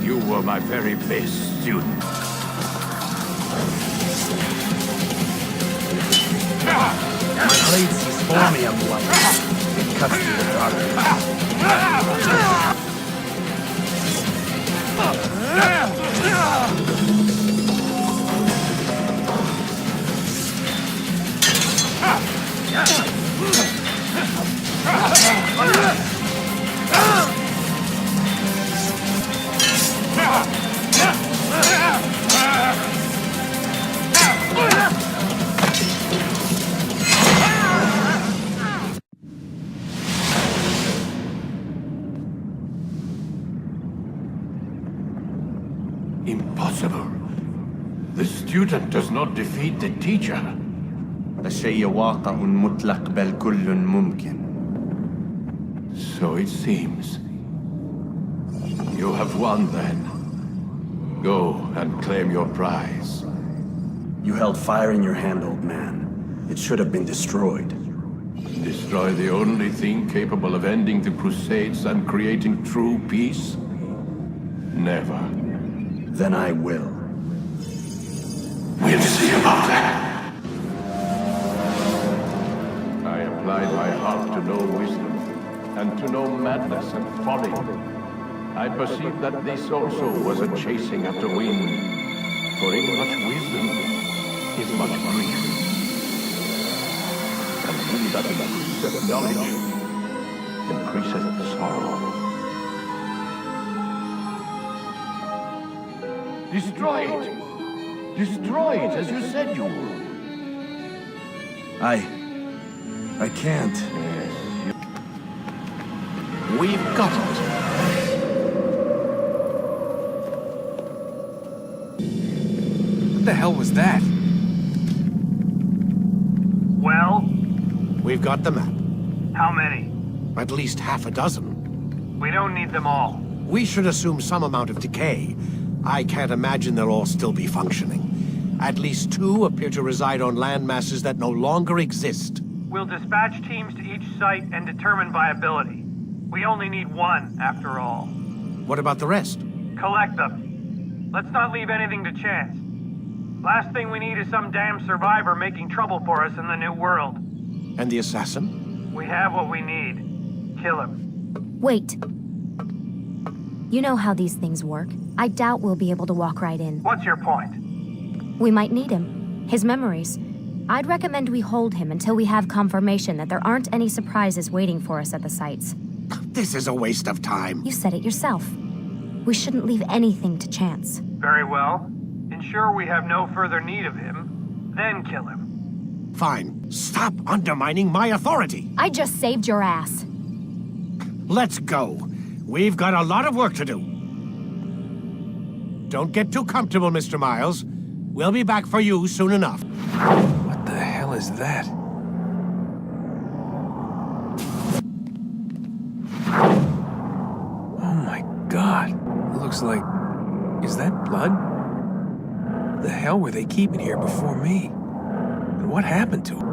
You were my very best student. My blade sees for me of light. It cuts through the Impossible. The student does not defeat the teacher. الشيء واقع مطلق بل كل ممكن. So it seems. You have won then. Go and claim your prize. You held fire in your hand, old man. It should have been destroyed. Destroy the only thing capable of ending the Crusades and creating true peace? Never. Then I will. We'll see about that. I applied my heart to know wisdom, and to know madness and folly. I perceived that this also was a chasing after wind. For in much wisdom is much grief. And he that increaseth knowledge increaseth sorrow. Destroy it! Destroy it, as you said you would. I can't. Yes, We've got it. What the hell was that? Well? We've got the map. How many? At least half a dozen. We don't need them all. We should assume some amount of decay. I can't imagine they'll all still be functioning. At least 2 appear to reside on land masses that no longer exist. We'll dispatch teams to each site and determine viability. We only need 1, after all. What about the rest? Collect them. Let's not leave anything to chance. Last thing we need is some damn survivor making trouble for us in the new world. And the assassin? We have what we need. Kill him. Wait. You know how these things work. I doubt we'll be able to walk right in. What's your point? We might need him. His memories. I'd recommend we hold him until we have confirmation that there aren't any surprises waiting for us at the sites. This is a waste of time. You said it yourself. We shouldn't leave anything to chance. Very well. Ensure we have no further need of him, then kill him. Fine. Stop undermining my authority. I just saved your ass. Let's go. We've got a lot of work to do. Don't get too comfortable, Mr. Miles. We'll be back for you soon enough. What the hell is that? Oh my god. It looks like... Is that blood? The hell were they keeping here before me? And what happened to him?